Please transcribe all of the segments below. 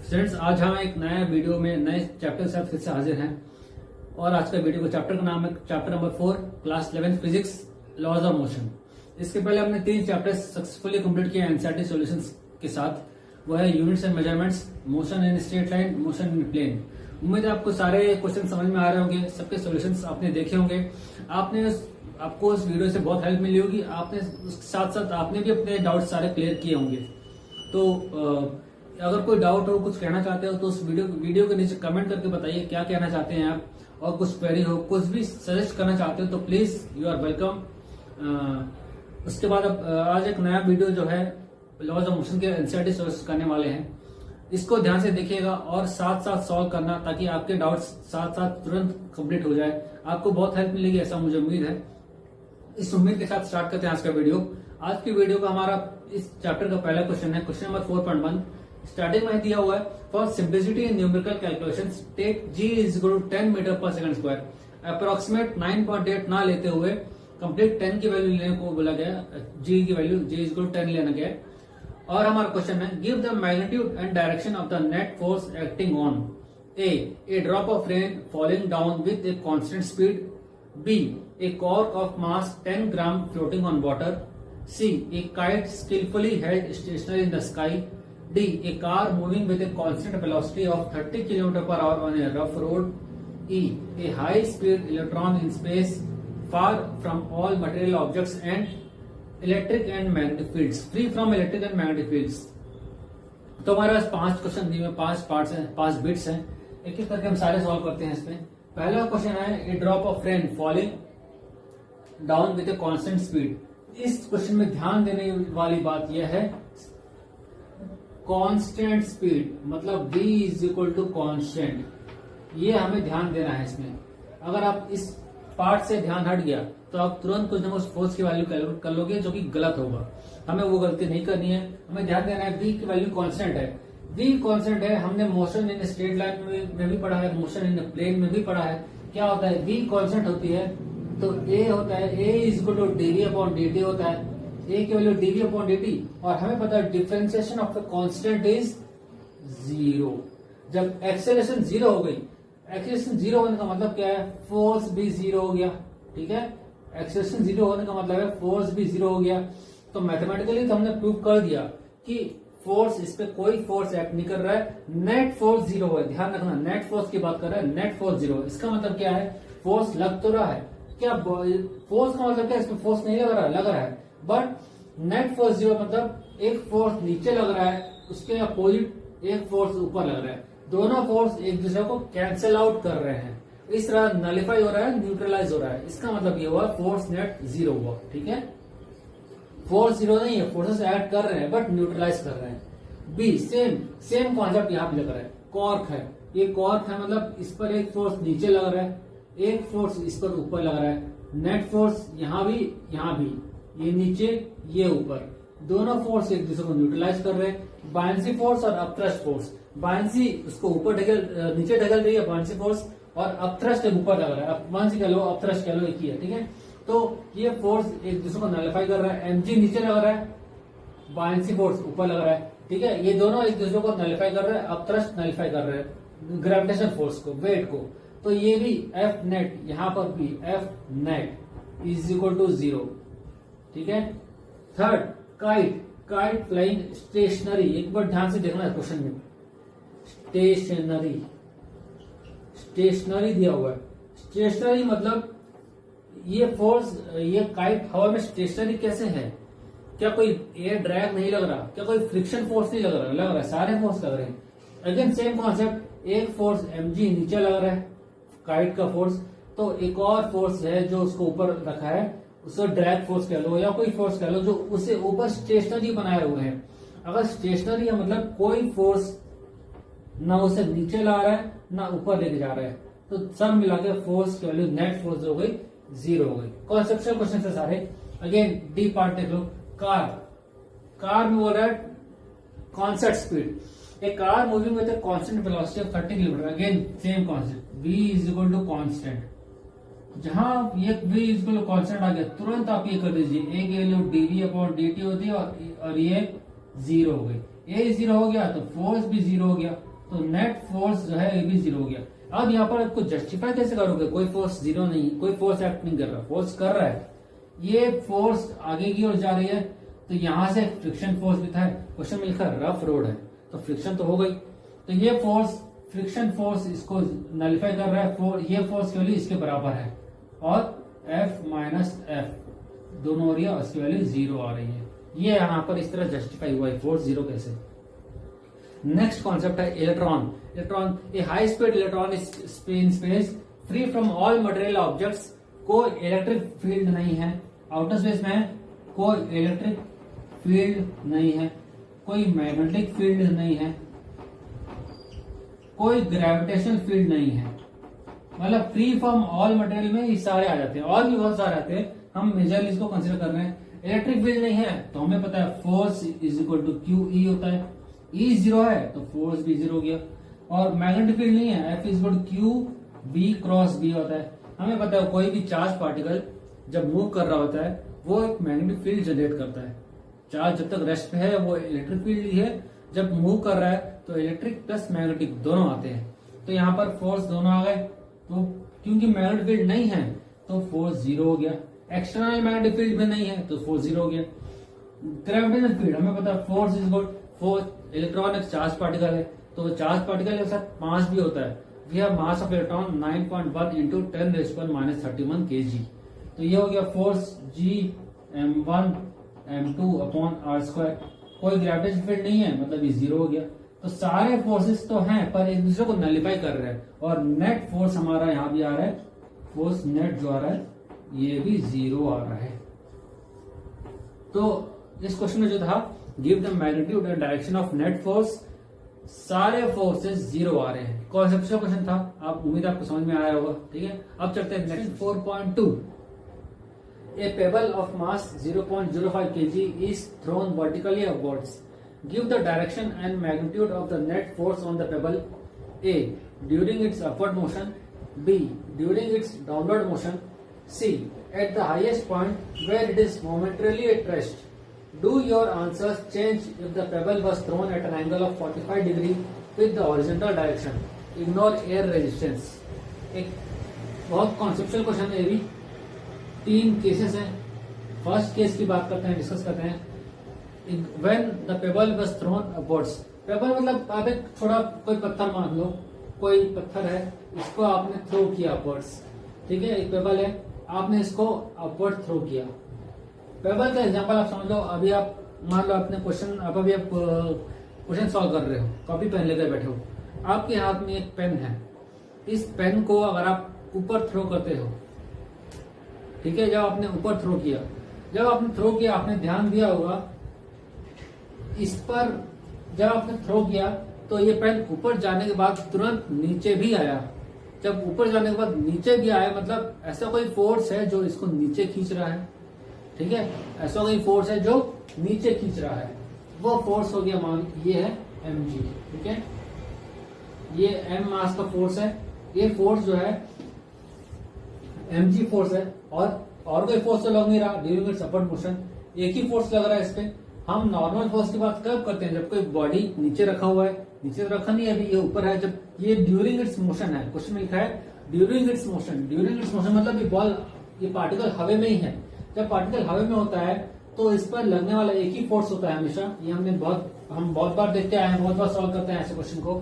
Students, आज हम एक नए वीडियो में नए चैप्टर के साथ फिर से हाजिर हैं। और आज का वीडियो का चैप्टर का नाम है chapter number 4 class 11 physics laws of motion. इसके पहले हमने 3 चैप्टर सक्सेसफुली कंप्लीट किए एनसीईआरटी सॉल्यूशंस के साथ। वो है units and measurements, motion in straight line, motion in plane. उम्मीद है आपको सारे क्वेश्चन समझ में आ रहे होंगे, सबके सॉल्यूशंस आपने देखे होंगे। आपको इस वीडियो से बहुत हेल्प मिली होगी। आपने उसके साथ साथ आपने भी अपने डाउट सारे क्लियर किए होंगे। तो अगर कोई डाउट हो, कुछ कहना चाहते हो तो उस वीडियो के नीचे कमेंट करके बताइए क्या कहना चाहते हैं आप। और कुछ क्वेरी हो, कुछ भी सजेस्ट करना चाहते हो तो प्लीज यू आर वेलकम। उसके बाद अब आज एक नया वीडियो जो है लॉज ऑफ मोशन के एनसीईआरटी सॉल्व करने वाले हैं। इसको ध्यान से देखिएगा और साथ साथ सॉल्व करना, ताकि आपके डाउट्स साथ साथ तुरंत कंप्लीट हो जाए। आपको बहुत हेल्प मिलेगी, ऐसा मुझे उम्मीद है। इस उम्मीद के साथ स्टार्ट करते हैं आज का वीडियो। आज की वीडियो का हमारा इस चैप्टर का पहला क्वेश्चन है, क्वेश्चन नंबर 4.1। स्टार्टिंग में दिया हुआ है, for simplicity in numerical calculations take g is equal to 10 metre पर सेकंड स्क्वायर। अप्रोक्सीमेट 9.8 ना लेते हुए कंप्लीट 10 की वैल्यू लेने को बोला गया। g की value g is equal to 10 लेना गया। और हमारा क्वेश्चन है, give the magnitude and direction of the net force acting on a drop of rain falling down with a constant speed, b a cork of mass 10 gram floating on water, c a kite skillfully held stationary in the sky, d a car moving with a constant velocity of 30 km per hour on a rough road, e a high speed electron in space far from all material objects and electric and magnetic fields, free from electric and magnetic fields। तो हमारे पास 5 question दिए हुए, 5 parts हैं, 5 bits हैं। एक एक करके हम सारे सॉल्व करते हैं इसमें। पहला क्वेश्चन है, a drop of rain falling down with a constant speed. इस क्वेश्चन में ध्यान देने वाली बात यह है, कांस्टेंट स्पीड मतलब v is equal to constant, ये हमें ध्यान देना है इसमें। अगर आप इस पार्ट से ध्यान हट गया तो आप तुरंत कुछ न कुछ फोर्स की वैल्यू कैलकुलेट कर लोगे, जो कि गलत होगा। हमें वो गलती नहीं करनी है। हमें ध्यान देना है v की वैल्यू कांस्टेंट है। v कांस्टेंट है, हमने मोशन इन स्ट्रेट लाइन में भी पढ़ा है, मोशन इन प्लेन में भी पढ़ा है। क्या होता है, v कांस्टेंट होती है तो a होता है a is equal to dv upon dt होता है। a की वैल्यू dv अपॉन dt, और हमें पता है differentiation of the constant is 0। जब एक्सेलरेशन 0 हो गई, एक्सेलरेशन 0 होने का मतलब क्या है, फोर्स भी 0 हो गया। ठीक है, एक्सेलरेशन 0 होने का मतलब है फोर्स भी 0 हो गया। तो मैथमेटिकली तो हमने प्रूव कर दिया कि फोर्स, इस पे कोई फोर्स एक्ट नहीं कर रहा है, नेट फोर्स 0 है। ध्यान रखना, नेट फोर्स की बात कर रहा है, नेट फोर्स 0। इसका मतलब क्या है, फोर्स लग तो रहा है, क्या फोर्स का मतलब क्या, इसमें फोर्स नहीं लग रहा है, लग रहा है, बट नेट फोर्स 0 मतलब एक फोर्स नीचे लग रहा है, उसके अपोजिट एक फोर्स ऊपर लग रहा है। दोनों फोर्स एक दूसरे को कैंसिल आउट कर रहे हैं, इस तरह नलिफाई हो रहा है, न्यूट्रलाइज हो रहा है। इसका मतलब ये हुआ फोर्स नेट 0 हुआ। ठीक है, फोर्स 0 नहीं है, फोर्सेस एक्ट कर रहे हैं बट न्यूट्रलाइज कर रहे हैं। बी सेम कॉन्सेप्ट यहाँ भी लग रहा है, कॉर्क है। ये कॉर्क है मतलब इस पर एक फोर्स नीचे लग रहा है, एक फोर्स इस पर ऊपर लग रहा है। नेट फोर्स यहाँ भी, ये नीचे, ये ऊपर, दोनों फोर्स एक दूसरे को न्यूट्रलाइज कर रहे हैं। बायंसी फोर्स और अपथ्रस्ट फोर्स, बायंसी उसको ऊपर नीचे ढकेल रही है बायंसी फोर्स, और अपथ्रस्ट ऊपर लग रहा है। बायंसी कह लो, अपथ्रस्ट कह लो, एक ही है। ठीक है, तो ये फोर्स एक दूसरे को नलिफाई कर रहा है। mg नीचे लग रहा है, बायंसी फोर्स ऊपर लग रहा है। ठीक है, ये दोनों एक दूसरे को नलिफाई कर रहे हैं, अपथ्रस्ट नलिफाई कर रहे हैं ग्रेविटेशन फोर्स को, वेट को। तो ये भी F नेट, यहां पर भी F net is equal to 0। ठीक है, थर्ड काइट फ्लाइंग स्टेशनरी। एक बार ध्यान से देखना है क्वेश्चन में, स्टेशनरी दिया हुआ है। स्टेशनरी मतलब ये फोर्स, ये काइट हवा में स्टेशनरी कैसे है, क्या कोई एयर ड्रैग नहीं लग रहा, क्या कोई फ्रिक्शन फोर्स नहीं लग रहा है, सारे फोर्स लग रहे हैं। अगेन सेम कॉन्सेप्ट, एक फोर्स mg नीचे लग रहा है, काइट का फोर्स, तो एक और फोर्स है जो उसको ऊपर रखा है, उसको ड्रैग फोर्स कह लो या कोई फोर्स कह लो, जो उसे ऊपर स्टेशनरी बनाए हुए हैं। अगर स्टेशनरी है मतलब कोई फोर्स ना उसे नीचे ला रहा है ना ऊपर लेके जा रहा है, तो सब मिला के फोर्स की वैल्यू नेट फोर्स हो गई 0 हो गई। कॉन्सेप्चुअल क्वेश्चन है सारे। अगेन डी पार्ट देख लो, कार में बोल रहा है constant speed, a car moving with a constant velocity of 30 km। Again same concept, v is equal to constant. जहां ये v is equal to constant आ गया, तुरंत आप ये कर दीजिए, a की वैल्यू dv अपॉन dt होती है, और ये 0 हो गई। a 0 हो गया तो फोर्स भी 0 हो गया। तो नेट फोर्स जो है ये भी जीरो हो गया। अब यहाँ पर आपको जस्टिफाई कैसे करोगे, कोई फोर्स जीरो नहीं, कोई फोर्स एक्ट नहीं कर रहा, फोर्स कर रहा है, ये फोर्स आगे की ओर जा रही है, तो यहां से फ्रिक्शन फोर्स भी था, क्वेश्चन में लिखा रफ रोड है तो फ्रिक्शन तो हो गई, तो ये फोर्स फ्रिक्शन फोर्स इसको नलिफाई कर रहा है, ये फोर्स की वैल्यू इसके बराबर है और F माइनस एफ दोनों हो रही है, उसकी वैल्यू जीरो आ रही है। ये यहाँ पर इस तरह जस्टिफाई हुआ है फोर्स जीरो कैसे। नेक्स्ट कॉन्सेप्ट है electron. Electron A high speed electron in space free from all material objects, कोई इलेक्ट्रिक फील्ड नहीं है, आउटर स्पेस में है, कोई इलेक्ट्रिक फील्ड नहीं है, कोई मैग्नेटिक फील्ड नहीं है, कोई ग्रेविटेशनल फील्ड नहीं है, मतलब फ्री फ्रॉम ऑल मटेरियल में ये सारे आ जाते हैं, और भी बहुत सारे आते हैं, हम मेजरली इसको कंसिडर कर रहे हैं। इलेक्ट्रिक फील्ड नहीं है तो हमें पता है force is equal to Q E होता है, ई जीरो है तो फोर्स भी जीरो हो गया, और मैग्नेटिक फील्ड नहीं है, F is equal to Q B cross B होता है। हमें पता है कोई भी चार्ज पार्टिकल जब मूव कर रहा होता है वो एक मैग्नेटिक फील्ड जनरेट करता है, चार्ज जब तक रेस्ट पे है वो इलेक्ट्रिक फील्ड ही है, जब मूव कर रहा है तो इलेक्ट्रिक प्लस मैग्नेटिक दोनों आते हैं, तो यहाँ पर फोर्स दोनों आ गए, तो क्योंकि मैग्नेटिक फील्ड नहीं है तो फोर्स जीरो हो गया, एक्सटर्नल मैग्नेटिक फील्ड भी नहीं है तो फोर्स जीरो हो गया। ग्रेविटेशनल फील्ड हमें पता है force is equal force, electron एक चार्ज पार्टिकल है तो चार्ज पार्टिकल के साथ मास भी होता है, we have mass of electron 9.1 into 10⁻⁻31 kg, तो ये हो गया force G m1 m2 upon r square. कोई ग्रेविटेशनल फील्ड नहीं है मतलब ये जीरो हो गया, तो सारे फोर्सेस तो हैं पर एक दूसरे को नलिफाई कर रहे हैं, और नेट फोर्स हमारा यहाँ भी आ रहा है, फोर्स नेट जो आ रहा है ये भी जीरो आ रहा है। तो इस क्वेश्चन में जो था give the magnitude and direction of net force, सारे फोर्सेस जीरो आ रहे हैं। कॉन्सेप्चुअल क्वेश्चन था, आप उम्मीद आपको समझ में आया होगा, ठीक है। अब चलते हैं next 4.2। A pebble of mass 0.05 kg is thrown vertically upwards. Give the direction and magnitude of the net force on the pebble. A. During its upward motion. B. During its downward motion. C. At the highest point where it is momentarily at rest. Do your answers change if the pebble was thrown at an angle of 45 degree with the horizontal direction? Ignore air resistance. एक बहुत conceptual question है ये भी। तीन cases हैं, first case की बात करते हैं, डिस्कस करते हैं। When the payable was thrown upwards, payable मतलब आप एक थोड़ा कोई पत्थर मान लो, कोई पत्थर है इसको आपने थ्रो किया अपवर्ड्स, ठीक है, एक पेबल है आपने इसको अपवर्ड थ्रो किया। पेबल का एग्जांपल आप समझ लो, अभी आप मान लो अपने क्वेश्चन, अभी आप क्वेश्चन सॉल्व कर रहे हो, कॉपी पेन लेकर बैठे हो, आपके हाथ में एक पेन है, इस पेन को अगर आप ऊपर थ्रो करते हो, ठीक है, जब आपने ऊपर थ्रो किया, जब आपने थ्रो किया आपने ध्यान दिया होगा इस पर, जब आपने थ्रो किया तो ये पेन ऊपर जाने के बाद तुरंत नीचे भी आया, जब ऊपर जाने के बाद नीचे भी आया मतलब ऐसा कोई फोर्स है जो इसको नीचे खींच रहा है, ठीक है, ऐसा कोई फोर्स है जो नीचे खींच रहा है, वो फोर्स हो गया मान ये है mg, ठीक है, ये m मास का फोर्स है, ये फोर्स जो है mg फोर्स है, और कोई फोर्स तो लग नहीं रहा ड्यूरिंग इट्स अपवर्ड मोशन, एक ही फोर्स लग रहा है इस पे। हम नॉर्मल फोर्स की बात कब करते हैं, जब कोई बॉडी नीचे रखा हुआ है, नीचे तो रखा नहीं है अभी, ये ऊपर है, जब ये ड्यूरिंग इट्स मोशन है, क्वेश्चन में लिखा है during its motion, during it's motion मतलब ये बॉल, ये पार्टिकल हवा में ही है, जब पार्टिकल हवा में होता है तो इस पर लगने वाला एक ही फोर्स होता है हमेशा, ये हम बहुत बार देखते आए हैं, बहुत बार सॉल्व करते हैं ऐसे क्वेश्चन को,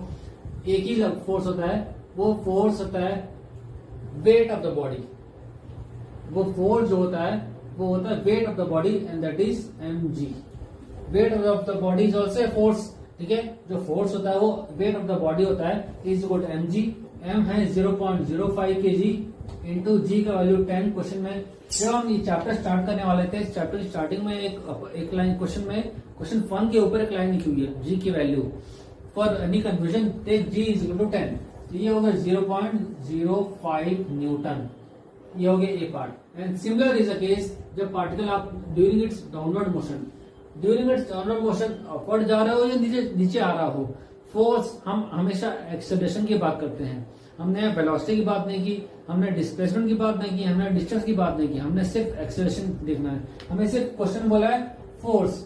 एक ही फोर्स होता है, वो फोर्स होता है वेट ऑफ द बॉडी, वो फोर्स जो होता है वो होता है weight of the body and that is mg। Weight of the body is also force, ठीक है, जो फोर्स होता है वो वेट ऑफ द बॉडी होता है, is equal to mg, m है 0.05 kg इंटू g का वैल्यू 10। क्वेश्चन में जब हम ये चैप्टर स्टार्ट करने वाले थे, चैप्टर स्टार्टिंग में एक लाइन क्वेश्चन में, क्वेश्चन 1 के ऊपर एक लाइन लिखी हुई है g की value, for any confusion take g is equal to 10, तो ये होगा 0.05 न्यूटन, ये हो गया A part. And similar is a case जब पार्टिकल आप during its downward motion, during its downward motion upward जा रहा हो या नीचे आ रहा हो, फोर्स हम हमेशा एक्सेलरेशन की बात करते हैं, हमने वेलोसिटी की बात नहीं की, हमने डिस्प्लेसमेंट की बात नहीं की, हमने डिस्टेंस की बात नहीं की, हमने सिर्फ एक्सेलरेशन देखना है, हमें सिर्फ क्वेश्चन बोला है फोर्स,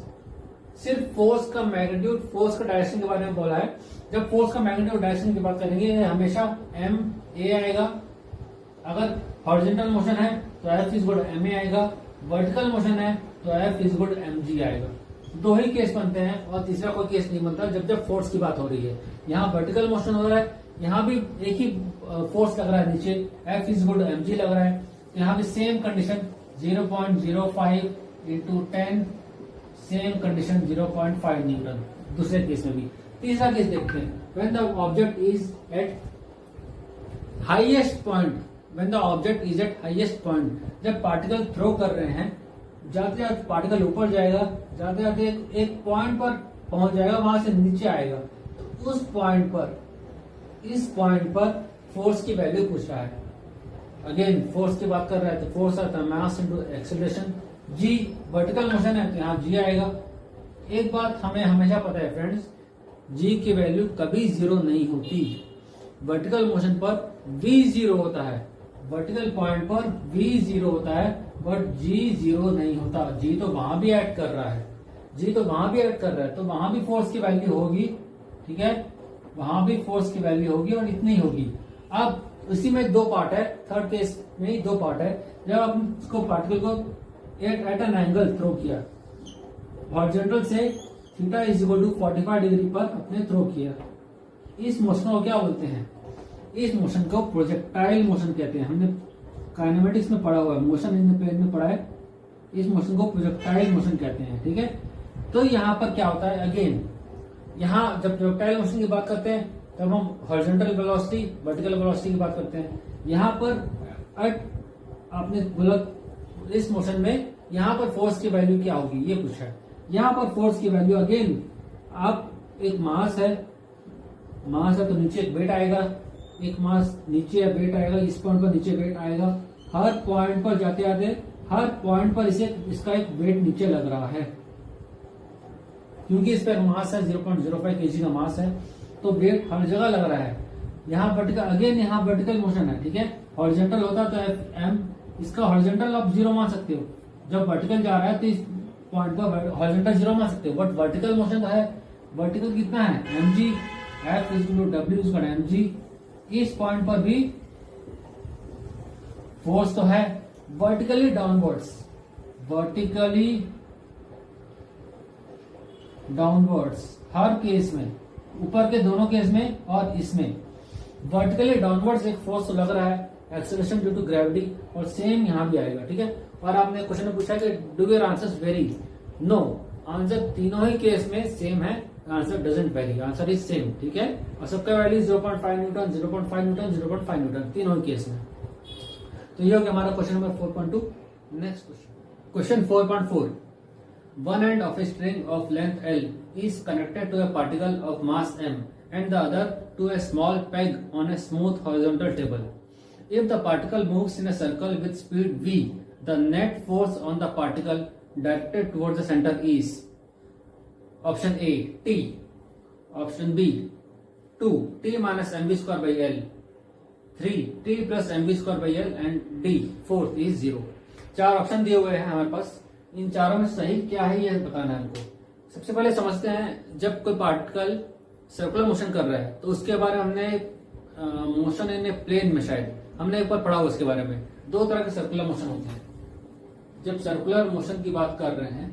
सिर्फ फोर्स का मैग्नीट्यूड, फोर्स का डायरेक्शन के बारे में बोला है। जब फोर्स का मैग्नीट्यूड डायरेक्शन की बात करेंगे हमेशा एम ए आएगा। अगर हॉरिजॉन्टल मोशन है तो F is good M A आएगा, वर्टिकल मोशन है तो F is good M G आएगा। दो ही केस बनते हैं और तीसरा कोई केस नहीं बनता जब फोर्स की बात हो रही है। यहाँ वर्टिकल मोशन हो रहा है, यहाँ भी एक ही फोर्स लग रहा है नीचे, F is good M G लग रहा है। यहाँ भी same condition 0.05 into 10, same condition 0.5 newton दूसरे केस में भी। तीसरा केस देखते हैं, when the object is at highest point, when the object is at highest point, जब पार्टिकल थ्रो कर रहे हैं, जाते जाते पार्टिकल ऊपर जाएगा, जाते जाते एक पॉइंट पर पहुंच जाएगा, वहां से नीचे आएगा, तो उस पॉइंट पर, इस पॉइंट पर फोर्स की वैल्यू पूछ रहा है। अगेन फोर्स की बात कर रहा है तो फोर्स आता है मास इनटू एक्सेलरेशन। जी वर्टिकल मोशन है तो यहाँ जी आएगा। एक बात हमें हमेशा पता है फ्रेंड्स, जी की वैल्यू कभी जीरो नहीं होती। वर्टिकल मोशन पर वी जीरो होता है, वर्टिकल पॉइंट पर वी जीरो होता है, बट जी जीरो नहीं होता। जी तो वहां भी ऐड कर रहा है, जी तो वहां भी ऐड कर रहा है, तो वहां भी फोर्स की वैल्यू होगी, ठीक है, वहां भी फोर्स की वैल्यू होगी और इतनी होगी। अब इसी में दो पार्ट है, थर्ड केस में ही दो पार्ट है। जब आप इसको पार्टिकल को एट एन एंगल थ्रो किया, हॉरिजॉन्टल से theta is equal to 45 degree पर अपने थ्रो किया, इस मोशन को क्या बोलते हैं? इस मोशन को प्रोजेक्टाइल मोशन कहते हैं। हमने काइनेमेटिक्स में पढ़ा हुआ है, मोशन इन द प्लेन में पढ़ा है, इस मोशन को प्रोजेक्टाइल मोशन कहते हैं, ठीक है। तो यहाँ पर क्या होता है, अगेन यहाँ जब प्रोजेक्टाइल मोशन की बात करते हैं तब हम हॉरिजॉन्टल वेलोसिटी, वर्टिकल वेलोसिटी की बात करते हैं। यहाँ पर आपने बोला इस मोशन में यहाँ पर फोर्स की वैल्यू क्या होगी ये पूछा है। यहाँ पर फोर्स की वैल्यू अगेन, आप एक मास है तो नीचे एक वेट आएगा, एक मास नीचे वेट आएगा, इस पॉइंट पर नीचे वेट आएगा, हर पॉइंट पर जाते जाते हर पॉइंट पर इसका एक वेट नीचे लग रहा है, क्योंकि इस पर मास है 0.05 kg का मास है, तो वेट हर जगह लग रहा है। यहाँ वर्टिकल, अगेन यहाँ वर्टिकल मोशन है, ठीक है। हॉरिजॉन्टल होता तो एफ एम, इसका हॉरिजॉन्टल आप जीरो मान सकते हो, जब वर्टिकल जा रहा है तो इस पॉइंट पर हॉरिजॉन्टल जीरो मान सकते हो, बट वर्टिकल मोशन है, वर्टिकल कितना है M G, F is to W is M G. इस पॉइंट पर भी फोर्स तो है वर्टिकली डाउनवर्ड्स, वर्टिकली डाउनवर्ड्स हर केस में, ऊपर के दोनों केस में और इसमें वर्टिकली डाउनवर्ड्स एक फोर्स तो लग रहा है, एक्सेलरेशन ड्यू टू ग्रेविटी, और सेम यहां भी आएगा, ठीक है। और आपने क्वेश्चन में पूछा कि do your answers vary? No, answer तीनों ही केस में सेम है, answer doesn't vary, answer is same, ठीक है। और सबका वैल्यू 0.5 न्यूटन, 0.5 न्यूटन, 0.5 न्यूटन, तीनों ही केस में। तो ये हो गया हमारा question number 4.2। Next question 4.4, one end of a string of length L is connected to a particle of mass M and the other to a small peg on a smooth horizontal table. If the particle moves in a circle with speed v, the net force on the particle directed towards the center is option A T, option B 2 T minus mv square by L, 3 T plus mv square by L and D 4 is 0। चार option दिए हुए हैं हमारे पास, इन चारों में सही क्या है यह बताना है हमको। सबसे पहले समझते हैं, जब कोई पार्टिकल सर्कुलर मोशन कर रहा है तो उसके बारे में हमने मोशन इन प्लेन में शायद हमने एक बार पढ़ा हुआ, उसके बारे में दो तरह के सर्कुलर मोशन होते हैं। जब सर्कुलर मोशन की बात कर रहे हैं,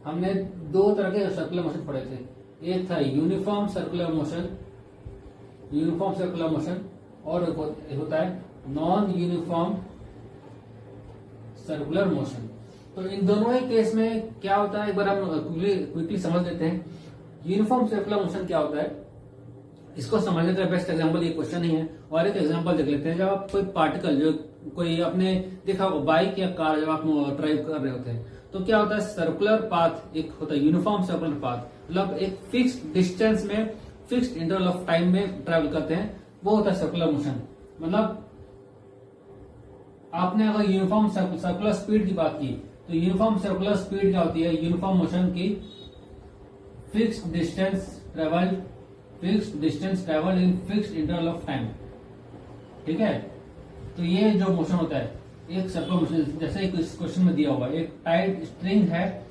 हमने दो तरह के सर्कुलर मोशन पढ़े थे, एक था uniform circular motion, uniform circular motion, और एक होता है नॉन यूनिफॉर्म सर्कुलर मोशन। तो इन दोनों ही केस में क्या होता है, एक बार हम क्विकली समझ लेते हैं। यूनिफॉर्म सर्कुलर मोशन क्या होता है, इसको समझने का बेस्ट एग्जांपल ये क्वेश्चन ही है, और एक एग्जांपल देख लेते हैं। जब आप कोई पार्टिकल, जो कोई आपने देखा हो बाइक या कार, जब आप ड्राइव कर रहे होते हैं तो क्या होता है, सर्कुलर पाथ एक होता है, यूनिफॉर्म सर्कुलर पाथ, मतलब एक फिक्स्ड डिस्टेंस में, फिक्स्ड इंटरवल ऑफ टाइम में ट्रेवल करते हैं, वो होता है सर्कुलर मोशन। मतलब आपने अगर यूनिफॉर्म सर्कुलर स्पीड की बात की, तो यूनिफॉर्म सर्कुलर स्पीड क्या होती है, यूनिफॉर्म मोशन की fixed distance travel in fixed interval of time, ठीक है। तो ये जो मोशन होता है एक सर्कुलर मोशन, जैसे एक इस क्वेश्चन में दिया हुआ है, एक टाइट स्ट्रिंग है,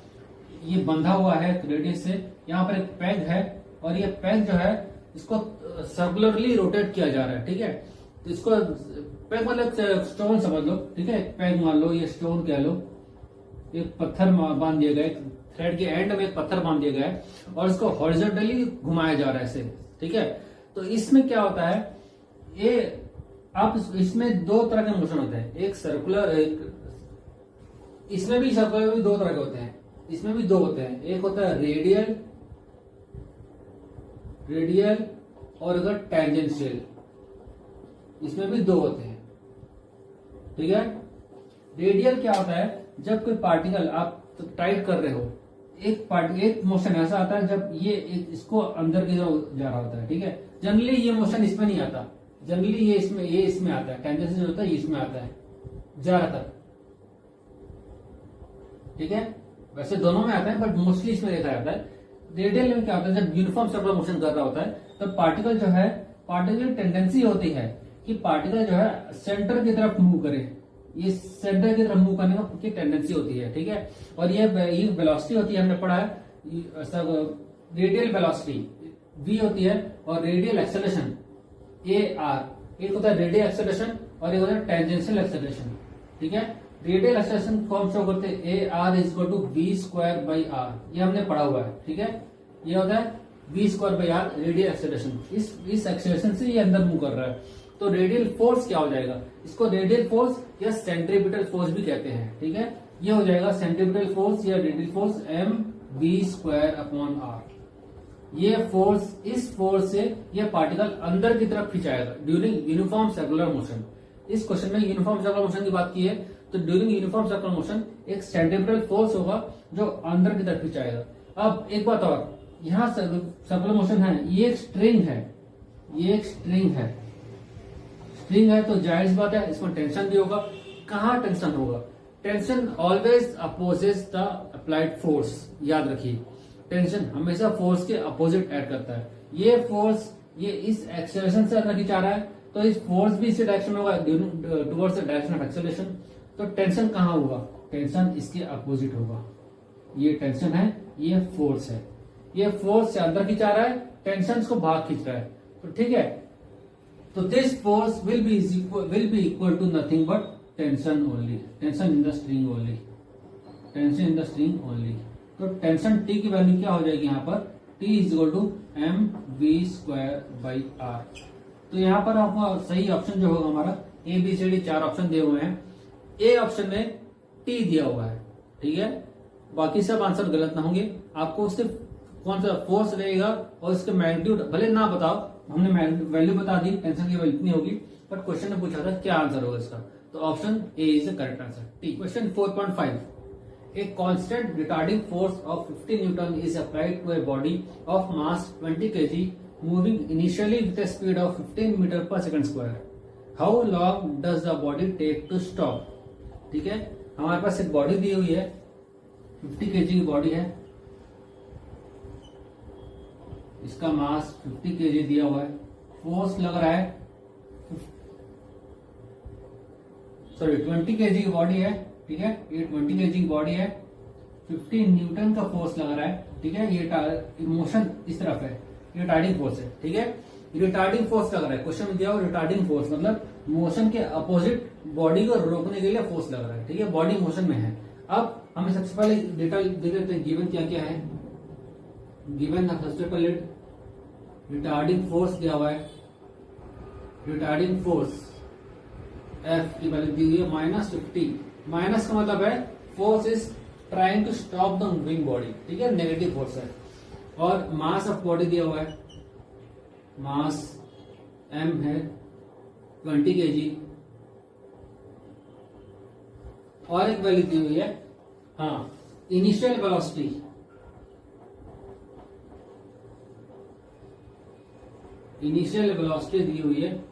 ये बंधा हुआ है रेडियस से, यहाँ पर एक पैग है, और ये पैग जो है इसको सर्कुलरली रोटेट किया जा रहा है, ठीक है। तो इसको पैग मतलब स्टोन समझ लो, ठीक है, पैग मान लो, ये स्टोन कह लो, एक पत्थर बांध दिया गया, थ्रेड के एंड में एक पत्थर बांध दिया गया है, और इसको हॉरिजॉन्टली घुमाया जा रहा है ऐसे, ठीक है। तो इसमें क्या होता है, ये आप इसमें दो तरह के मोशन होते हैं, एक सर्कुलर, एक इसमें भी सर्कुलर भी दो तरह के होते हैं, इसमें भी दो होते हैं, एक होता है रेडियल और अगर टेंजेंशियल, इसमें भी दो होते हैं, ठीक है। रेडियल क्या होता है, जब कोई पार्टिकल आप टाइट कर रहे हो, एक मोशन ऐसा आता है जब ये इसको अंदर की तरफ जा रहा होता है, ठीक है। जनरली ये मोशन इसमें नहीं आता, जनरली ये इसमें आता है, टेंजेंशियल जो होता है ये इसमें आता है ज्यादातर, ठीक है। वैसे दोनों में आता है बट मोस्टली इसमें देखा जाता है। रेडियल में क्या होता है, जब यूनिफॉर्म सर्कुलर मोशन कर रहा होता है तब पार्टिकल जो है, पार्टिकल टेंडेंसी होती है कि पार्टिकल जो है सेंटर की तरफ मूव करे, ये सेंटर की तरफ मूव करने की टेंडेंसी होती है, ठीक है। और ये वेलोसिटी होती है, हमने पढ़ा है रेडियल वेलोसिटी v होती है, और रेडियल एक्सेलरेशन AR, एक होता है रेडियल एक्सेलरेशन और एक होता है टेंजेंशियल एक्सेलरेशन, ठीक है। रेडियल एक्सेलरेशन को हम शो करते हैं AR इक्वल टू v²/r, ये हमने पढ़ा हुआ है, ठीक है। ये होता है v²/r रेडियल एक्सेलरेशन, इस एक्सेलरेशन से ये अंदर मूव कर रहा है। तो रेडियल फोर्स क्या हो जाएगा, इसको रेडियल फोर्स या सेंट्रीपिटल फोर्स भी कहते हैं, ठीक है। ये हो जाएगा सेंट्रीपिटल फोर्स या रेडियल फोर्स mv²/r। ये फोर्स, इस फोर्स से ये पार्टिकल अंदर की तरफ खिंचाएगा ड्यूरिंग यूनिफॉर्म सर्कुलर मोशन। इस क्वेश्चन में यूनिफॉर्म सर्कुलर मोशन की बात की है, तो ड्यूरिंग यूनिफॉर्म सर्कुलर मोशन एक सेंट्रीपिटल फोर्स होगा जो अंदर की तरफ खिंचाएगा। अब एक बात और, यहाँ सर्कुलर मोशन है, ये एक स्ट्रिंग है, ये एक स्ट्रिंग है, स्ट्रिंग है तो जाहिर सी बात है इसमें टेंशन भी होगा। कहाँ टेंशन होगा, tension always opposes the applied force, याद रखिए टेंशन हमेशा फोर्स के अपोजिट एक्ट करता है। ये फोर्स ये इस एक्सेलरेशन से अंदर खिंचा रहा है, तो इस फोर्स भी इसी डायरेक्शन में होगा towards the direction of acceleration. तो टेंशन कहाँ होगा, टेंशन इसके अपोजिट होगा। ये टेंशन है, ये फोर्स है, ये फोर्स से अंदर खिंचा रहा है, टेंशन को बाहर खींच रहा है, तो ठीक है। तो this force will be equal to nothing but tension only, tension in the string only, tension in the string only. तो टेंशन T की वैल्यू क्या हो जाएगी यहाँ पर, T is equal to mv²/r। तो यहाँ पर आपका सही ऑप्शन जो होगा हमारा ABCD 4 ऑप्शन दिए हुए हैं, ए ऑप्शन में T दिया हुआ है, ठीक है। बाकी सब आंसर गलत ना होंगे, आपको सिर्फ कौन सा फोर्स रहेगा और इसके मैग्नीट्यूड भले ना बताओ, हमने वैल्यू बता दी, टेंशन की वैल्यू इतनी होगी, बट क्वेश्चन ने पूछा था क्या आंसर होगा इसका, तो option A is the correct answer, T. Question 4.5, A constant retarding force of 50 Newton is applied to a body of mass 20 kg moving initially with a speed of 15 meter per second square. How long does the body take to stop? ठीक है, हमारे पास एक body दी हुई है, 50 kg की body है, इसका मास 50 kg दिया हुआ है, फोर्स लग रहा है 20 kg की बॉडी है, ठीक है। ये 20 kg की बॉडी है, 15 न्यूटन का फोर्स लग रहा है, ठीक है। ये मोशन इस तरफ है, ये रिटार्डिंग फोर्स है, ठीक है। रिटार्डिंग फोर्स लग रहा है, क्वेश्चन में दिया हुआ रिटार्डिंग फोर्स मतलब मोशन के अपोजिट बॉडी को रोकने के लिए फोर्स लग रहा है, ठीक है। बॉडी मोशन में है। अब हमें सबसे पहले डिटेल देख लेते हैं, गिवन क्या क्या है। गिवन सबसे पहले रिटार्डिंग फोर्स दिया हुआ है, रिटार्डिंग फोर्स F की वैल्यू दी हुई है -50। माइनस का मतलब है force is trying to stop the moving body, ठीक है, नेगेटिव फोर्स है। और मास ऑफ बॉडी दिया हुआ है, मास m है 20 kg, और एक वैल्यू दी हुई है, हाँ, इनिशियल वेलोसिटी, इनिशियल वेलोसिटी दी हुई है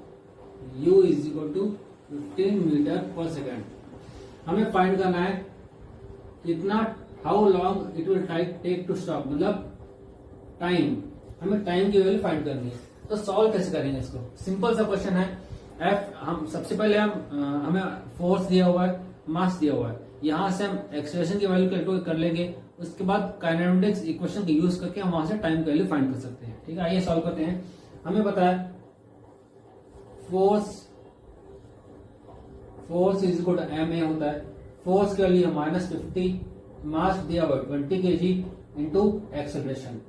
u is equal to 15 metre per second. हमें फाइंड करना है कितना, how long it will take to stop, मतलब टाइम, हमें टाइम की वैल्यू फाइंड करनी है। तो सॉल्व कैसे करेंगे इसको, सिंपल सा क्वेश्चन है। एफ हम सबसे पहले हमें फोर्स दिया हुआ है, मास दिया हुआ है, यहां से हम एक्सेलरेशन की वैल्यू कैलकुलेट कर लेंगे, उसके बाद काइनेमेटिक्स इक्वेशन का यूज करके हम वहां से टाइम की वैल्यू फाइंड कर सकते हैं। ठीक है, आइए सॉल्व करते हैं। हमें पता है force is equal to M A होता है, फोर्स के लिए -50, मास दिया हुआ 20 kg into acceleration,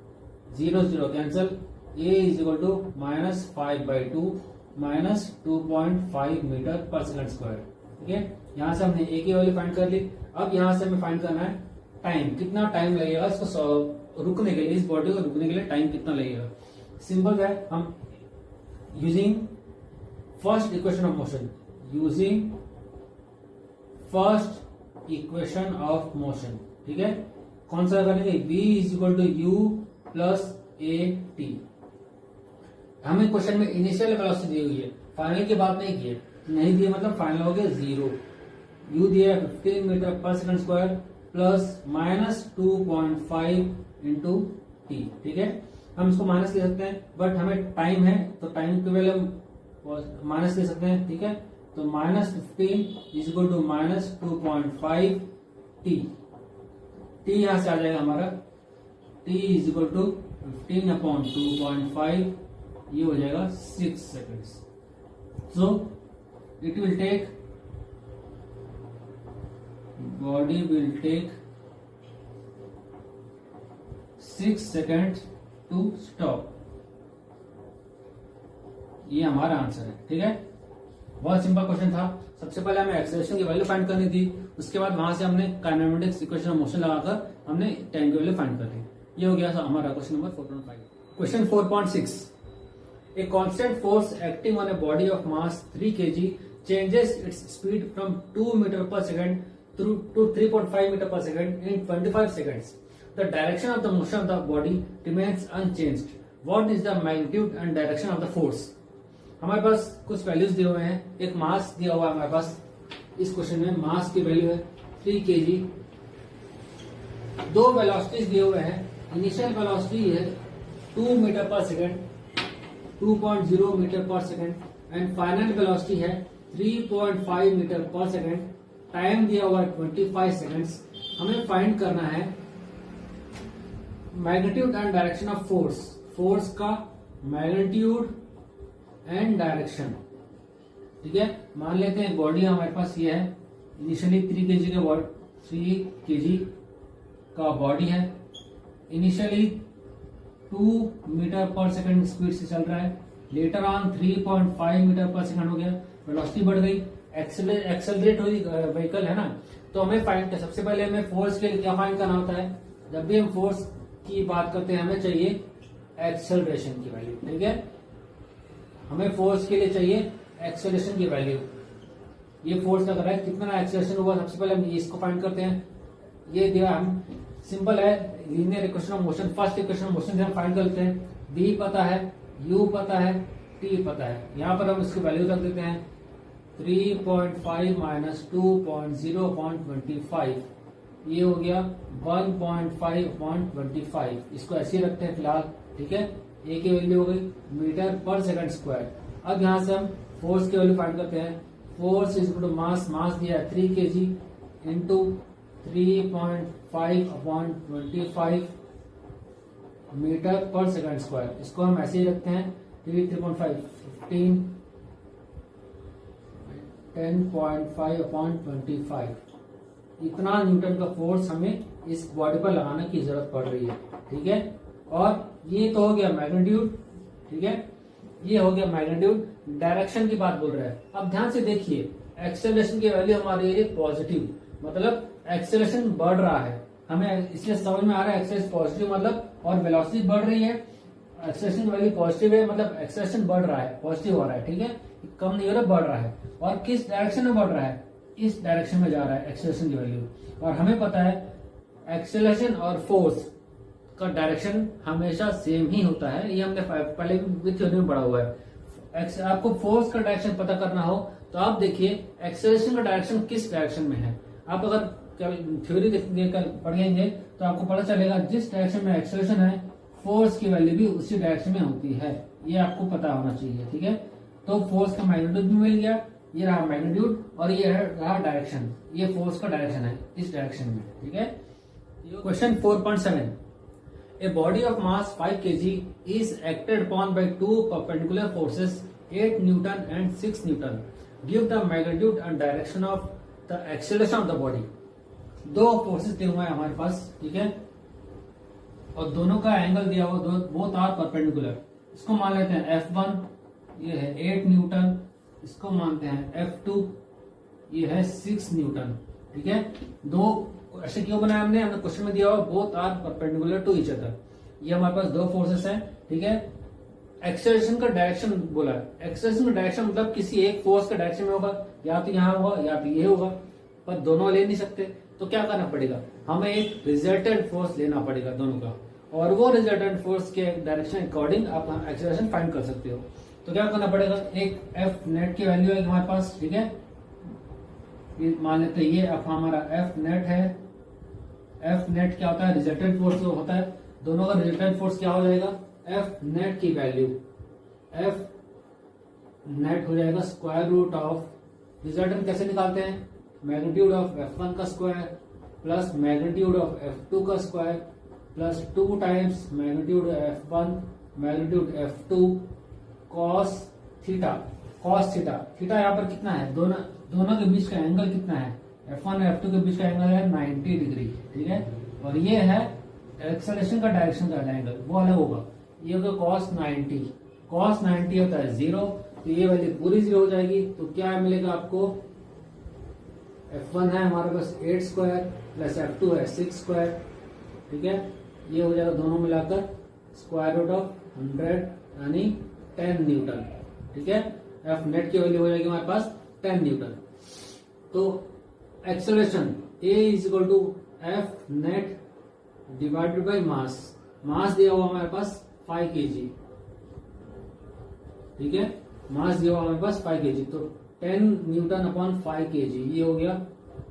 0 0 cancel, A is equal to -5/2 -2.5 metre पर सेकंड स्क्वायर। ठीक है, यहां से हमने ए की वैल्यू फाइंड कर ली। अब यहां से हमें फाइंड करना है टाइम, कितना टाइम लगेगा इसको रुकने के लिए, इस बॉडी को रुकने के लिए टाइम कितना लगेगा। सिंपल है, हम using first equation of motion, using first equation of motion. ठीक है, कौन सा करेंगे, v is equal to U plus A T. हमें क्वेश्चन में इनिशियल वेलोसिटी दी हुई है, फाइनल की बात नहीं की है, नहीं दिए मतलब फाइनल हो गया 0। u दिया 15 मीटर पर second square plus -2.5 into T. ठीक है, हम इसको माइनस ले सकते हैं, बट हमें टाइम है तो टाइम की वैल्यू माइनस ले सकते हैं। ठीक है, तो -15 is equal to -2.5 T. T यहां से आ जाएगा हमारा, टी इज इक्वल टू 15/2.5, ये हो जाएगा 6 seconds. So it will take, body will take 6 second to stop. ये हमारा आंसर है। ठीक है, बहुत सिंपल क्वेश्चन था। सबसे पहले हमें एक्सेलरेशन की वैल्यू फाइंड करनी थी, उसके बाद वहां से हमने काइनेमेटिक्स इक्वेशन ऑफ मोशन लगाकर हमने टाइम की वैल्यू फाइंड कर ली। ये हो गया हमारा question number 4.5। Question 4.6, a constant force acting on a body of mass 3 kg changes its speed from 2 metre पर सेकंड टू 3.5 मीटर पर second in 25 seconds. The direction of the motion of the body remains unchanged. What is the magnitude and direction of the force? हमारे पास कुछ values दिए हुए हैं, एक मास दिया हुआ है हमारे पास। इस क्वेश्चन में मास की वैल्यू है 3 kg, दो वेलोसिटीज दिए हुए हैं। इनिशियल वेलोसिटी है 2 मीटर पर सेकंड, 2.0 मीटर पर सेकंड, एंड फाइनल वेलोसिटी है 3.5 मीटर पर सेकंड। टाइम दिया हुआ है 25 सेकंड्स। हमें फाइंड करना है magnitude and direction of force, force का मैग्नीट्यूड एंड डायरेक्शन। ठीक है, मान लेते हैं बॉडी हमारे पास ये है, इनिशियली 3 kg का बॉडी है, इनिशियली 2 मीटर पर सेकंड स्पीड से चल रहा है, लेटर ऑन 3.5 मीटर पर सेकंड हो गया, वेलोसिटी बढ़ गई, एक्सेलरेट हुई व्हीकल है ना। तो हमें फाइंड, सबसे पहले हमें फोर्स के लिए क्या फाइंड करना होता है, जब भी हम फोर्स की बात करते हैं हमें चाहिए एक्सेलरेशन की वैल्यू। ठीक है, हमें फोर्स के लिए चाहिए एक्सेलरेशन की वैल्यू। ये फोर्स लग रहा है, कितना एक्सेलरेशन हुआ, सबसे पहले हम इसको फाइंड करते हैं। ये दिया, हम सिंपल है, linear equation of motion, first equation of motion से हम फाइंड करते हैं। v पता है, u पता है, t पता है। यहां पर हम इसकी वैल्यू रख देते हैं 3.5 माइनस 2.0.25, ये हो गया 1.5/25। इसको ऐसे ही रखते हैं फिलहाल। ठीक है, ए की वैल्यू हो गई मीटर पर सेकंड स्क्वायर। अब यहां से हम फोर्स की वैल्यू फाइंड करते हैं। Force is equal to mass, mass दिया है 3 kg इंटू 3.5/25 मीटर पर सेकंड स्क्वायर। इसको हम ऐसे ही रखते हैं 3.5 15 10.5/25। इतना न्यूटन का फोर्स हमें इस बॉडी पर लगाने की जरूरत पड़ रही है। ठीक है, और ये तो हो गया मैग्नीट्यूड। ठीक है, ये हो गया मैग्नीट्यूड। डायरेक्शन की बात बोल रहा है। अब ध्यान से देखिए, एक्सेलरेशन की वैल्यू हमारी है पॉजिटिव, मतलब एक्सेलरेशन बढ़ रहा है। हमें इसलिए समझ में आ रहा है एक्सेलरेशन पॉजिटिव मतलब, और वेलोसिटी बढ़ रही है, एक्सेलरेशन वैल्यू पॉजिटिव है मतलब एक्सेलरेशन बढ़ रहा है, पॉजिटिव हो रहा है। ठीक है, कम नहीं हो रहा, बढ़ रहा है। और किस डायरेक्शन में बढ़ रहा है, इस डायरेक्शन में जा रहा है एक्सेलरेशन की वैल्यू। और हमें पता है एक्सेलरेशन और फोर्स का डायरेक्शन हमेशा सेम ही होता है, ये हमने पहले भी थ्योरी में पढ़ा हुआ है। आपको फोर्स का डायरेक्शन पता करना हो तो आप देखिए एक्सेलरेशन का डायरेक्शन किस डायरेक्शन में है। आप अगर थ्योरी देखकर पढ़ेंगे तो आपको पता चलेगा जिस डायरेक्शन में एक्सेलरेशन है, फोर्स की वैल्यू भी उसी डायरेक्शन में होती है। ये आपको पता होना चाहिए। ठीक है, तो फोर्स का मैग्नीट्यूड भी मिल गया, ये रहा मैग्नीट्यूड और ये रहा डायरेक्शन, ये फोर्स का डायरेक्शन है इस डायरेक्शन में, ठीक है। Question 4.7, A body of mass 5 kg is acted upon by two perpendicular forces 8 Newton and 6 Newton. Give the magnitude and direction of the acceleration of the body. दो forces दिए हुए हैं हमारे पास, ठीक है, और दोनों का एंगल दिया हुआ, बोथ आर परपेंडिकुलर। इसको मान लेते हैं F1, ये है 8 न्यूटन, इसको मानते हैं F2, ये है 6 न्यूटन, ठीक है। दो ऐसे क्यों बनाया हमने क्वेश्चन में दिया हुआ both are perpendicular to each other, ये हमारे पास दो फोर्सेस हैं, ठीक है। एक्सेलरेशन का डायरेक्शन बोला है, एक्सेलरेशन का डायरेक्शन मतलब किसी एक फोर्स का डायरेक्शन में होगा, या तो यहाँ होगा या तो ये होगा, पर दोनों ले नहीं सकते, तो क्या करना पड़ेगा, हमें एक रिजल्टेंट फोर्स लेना पड़ेगा दोनों का, और वो रिजल्टेंट फोर्स के डायरेक्शन अकॉर्डिंग आप एक्सेलरेशन फाइंड कर सकते हो। तो क्या करना पड़ेगा, एक एफ नेट की वैल्यू है हमारे पास, ठीक है, मान लेते हैं ये हमारा एफ नेट है। एफ नेट क्या होता है, रिजल्टेंट फोर्स जो होता है, दोनों का रिजल्टेंट फोर्स क्या हो जाएगा, एफ नेट की वैल्यू, एफ नेट हो जाएगा स्क्वायर रूट ऑफ, रिजल्टेंट कैसे निकालते हैं, मैग्नीट्यूड ऑफ F1 का square plus magnitude of F2 का square plus 2 times magnitude F1 magnitude F2 cos theta, cos theta, theta यहाँ पर कितना है, दोनों के बीच का एंगल कितना है, F1 और F2 के बीच का एंगल है 90 डिग्री, ठीक है, और ये है एक्सेलरेशन का डायरेक्शन का एंगल, वो अलग होगा, ये होगा cos 90, cos 90 होता है 0, तो ये वैल्यू पूरी 0 हो जाएगी, तो क्या मिलेगा आपको, F1 है हमारे पास 8 स्क्वायर प्लस F2 है 6 स्क्वायर, ठीक है, ये हो जाएगा दोनों मिलाकर स्क्वायर रूट ऑफ 100 यानी 10 न्यूटन, ठीक है। एफ नेट की वैल्यू हो जाएगी हमारे पास 10 न्यूटन। तो acceleration A is equal to F net divided by mass, mass दिया हुआ हमारे पास 5 kg, ठीक है, मास दिया हुआ हमारे पास 5 kg, तो 10 न्यूटन अपॉन 5 kg, ये हो गया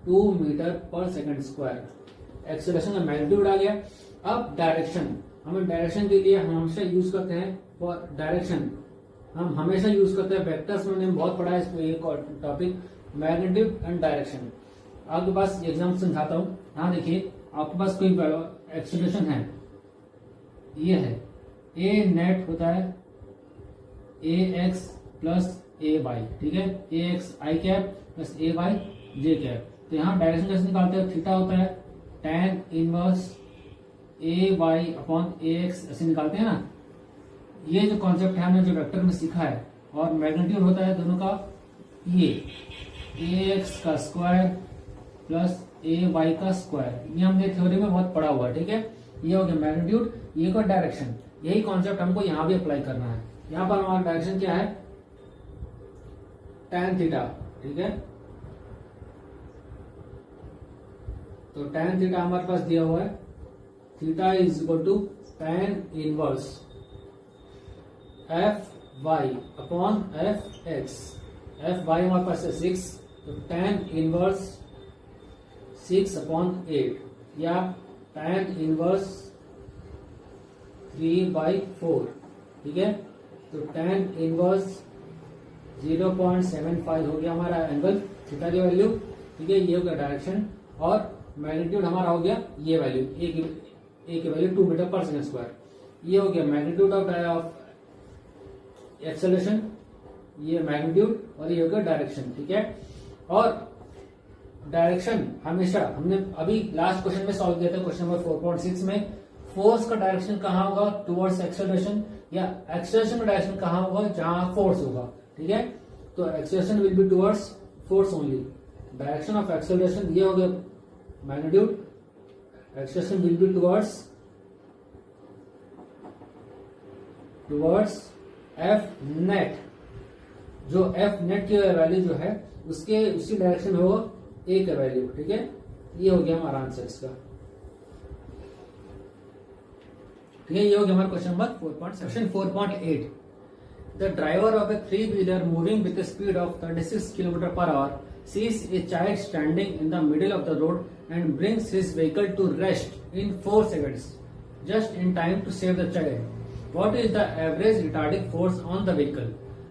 2 मीटर पर सेकंड स्क्वायर। एक्सेलरेशन का मैग्नीट्यूड आ गया। अब डायरेक्शन, हमें डायरेक्शन के लिए हम हमेशा यूज करते हैं, फॉर डायरेक्शन हम हमेशा यूज करते हैं वेक्टर्स में, हमने बहुत पढ़ा है इसको, एक टॉपिक मैग्नीट्यूड एंड डायरेक्शन। आपके पास एग्जाम समझाता हूँ, हाँ देखिए, आपके पास कोई एक्सेलरेशन है, ये है ए नेट होता है ए एक्स प्लस ए वाई, ठीक है, ए एक्स आई कैप प्लस ए वाई जे कैप। तो यहाँ डायरेक्शन कैसे निकालते हैं, थीटा होता है tan इनवर्स ए वाई अपॉन ए एक्स, ऐसे निकालते हैं ना। ये जो कॉन्सेप्ट है हमने जो वेक्टर में सीखा है, और मैग्नीट्यूड होता है दोनों का ये ए एक्स का स्क्वायर प्लस ए वाई का स्क्वायर, ये हमने थ्योरी में बहुत पढ़ा हुआ है, ठीक है। ये हो गया मैग्नीट्यूड, ये का डायरेक्शन, यही कॉन्सेप्ट हमको यहाँ भी अप्लाई करना है। यहाँ पर हमारा डायरेक्शन क्या है, tan थीटा, ठीक है, तो tan थीटा हमारे पास दिया हुआ है, theta is equal to tan inverse F Y upon F X, F Y हमारे पास है 6, तो tan इनवर्स 6 अपॉन 8 या tan इनवर्स 3/4, ठीक है, तो tan इनवर्स 0.75 हो गया हमारा एंगल, थीटा की वैल्यू, ठीक है, ये हो गया डायरेक्शन, और मैग्नीट्यूड हमारा हो गया ये वैल्यू, ए की वैल्यू 2 मीटर पर सेकंड स्क्वायर, ये हो गया मैग्नीट्यूड ऑफ एक्सेलरेशन, ये मैग्नीट्यूड, और ये हो गया डायरेक्शन, ठीक है। और डायरेक्शन हमेशा हमने अभी लास्ट क्वेश्चन में सॉल्व किया था, क्वेश्चन नंबर 4.6 में, फोर्स का डायरेक्शन कहाँ होगा, टुवर्ड्स एक्सेलरेशन, या एक्सेलरेशन का डायरेक्शन कहाँ होगा, जहां फोर्स होगा, ठीक है। तो acceleration will be towards force only, direction of acceleration ये हो गया magnitude, acceleration will be towards F net, जो एफ नेट की वैल्यू जो है उसके उसी डायरेक्शन में होगा ए का वैल्यू, ठीक है। ये हो गया हमारा आंसर इसका, ठीक है, ये हो गया हमारा question number 4.8। The driver of a three-wheeler moving with a speed of 36 km per hour sees a child standing in the middle of the road and brings his vehicle to rest in 4 seconds, just in time to save the child. What is the average retarding force on the vehicle?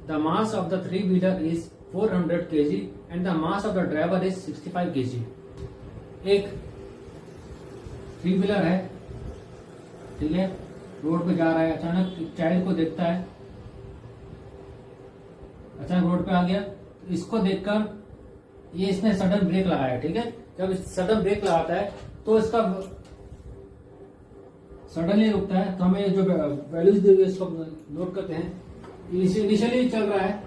The mass of the 3 wheeler is 400 kg and the mass of the driver is 65 kg। एक 3 wheeler है, ठीक है, road पे जा रहा है, अचानक child को देखता है, अचानक रोड पे आ गया, तो इसको देखकर ये इसने सडन ब्रेक लगाया, ठीक है। जब सडन ब्रेक लगाता है तो इसका सडनली रुकता है, तो हमें जो वैल्यूज दी हुई है इसको नोट करते हैं। इनिशियली चल रहा है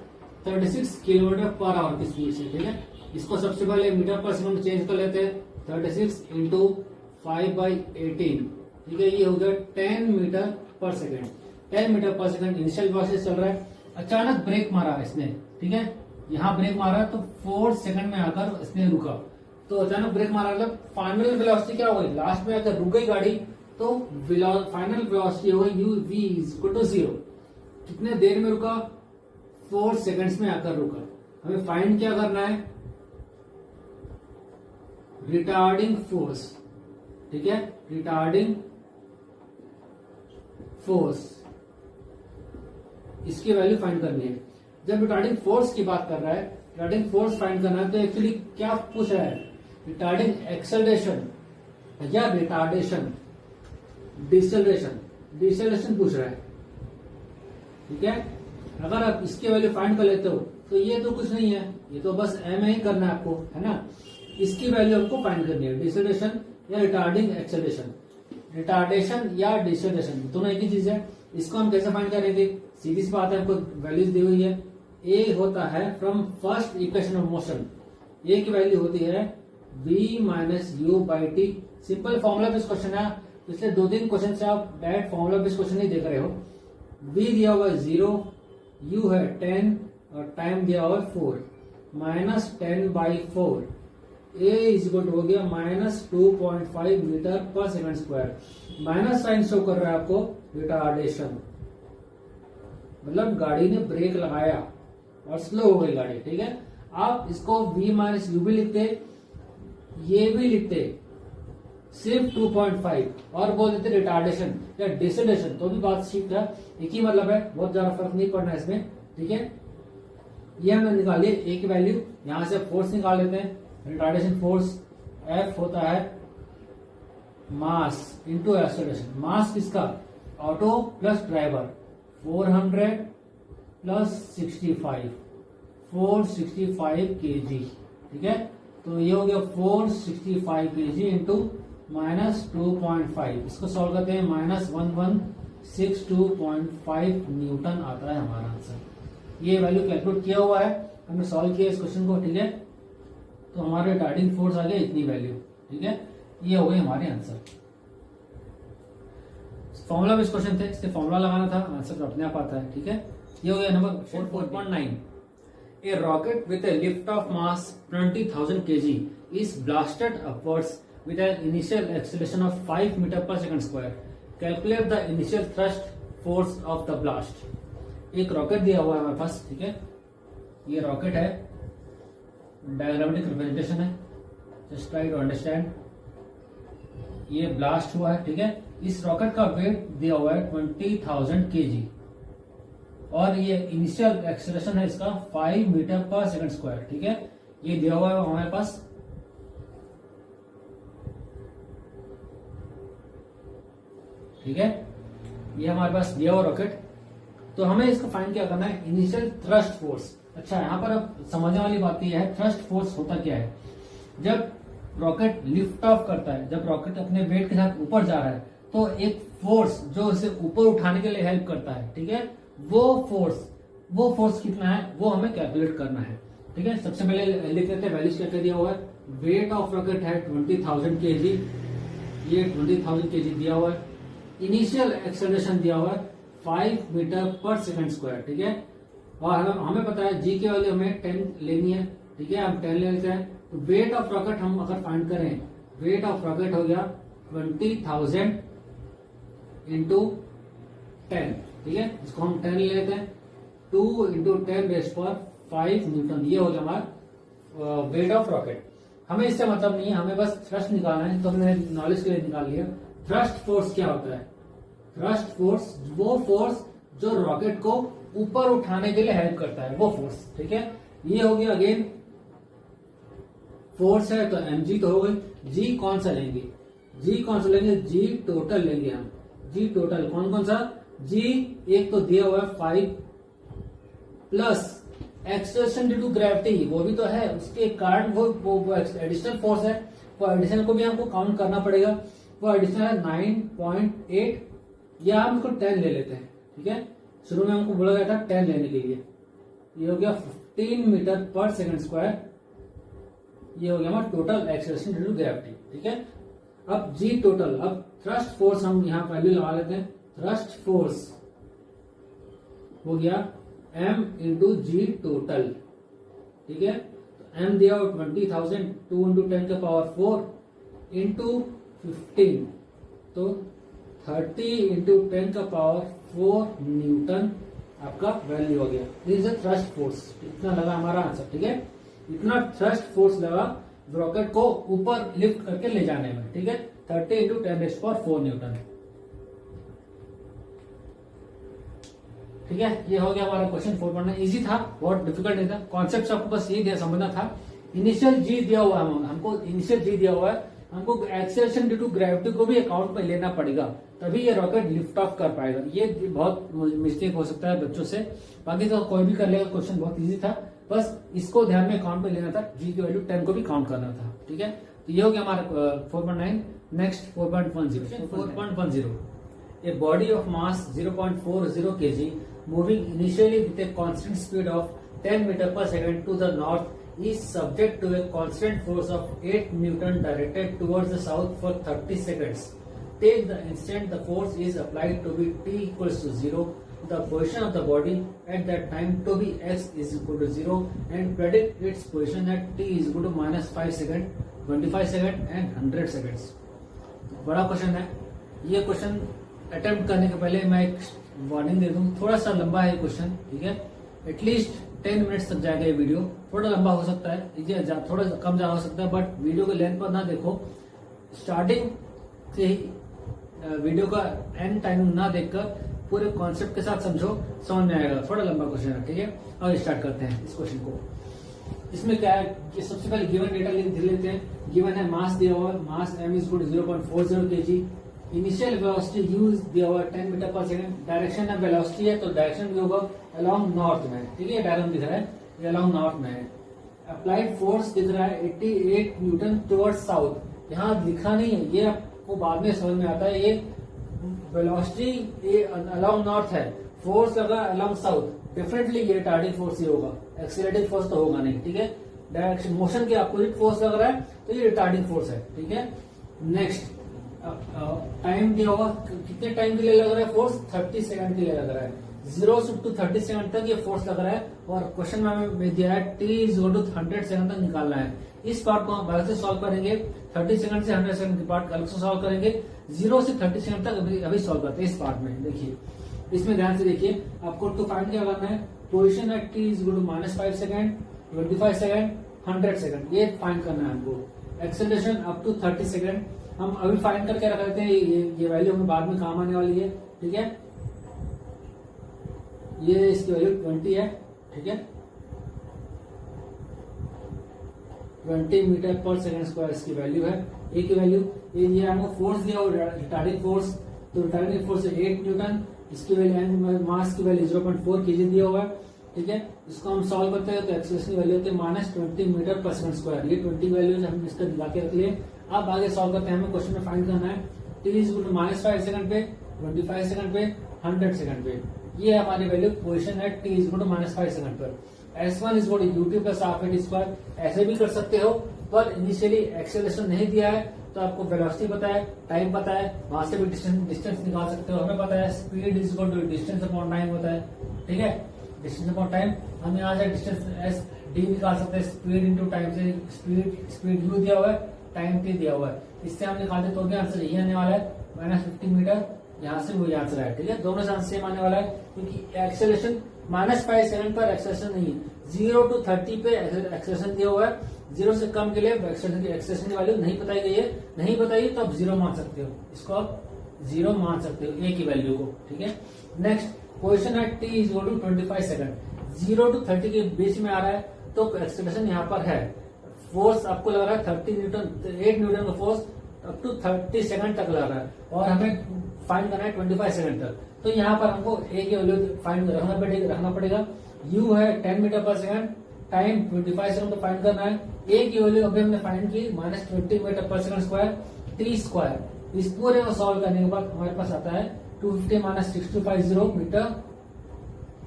36 किलोमीटर पर आवर की स्पीड से, ठीक है। इसको सबसे पहले मीटर पर सेकंड चेंज कर लेते हैं, 36 इंटू 5/18, ठीक है, ये हो गया 10 मीटर पर सेकंड। 10 मीटर पर सेकंड इनिशियल वेलोसिटी चल रहा है, अचानक ब्रेक मारा इसने, ठीक है, यहाँ ब्रेक मारा तो 4 सेकंड में आकर इसने रुका, तो अचानक ब्रेक मारा मतलब फाइनल वेलोसिटी क्या हो गई, लास्ट में अगर रुक गई गाड़ी तो फाइनल वेलोसिटी हो गई v = 0। कितने देर में रुका, 4 सेकंड्स में आकर रुका। हमें फाइंड क्या करना है, रिटार्डिंग फोर्स, ठीक है, रिटार्डिंग फोर्स, इसकी वैल्यू फाइंड करनी है। जब रिटार्डिंग फोर्स की बात कर रहा है, रिटार्डिंग फोर्स फाइंड करना है, तो एक्चुअली क्या पूछ रहा है, रिटार्डिंग एक्सेलरेशन या रिटार्डेशन, डिसेलरेशन पूछ रहा है, ठीक है। अगर आप इसकी वैल्यू फाइंड कर लेते हो तो ये तो कुछ नहीं है, ये तो बस एम ही करना है आपको, है ना। इसकी वैल्यू आपको फाइंड करनी है, डिसेलरेशन या रिटार्डिंग एक्सेलरेशन। रिटार्डेशन या डिसेलरेशन दोनों एक ही चीज है। इसको हम कैसे फाइंड करेंगे, सीधी सी बात है, आपको वैल्यूज दी हुई है। ए होता है from first equation of motion, A की वैल्यू होती है v - u/t। Simple formula based question है, पिछले 2-3 क्वेश्चन से आप डायरेक्ट फॉर्मूला बेस्ड क्वेश्चन नहीं देख रहे हो। v दिया हुआ है 0, u है 10 और टाइम दिया हुआ है 4, -10/4, a = हो गया -2.5 मीटर पर second square. Minus sign show कर रहा है आपको रिटार्डेशन, मतलब गाड़ी ने ब्रेक लगाया और स्लो हो गई गाड़ी, ठीक है। आप इसको v - u भी लिखते, ये भी लिखते, सिर्फ 2.5 और बोल देते रिटार्डेशन या डिसेलेरेशन, तो भी बात ठीक है, एक ही मतलब है, बहुत ज्यादा फर्क नहीं पड़ना है इसमें, ठीक है। ये हमने निकालिए ए की वैल्यू, यहां से फोर्स निकाल लेते हैं। रिटार्डेशन फोर्स F होता है मास इंटू एक्सेलरेशन। मास किसका, auto plus driver, 400 plus 65, 465 kg, ठीक है। तो ये हो गया 465 kg इंटू -2.5, इसको सॉल्व करते हैं, -1162.5 न्यूटन आता है हमारा आंसर। ये वैल्यू कैलकुलेट किया हुआ है, हमने सॉल्व किया इस क्वेश्चन को, ठीक है। तो हमारे रिटार्डिंग फोर्स आ गया इतनी वैल्यू, ठीक है। ये हो गए हमारे आंसर। फॉर्मूला बेस्ड क्वेश्चन थे, इससे फॉर्मूला लगाना था, आंसर अपने आप आता है, ठीक है। ये हो गया number 4.9। A rocket with a lift of mass 20,000 kg is blasted upwards with an initial acceleration of 5 meter per second square. Calculate the initial thrust force of the blast. एक रॉकेट दिया हुआ है हमारे पास, ठीक है। ये रॉकेट है, diagrammatic representation है, जस्ट ट्राई टू अंडरस्टैंड। ये ब्लास्ट हुआ है, ठीक है। इस रॉकेट का वेट दिया हुआ है 20,000 kg और ये इनिशियल एक्सेलरेशन है इसका 5 मीटर पर सेकंड स्क्वायर, ठीक है। ये दिया हुआ है हमारे पास, ठीक है। ये हमारे पास दिया हुआ रॉकेट, तो हमें इसको फाइंड क्या करना है, इनिशियल थ्रस्ट फोर्स। अच्छा, यहाँ पर अब समझने वाली बात यह है, थ्रस्ट फोर्स होता क्या है। जब रॉकेट लिफ्ट ऑफ करता है, जब रॉकेट अपने वेट के साथ ऊपर जा रहा है, तो एक फोर्स जो इसे ऊपर उठाने के लिए हेल्प करता है, ठीक है। वो फोर्स कितना है वो हमें कैलकुलेट करना है, ठीक है। सबसे पहले लिख लेते हैं वैल्यूज क्या दिया हुआ है। वेट ऑफ रॉकेट है 20,000 kg, ये 20,000 kg दिया हुआ है। इनिशियल एक्सेलरेशन दिया हुआ है 5 मीटर पर सेकंड स्क्वायर, ठीक है। और हमें पता है जी की वैल्यू हमें 10 लेनी है, ठीक है। हम 10 ले लेते हैं, तो वेट ऑफ रॉकेट हम अगर फाइंड करें, वेट ऑफ रॉकेट हो गया 20,000 इंटू 10, ठीक है। इसको हम 10 ले लेते हैं, 2 इंटू 10⁵ न्यूटन, ये हो गया हमारा वेट ऑफ रॉकेट। हमें इससे मतलब नहीं है, हमें बस थ्रस्ट निकालना है, तो हमने नॉलेज के लिए निकाल लिया। थ्रस्ट फोर्स क्या होता है, थ्रस्ट फोर्स वो फोर्स जो रॉकेट को ऊपर उठाने के लिए हेल्प करता है वो फोर्स, ठीक है। ये हो गया अगेन फोर्स है तो mg तो हो गई। जी कौन सा लेंगे, जी कौन सा लेंगे, जी टोटल लेंगे हम। जी टोटल कौन कौन सा, जी एक तो दिया हुआ है 5 plus acceleration due to gravity वो भी तो है, उसके कारण वो एडिशनल फोर्स है, वो एडिशनल को भी हमको काउंट करना पड़ेगा। वो एडिशनल है 9.8 या हम इसको 10 ले लेते हैं, ठीक है। शुरू में हमको बोला गया था 10 लेने के लिए। ये हो गया 15 मीटर पर सेकंड स्क्वायर। ये हो गया हमारा total acceleration due to gravity, ठीक है। अब जी टोटल, अब थ्रस्ट फोर्स हम यहाँ वैल्यू लगा लेते हैं। थ्रस्ट फोर्स हो गया m इंटू जी टोटल, ठीक है। तो m दिया 20,000, 2 इंटू 10 का पावर 4 इंटू 15, तो 30 इंटू 10 का पावर 4 न्यूटन आपका वैल्यू हो गया। दिस इज थ्रस्ट फोर्स, इतना लगा हमारा आंसर, ठीक है। इतना थ्रस्ट फोर्स लगा रॉकेट को ऊपर लिफ्ट करके ले जाने में, ठीक है। 30 इंटू 10⁴ न्यूटन, ठीक है। ये हो गया हमारा क्वेश्चन 4.9। इजी था, बहुत डिफिकल्ट नहीं था। कॉन्सेप्ट आपको बस ये दिया समझना था। इनिशियल जी दिया हुआ है हमको, इनिशियल जी दिया हुआ है हमको, एक्सेलरेशन ड्यू टू ग्रेविटी को भी अकाउंट में लेना पड़ेगा, तभी ये रॉकेट लिफ्ट ऑफ कर पाएगा। ये बहुत मिस्टेक हो सकता है बच्चों से, बाकी तो कोई भी कर लेगा। क्वेश्चन बहुत इजी था, बस इसको ध्यान में अकाउंट में लेना था। जी की वैल्यू 10 को भी काउंट करना था, ठीक है। तो ये हो गया हमारा 4.9। Next 4.10। 4.10 A body of mass 0.40 kg moving initially with a constant speed of 10 meter per second to the north is subject to a constant force of 8 Newton directed towards the south for 30 seconds. Take the instant the force is applied to be t equals to 0, the position of the body at that time to be x is equal to 0 and predict its position at t is equal to -5 second, 25 second and 100 seconds. बड़ा question है ये। Question attempt करने के पहले मैं एक warning दे दूं, थोड़ा सा लंबा है ये क्वेश्चन, ठीक है। एटलीस्ट 10 मिनट्स तक जाएगा ये वीडियो, थोड़ा लंबा हो सकता है, थोड़ा कम ज्यादा हो सकता है, बट वीडियो के लेंथ पर ना देखो। स्टार्टिंग से ही वीडियो का एंड टाइम ना देखकर पूरे कॉन्सेप्ट के साथ समझो, समझ में आएगा। थोड़ा लंबा क्वेश्चन है, ठीक है। और स्टार्ट करते हैं इस क्वेश्चन को। इसमें क्या है कि सबसे पहले गिवन डेटा लिख लेते हैं। गिवन है मास दिया हुआ है, मास m is 0.40 kg। Initial velocity u दिया हुआ है 10 मीटर पर सेकंड। डायरेक्शन ऑफ वेलोसिटी है तो डायरेक्शन भी होगा अलोंग नॉर्थ में, ठीक है। डायग्राम दिख रहा है, ये अलोंग नॉर्थ में है। अप्लाइड फोर्स दिख रहा है 88 न्यूटन टुवर्ड्स साउथ। यहाँ लिखा नहीं है, ये आपको बाद में समझ में आता है। ये वेलोसिटी अलोंग नॉर्थ है, फोर्स लगा अलोंग साउथ, डेफिनेटली ये रिटार्डिंग फोर्स ही होगा, एक्सीलरेटिंग फोर्स तो होगा नहीं, ठीक है। डायरेक्शन मोशन के अपोजिट फोर्स लग रहा है तो ये रिटार्डिंग फोर्स है, ठीक है। नेक्स्ट टाइम दिया होगा, कितने टाइम के लिए लग रहा है फोर्स, 30 सेकंड के लिए लग रहा है। 0 to 30 सेकंड तक ये फोर्स लग रहा है और क्वेश्चन में दिया है t is equal to 100 second तक निकालना है। इस पार्ट को हम अलग से सॉल्व करेंगे, 30 सेकंड से 100 सेकंड के पार्ट अलग से सॉल्व करेंगे। 0 से 30 सेकंड तक अभी सॉल्व करते हैं इस पार्ट में। देखिए इसमें ध्यान से देखिए, आपको टू फाइंड क्या करना है, position at t is equal to -5 second, 25 second, 100 second, ये फाइंड करना है हमको। एक्सेलरेशन अप टू 30 सेकंड हम अभी फाइंड करके रख लेते हैं, ये वैल्यू हमें बाद में काम आने वाली है, ठीक है। ये इसकी वैल्यू 20 है, ठीक है। 20 मीटर पर सेकंड स्क्वायर इसकी वैल्यू है। ए की वैल्यू ये हमको फोर्स दिया हुआ रिटार्डिंग फोर्स, तो रिटार्डिंग फोर्स 8 न्यूटन, इसकी वैल्यू मास की वैल्यू 0.4 kg दिया हुआ है, ठीक है। इसको हम सॉल्व करते हैं तो एक्सेलरेशन की वैल्यू होती है -20 मीटर पर सेकंड स्क्वायर। ये 20 वैल्यू हम इसका दिखा के रख लिए। अब आगे सॉल्व करते हैं, हमें क्वेश्चन में फाइंड करना है t is equal to -5 second पे, 25 सेकंड पे, 100 सेकंड पे। ये हमारी वैल्यू पोजीशन है t is equal to -5 second पर। S1 is equal to ut plus half at square, ऐसे भी कर सकते हो, पर इनिशियली एक्सेलरेशन नहीं दिया है तो आपको वेलोसिटी पता है, टाइम पता है, वहां से भी डिस्टेंस निकाल सकते हो। हमें पता है speed is equal to distance upon time होता है, ठीक है। डिस्टेंस अपॉन टाइम, हम यहाँ से डिस्टेंस एस डी निकाल सकते हैं, स्पीड इंटू टाइम से। स्पीड यू दिया हुआ है, टाइम टी दिया हुआ है, इससे हम निकालते तो क्या आंसर यही आने वाला है, -50 मीटर। यहाँ से वही आंसर है, ठीक है। दोनों से आंसर सेम आने वाला है, क्योंकि एक्सेलरेशन -5 सेकंड पर एक्सेलरेशन नहीं है, 0 to 30 पे एक्सेलरेशन दिया हुआ है। 0 से कम के लिए एक्सेलरेशन की वैल्यू नहीं बताई गई है, नहीं बताइए तो आप 0 मान सकते हो। इसको आप 0 मान सकते हो ए की वैल्यू को, ठीक है। Next position at T is equal to 25 second. 0 to 30 के बीच में आ रहा है तो एक्सेलरेशन यहाँ पर है। फोर्स आपको लग रहा है 30 न्यूटन, 8 न्यूटन का फोर्स अप टू 30 सेकंड तक लग रहा है और हमें फाइंड करना है 25 सेकंड तक। तो यहाँ पर हमको ए की वैल्यू फाइंड रखना पड़ेगा। यू है 10 मीटर पर सेकंड, टाइम 25 सेकंड तो फाइंड करना है। ए की वैल्यू अभी हमने फाइंड की -20 मीटर पर सेकंड स्क्वायर टी स्क्वायर। इस पूरे को सॉल्व करने के बाद हमारे पास आता है 250 - 6250 मीटर,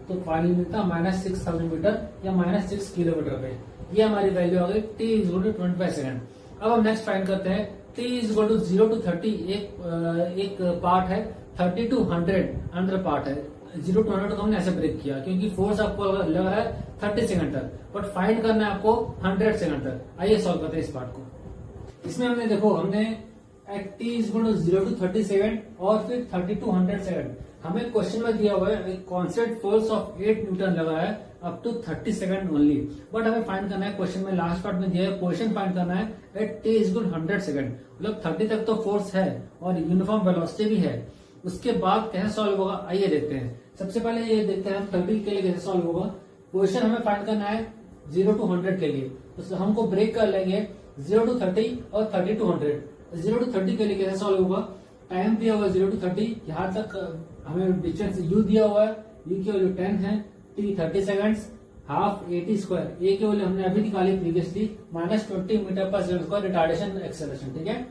तो फाइनल मिलता है -6000 मीटर या -6 किलोमीटर पे। ये हमारी वैल्यू आ गई T is equal to 25 second. अब हम नेक्स्ट फाइंड करते हैं T is equal to 0 to 30 एक पार्ट है, 30 to 100 अंडर पार्ट है। 0 to 100 को हमने ऐसे ब्रेक किया क्योंकि फोर्स आपको लग रहा है 30 सेकंड तक, बट फाइंड करना है आपको 100 सेकंड तक। आइए सॉल्व करते हैं इस पार्ट को। इसमें हमने देखो हमने at T is equal to 0 to 30 second और फिर 30 to 100 सेकंड। हमें क्वेश्चन में दिया हुआ है कॉन्स्टेंट फोर्स ऑफ 8 न्यूटन लगा है up to 30 second only, but हमें फाइंड करना है क्वेश्चन में लास्ट पार्ट में दिया है पोजीशन फाइंड करना है at T is equal 100 second. मतलब 30 तक तो फोर्स है और यूनिफॉर्म वेलोसिटी भी है। उसके बाद कैसे सॉल्व होगा आइए देखते हैं। सबसे पहले ये देखते हैं हम 30 के लिए कैसे सॉल्व होगा। पोजीशन हमें फाइंड करना है 0 to 100 के लिए, तो हमको ब्रेक कर लेंगे 0 to 30 और 30 to 100। 0 to 30 के लिए कैसे सॉल्व होगा, टाइम दिया हुआ 0 to 30, यहाँ तक हमें डिस्टेंस u दिया हुआ है, u की वैल्यू 10 है, t 30 सेकंड्स, हाफ 80 स्क्वायर, ए की वैल्यू हमने अभी निकाली प्रीवियसली -20 मीटर पर सेकंड स्क्वायर रिटार्डेशन एक्सेलरेशन, ठीक है,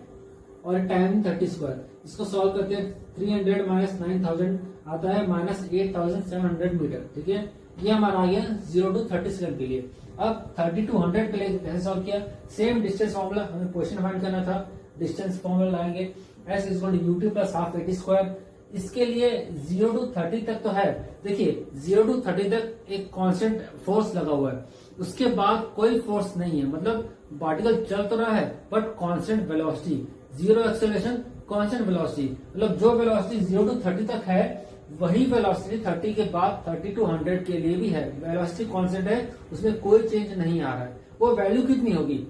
और टाइम 30 स्क्वायर। इसको सॉल्व करते हैं 300 - 9000 आता है -8700 मीटर, ठीक है। ये हमारा आ गया 0 to 30 सेकंड के लिए। अब 30 to 100 के लिए कैसे सॉल्व किया, सेम डिस्टेंस फॉर्मूला, हमें पोजीशन फाइंड करना था, डिस्टेंस फॉर्मूला लाएंगे s is equal to ut plus half 80 square. इसके लिए 0 to 30 तक तो है, देखिए 0 to 30 तक एक कांस्टेंट फोर्स लगा हुआ है, उसके बाद कोई फोर्स नहीं है, मतलब पार्टिकल चल तो रहा है but constant velocity, zero acceleration constant velocity, मतलब जो वेलोसिटी 0 to 30 तक है वही वेलोसिटी 30 के बाद 30 to 100 के लिए भी है। वेलोसिटी कांस्टेंट है, उसमें कोई चेंज नहीं आ रहा है। वो वैल्यू कितनी होगी,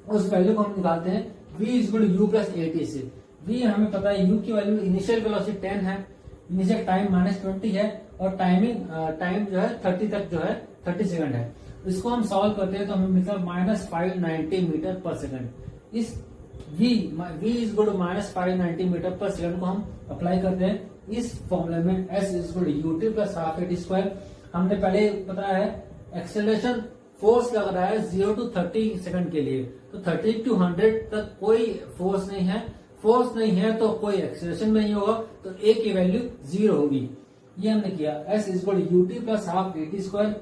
उस वैल्यू को हम निकालते हैं v is equal to u plus 80 से। v हमें पता है u की वैल्यू इनिशियल वेलोसिटी 10 है, इनिशियल टाइम -20 है और टाइम जो है 30 तक जो है 30 सेकंड है। इसको हम सॉल्व करते हैं तो हमें मिलता है -590 मीटर पर सेकंड। इस v is equal to -590 metre पर सेकंड को हम अप्लाई करते हैं इस फॉर्मूले में s is equal to ut plus half 80 square. हमने पहले बताया है एक्सेलरेशन फोर्स लग रहा है 0 to 30 सेकंड के लिए, तो 30 to 100 तक कोई फोर्स नहीं है, फोर्स नहीं है तो कोई एक्सेलरेशन नहीं होगा, तो a की वैल्यू 0 होगी। ये हमने किया s is equal to ut plus half 80 square.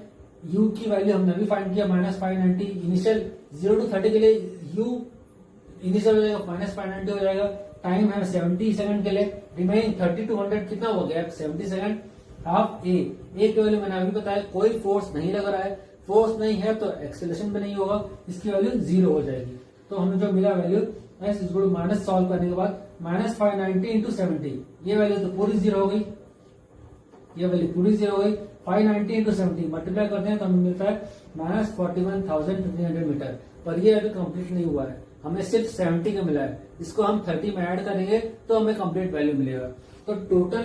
u की वैल्यू हमने अभी फाइंड किया -590, इनिशियल 0 to 30 के लिए u इनिशियल हो जाएगा -590 हो जाएगा, टाइम है 70 सेकंड के लिए, रिमेनिंग 30 to 100 कितना हो गया 70 सेकंड, हाफ a की वैल्यू मैंने अभी बताया कोई फोर्स नहीं लग रहा है, फोर्स नहीं है तो एक्सेलरेशन भी नहीं होगा, इसकी वैल्यू 0 हो जाएगी। तो हमें जो मिला value s is equal to minus solve करने के बाद -590 इंटू 70, ये वैल्यू तो पूरी 0 हो गई, ये वैल्यू पूरी 0 हो गई। 590 इंटू 70 मल्टीप्लाई करते हैं तो हमें मिलता है -41,300 मीटर, पर ये अभी कंप्लीट नहीं हुआ है, हमें सिर्फ 70 का मिला है। इसको हम 30 में ऐड करेंगे तो हमें कंप्लीट वैल्यू मिलेगा। तो टोटल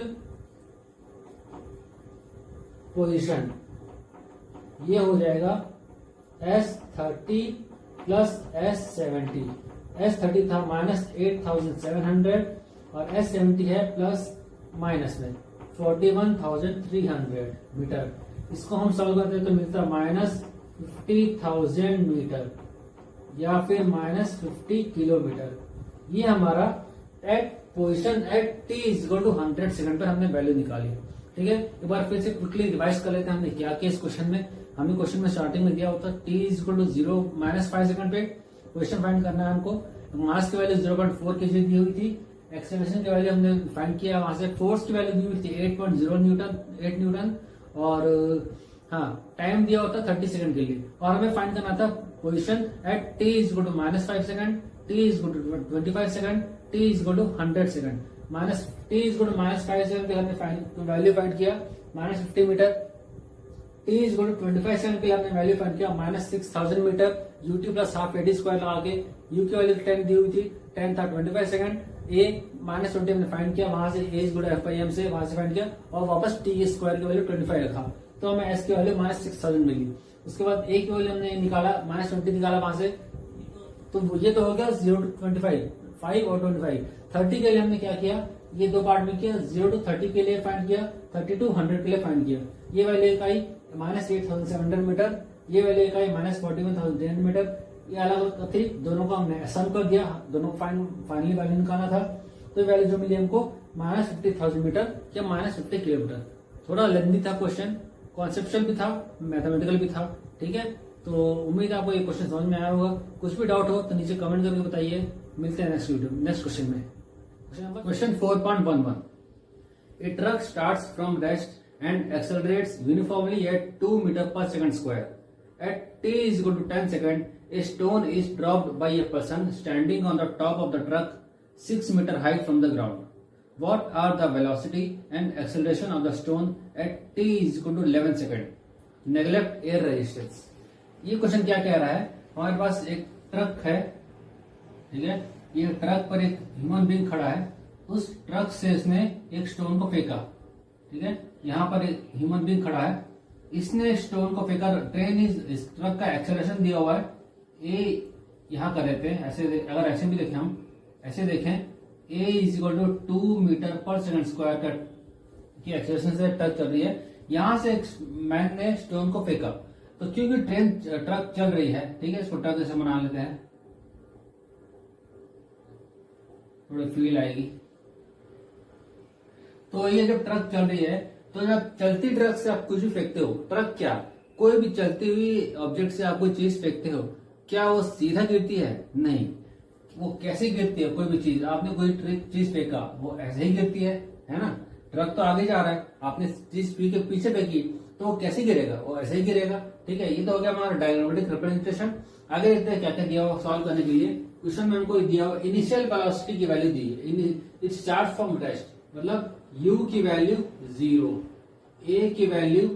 पोजीशन ये हो जाएगा S30 प्लस S70। S30 था -8,700 और S70 है प्लस माइनस में 41,300 मीटर। इसको हम सॉल्व करते हैं तो मिलता है -50,000 मीटर या फिर -50 किलोमीटर। ये हमारा at position at t is equal to 100 second पर हमने वैल्यू निकाली, ठीक है। एक बार फिर से क्विकली रिवाइज कर लेते हैं हमने क्या किया इस क्वेश्चन में। हमें क्वेश्चन में स्टार्टिंग में दिया होता है t is equal to 0 -5 second पे क्वेश्चन फाइंड करना है हमको। मास की वैल्यू 0.4 kg दी हुई थी, एक्सेलरेशन की वैल्यू हमने फाइंड किया, वहां से फोर्स की वैल्यू दी हुई थी 8 न्यूटन और हाँ टाइम दिया होता 30 सेकंड के लिए, और हमें फाइंड करना था position at t is equal to -5 second, t is equal to 25 second, t is equal to 100 second. t is equal to -5 second पे हमने वैल्यू फाइंड किया -50 metre, t is equal to 25 second के लिए हमने value find किया -6000 metre, ut plus half 80 square लगा के। u की वैल्यू 10 दी हुई थी, 10 था 25 सेकंड, ए -20 हमने फाइंड किया, वहां से A is good F I M से वहां से फाइंड किया और वापस टी स्क्वायर की वैल्यू 25 रखा, तो हमें एस की वैल्यू -6000 मिली। उसके बाद ए की वैल्यू हमने निकाला, -20 निकाला वहां से, तो ये तो हो गया 0 to 25, 5 और 25। 30 के लिए हमने क्या किया, ये दो पार्ट में किया, 0 to 30 के लिए फाइंड किया, 30 to 100 के लिए फाइंड किया। ये वैल्यू इकाई -8700 मीटर, ये वैल्यू इकाई -41,300 मीटर, ये अलग अलग थी, दोनों को हमने सम कर दिया, दोनों को फाइनली वैल्यू निकालना था। तो वैल्यू जो मिली हमको -50,000 मीटर या -50 किलोमीटर। थोड़ा लेंथी था क्वेश्चन, कॉन्सेप्चुअल भी था, मैथमेटिकल भी था, ठीक है। तो उम्मीद है आपको ये क्वेश्चन समझ में आया होगा। कुछ भी डाउट हो तो नीचे कमेंट करके बताइए। मिलते हैं नेक्स्ट क्वेश्चन में। Question 4.11, a truck starts from rest and accelerates uniformly at 2 metre पर second square. At t is equal to 10 seconds, a stone is dropped by a person standing on the top of the truck 6 meter height from the ground. What are the velocity and acceleration of the stone at t is equal to 11 seconds? Neglect air resistance. ये question क्या कह रहा है, हमारे पास एक truck है, ठीक है, ये ट्रक पर एक ह्यूमन बीइंग खड़ा है, उस ट्रक से इसने एक स्टोन को फेंका, ठीक है, यहाँ पर एक ह्यूमन बीइंग खड़ा है, इसने स्टोन को फेंका, ट्रेन इस ट्रक का एक्सेलरेशन दिया हुआ है, ए यहाँ कर देते हैं ऐसे, अगर ऐसे भी देखें हम, ऐसे देखें ए इज इक्वल टू 2 मीटर पर सेकंड स्क्वायर का की एक्सेलरेशन से ट्रक चल रही है, यहां से एक मैन ने स्टोन को फेंका। तो क्योंकि ट्रक चल रही है, ठीक है, इसको ट्रक जैसे बना लेते हैं, थोड़ी फील आएगी। तो ये जब ट्रक चल रही है, तो जब चलती ट्रक से आप कुछ भी फेंकते हो, ट्रक क्या, कोई भी चलती हुई ऑब्जेक्ट से आप कोई चीज फेंकते हो, क्या वो सीधा गिरती है? नहीं। वो कैसे गिरती है? कोई भी चीज, आपने कोई चीज फेंका, वो ऐसे ही गिरती है ना। ट्रक तो आगे जा रहा है, आपने चीज पी के पीछे फेंकी, तो वो कैसे गिरेगा? वो ऐसे ही गिरेगा, ठीक है। ये तो हो गया हमारा डायग्रामेटिक रिप्रेजेंटेशन। आगे देखते हैं क्या क्या दिया हुआ सॉल्व करने के लिए। क्वेश्चन में हमको दिया हुआ इनिशियल वेलोसिटी की वैल्यू दी है, इट्स चार्ज फ्रॉम रेस्ट, मतलब u की वैल्यू 0, a की वैल्यू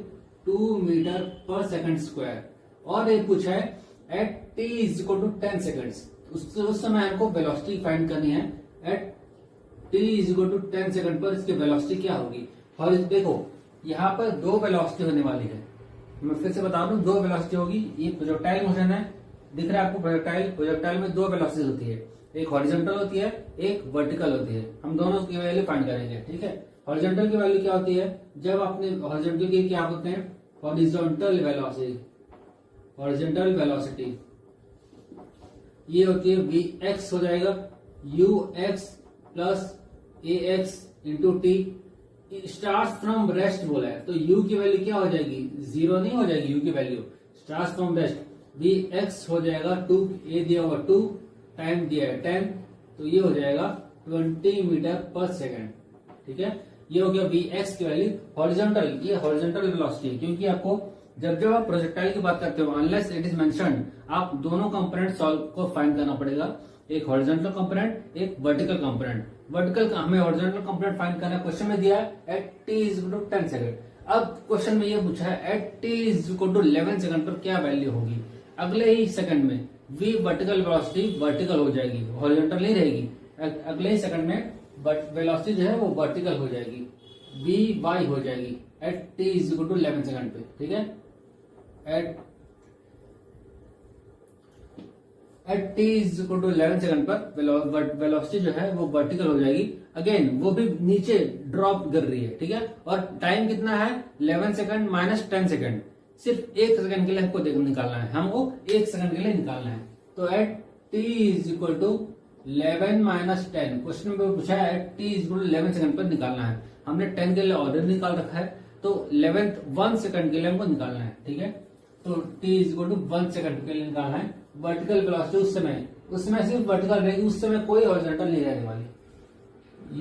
2 मीटर पर सेकंड स्क्वायर, और ये पूछा है at t is equal to 10 seconds. उस समय हमको वेलोसिटी फाइंड करनी है। At t is equal to 10 second पर इसकी वेलोसिटी क्या होगी। और देखो यहाँ पर दो वेलोसिटी होने वाली है, मैं फिर से बता दूं, दो वेलोसिटी होगी। ये प्रोजेक्टाइल मोशन है, दिख रहा है आपको प्रोजेक्टाइल में दो वेलोसिटी होती है, एक हॉरिजॉन्टल होती है, एक वर्टिकल होती है। हम दोनों की वैल्यू फाइंड करेंगे, ठीक है। हॉरिजॉन्टल की वैल्यू क्या होती है, जब आपने हॉरिजॉन्टल की क्या होते हैं, हॉरिजॉन्टल वेलोसिटी ये होती है vx हो जाएगा ux plus ax into T. Start from rest बोला है, तो u की वैल्यू क्या हो जाएगी, 0 नहीं हो जाएगी u की value. Start from rest vx हो जाएगा 2, a दिया हुआ 2, टाइम दिया है 10, तो ये हो जाएगा 20 मीटर पर सेकंड, ठीक है। ये हो गया vx की वैल्यू। हॉरिजॉन्टल, ये हॉरिजॉन्टल वेलोसिटी, क्योंकि आपको जब आप प्रोजेक्टाइल की बात करते हो, अनलेस इट इज मेंशन्ड, आप दोनों कंपोनेंट सॉल्व को फाइंड करना पड़ेगा, एक हॉरिजॉन्टल कंपोनेंट, एक वर्टिकल कंपोनेंट। वर्टिकल का हमें हॉरिजॉन्टल कंपोनेंट फाइंड करना है, क्वेश्चन में दिया है at t is equal to 10 second. अब क्वेश्चन में ये पूछा है at t is equal to 11 second पर क्या वैल्यू होगी। अगले ही सेकंड में v वर्टिकल वेलोसिटी वर्टिकल हो जाएगी, हॉरिजॉन्टल नहीं रहेगी। अगले ही सेकंड में वेलोसिटी जो है वो वर्टिकल हो जाएगी, vy हो जाएगी at t is equal to 11 second पे, ठीक है। At t is equal to 11 second पर वेलोसिटी जो है वो वर्टिकल हो जाएगी। अगेन वो भी नीचे ड्रॉप कर रही है, ठीक है। और टाइम कितना है, 11 सेकंड माइनस 10 सेकंड, सिर्फ 1 सेकंड के लिए हमको निकालना है, हमको 1 सेकंड के लिए निकालना है। तो at t is equal to 11 minus 10, question में पूछा है at t is equal to 11 second पर निकालना है। हमने 10 के लिए ऑर्डर निकाल रखा है, तो 1 सेकंड के लिए हमको निकालना है, ठीक है। तो t is equal to 1 second के लिए निकालना है। वर्टिकल वेलोसिटी उस समय सिर्फ वर्टिकल रहेगी, उस समय कोई हॉरिजॉन्टल नहीं रहने वाली।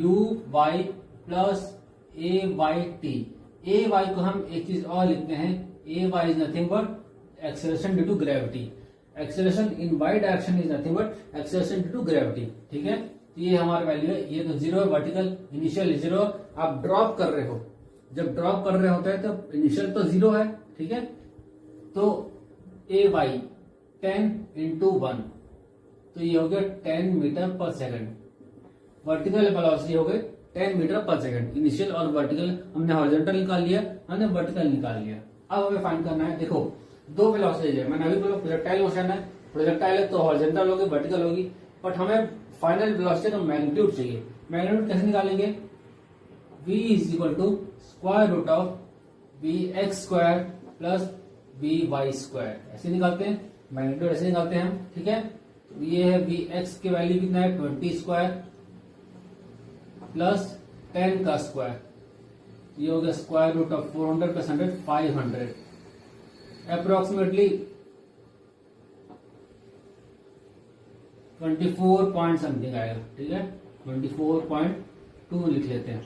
u y plus a y t, a y को हम एक चीज और लिखते हैं, a y is nothing but acceleration due to gravity. Acceleration in Y direction is nothing but acceleration due to gravity, ठीक है। तो ये हमारा वैल्यू है, ये तो 0 है, वर्टिकल इनिशियल 0। आप ड्रॉप कर रहे हो, जब ड्रॉप कर रहे होते हैं तो इनिशियल तो 0 है, ठीक है। तो ए वाई 10 इंटू 1, तो ये हो गया 10 मीटर पर सेकंड। वर्टिकल वेलोसिटी हो गई 10 मीटर पर सेकंड इनिशियल, और वर्टिकल हमने हॉरिजॉन्टल निकाल लिया, हमने वर्टिकल निकाल लिया। अब हमें फाइंड करना है, देखो दो वेलोसिटी है, मैंने अभी बोला प्रोजेक्टाइल मोशन है, प्रोजेक्टाइल है तो हॉरिजॉन्टल होगी वर्टिकल होगी, बट हमें फाइनल वेलोसिटी का मैग्नीट्यूड चाहिए। मैग्नीट्यूड कैसे निकालेंगे, v is equal to square root of vx² plus vy², ऐसे निकालते हैं मैग्नीट्यूड, ऐसे निकालते हैं हम, ठीक है। तो ये है vx की वैल्यू कितना है 20² प्लस 10 का स्क्वायर, ये हो गया square root of 400 plus 100 500, approximately 24 point something आएगा, ठीक है 24.2 लिख लेते हैं।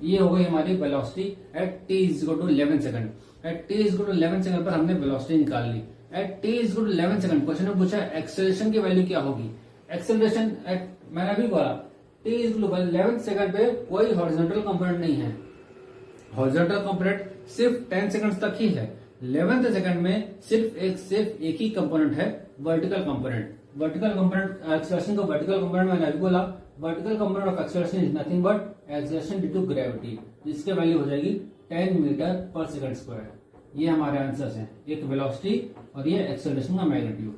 ये हो गई हमारी velocity at t is equal to 11 second. At t is equal to 11 second पर हमने वेलोसिटी निकाल ली। At t is equal to 11 second question में पूछा एक्सेलरेशन की वैल्यू क्या होगी। एक्सेलरेशन एट, मैंने अभी बोला t is equal to 11 second पे कोई हॉरिजॉन्टल कंपोनेंट नहीं है, हॉरिजॉन्टल कंपोनेंट सिर्फ 10 सेकंड तक ही है। 11th सेकंड में सिर्फ एक ही कंपोनेंट है, vertical component. Vertical component acceleration का वर्टिकल कंपोनेंट मैंने अभी बोला, vertical component of acceleration is nothing but acceleration due to gravity, जिसकी वैल्यू हो जाएगी 10 मीटर पर सेकंड स्क्वायर। ये हमारे आंसर्स हैं, एक वेलोसिटी और ये एक्सेलरेशन का मैग्नीट्यूड।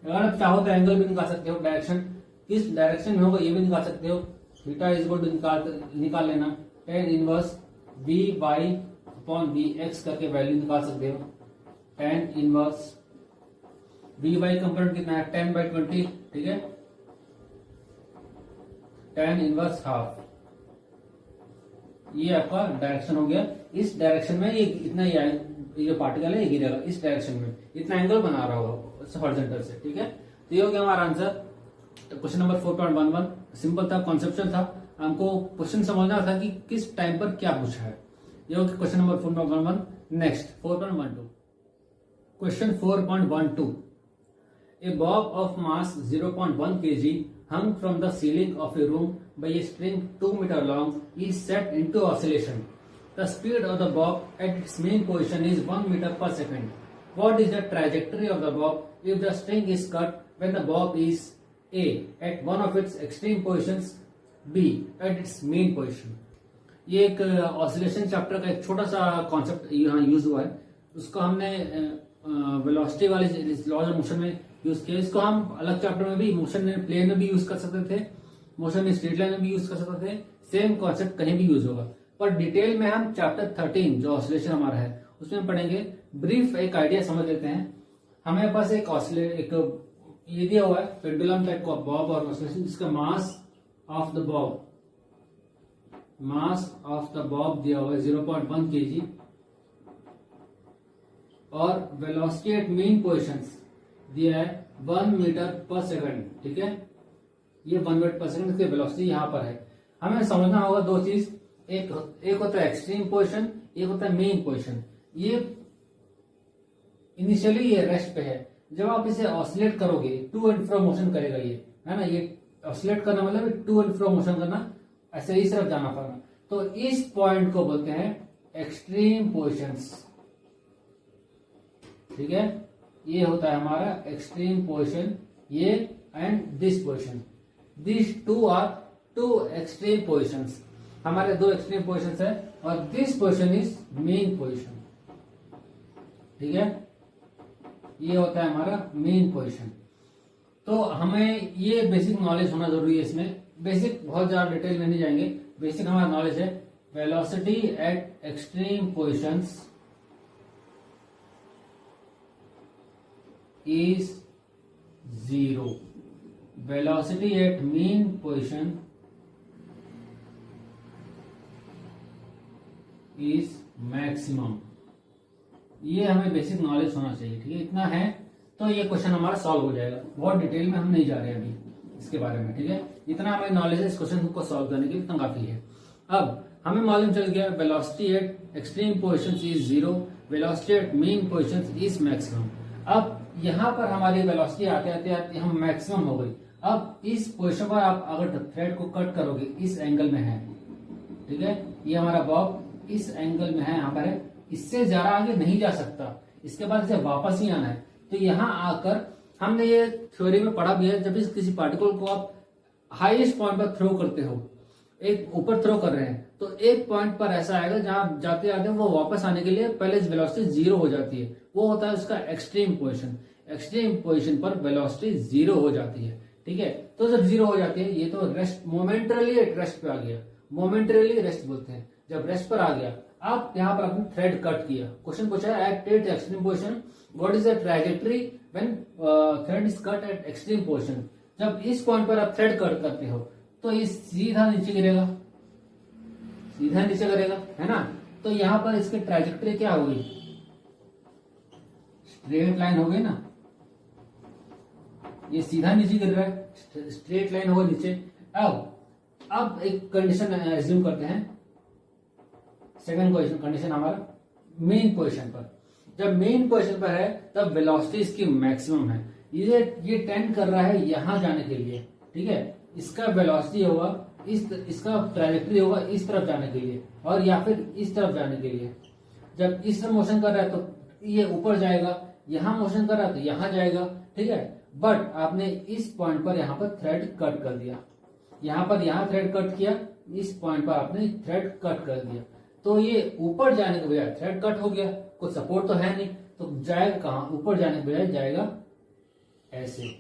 अगर आप चाहो तो एंगल भी निकाल सकते हो, डायरेक्शन किस डायरेक्शन में होगा ये भी निकाल सकते हो। थीटा इज इक्वल टू निकाल लेना, tan इनवर्स vy/vx करके वैल्यू निकाल सकते हो। tan इनवर्स vy कंपोनेंट कितना है 10/20, ठीक है, tan इनवर्स हाफ, ये आपका डायरेक्शन हो गया। इस डायरेक्शन में ये इतना ये जो पार्टिकल है ये गिरेगा इस डायरेक्शन में, इतना एंगल बना रहा होगा हॉरिजॉन्टल से, ठीक है। तो ये हो गया हमारा आंसर। क्वेश्चन नंबर 4.11 सिंपल था, कॉन्सेप्चुअल था, हमको क्वेश्चन समझना था कि किस टाइम पर क्या पूछा है। ये हो गया question number 4.11। Next 4.12 question 4.12 A bob of mass 0.1 kg hung from the ceiling of a room by a string 2 meter long is set into oscillation. The speed of the bob at its main position is 1 meter per second. What is the trajectory of the bob if the string is cut when the bob is A at one of its extreme positions, B at its main position? ये एक oscillation chapter का एक छोटा सा concept यहाँ use हुआ है, उसको हमने वेलोसिटी वाले लॉज ऑफ मोशन में यूज किया। इसको हम अलग चैप्टर में भी, मोशन में प्लेन में भी यूज कर सकते थे, मोशन में स्ट्रेट लाइन में भी यूज कर सकते थे, सेम कॉन्सेप्ट कहीं भी यूज होगा। पर डिटेल में हम चैप्टर 13 जो ऑसिलेशन हमारा है उसमें पढ़ेंगे। ब्रीफ एक आइडिया समझ लेते हैं। हमें पास एक ये दिया हुआ है पेंडुलम टाइप का बॉब और ऑसिलेशन, जिसका मास ऑफ द बॉब दिया हुआ है 0.1 kg और वेलोसिटी एट मीन पोजिशंस दिया है 1 मीटर पर सेकंड, ठीक है। ये 1 मीटर पर सेकंड की वेलोसिटी यहाँ पर है। हमें समझना होगा दो चीज, एक होता है एक्सट्रीम पोजीशन, एक होता है मेन पोजीशन। ये इनिशियली ये रेस्ट पे है, जब आप इसे ऑसिलेट करोगे टू एंड फ्रो मोशन करेगा ये, है ना। ये ऑसिलेट करना मतलब टू एंड फ्रो मोशन करना, ऐसे इस तरफ जाना पड़ना। तो इस पॉइंट को बोलते हैं एक्सट्रीम पोजिशंस, ठीक है। ये होता है हमारा एक्सट्रीम पोजीशन, ये and this position, this two are two extreme positions. हमारे दो एक्सट्रीम पोजीशंस है और this position is mean position, ठीक है। ये होता है हमारा मेन पोजीशन। तो हमें ये बेसिक नॉलेज होना जरूरी है। इसमें बेसिक बहुत ज्यादा डिटेल में नहीं जाएंगे, बेसिक हमारा नॉलेज है velocity at extreme positions is 0, velocity at mean position is maximum। ये हमें बेसिक नॉलेज होना चाहिए, ठीक है। इतना है तो ये क्वेश्चन हमारा सॉल्व हो जाएगा। बहुत डिटेल में हम नहीं जा रहे अभी इसके बारे में, ठीक है। इतना हमें नॉलेज है इस क्वेश्चन को सॉल्व करने के लिए, इतना काफी है। अब हमें मालूम चल गया velocity at extreme positions is 0, velocity at mean positions is maximum. अब यहाँ पर हमारी वेलोसिटी आते आते हम मैक्सिमम हो गई। अब इस पोजीशन पर आप अगर थ्रेड को कट करोगे, इस एंगल में है, ठीक है। ये हमारा बॉब इस एंगल में है, यहाँ पर है, इससे ज्यादा आगे नहीं जा सकता, इसके बाद इसे वापस ही आना है। तो यहाँ आकर हमने ये थ्योरी में पढ़ा भी है, जब किसी पार्टिकल को आप हाईएस्ट पॉइंट पर थ्रो करते हो, एक ऊपर थ्रो कर रहे हैं, तो एक पॉइंट पर ऐसा आएगा जहां जाते जाते वो वापस आने के लिए पहले वेलोसिटी जीरो हो जाती है, वो होता है उसका एक्सट्रीम पोजीशन। एक्सट्रीम पोजीशन पर वेलोसिटी जीरो हो जाती है, ठीक है। तो जब जीरो हो जाती है, ये तो रेस्ट, मोमेंटरली रेस्ट पे आ गया, मोमेंटरली रेस्ट बोलते हैं। जब रेस्ट पर आ गया, आप यहाँ पर अपने थ्रेड कट किया, क्वेश्चन पूछा है eight extreme position what is the trajectory when thread is cut eight extreme position. जब इस पॉइंट पर आप थ्रेड कट करते हो तो ये सीधा नीचे गिरेगा, सीधा नीचे करेगा, है ना। तो यहां पर इसकी ट्रैजेक्टरी क्या होगी, स्ट्रेट लाइन हो गई ना, ये सीधा नीचे गिर रहा है, स्ट्रेट लाइन होगा नीचे। अब एक कंडीशन एज्यूम करते हैं, सेकंड कंडीशन हमारा मेन पोजीशन पर। जब मेन पोजीशन पर है तब वेलोसिटी इसकी मैक्सिमम है, ये टेंड कर रहा है यहां जाने के लिए, ठीक है। इसका वेलोसिटी होगा इसका ट्रैजेक्टरी होगा इस तरफ जाने के लिए, और या फिर इस तरफ जाने के लिए। जब इस तरफ मोशन कर रहा है तो ये ऊपर जाएगा, यहां मोशन कर रहा है तो यहां जाएगा, ठीक है। बट आपने इस पॉइंट पर यहां पर थ्रेड कट कर दिया, यहां थ्रेड कट किया, इस पॉइंट पर आपने थ्रेड कट कर दिया, तो ये ऊपर जाने के बजाय थ्रेड कट हो गया, कुछ सपोर्ट तो है नहीं, तो जाएगा कहां, ऊपर जाने के बजाय जाएगा ऐसे,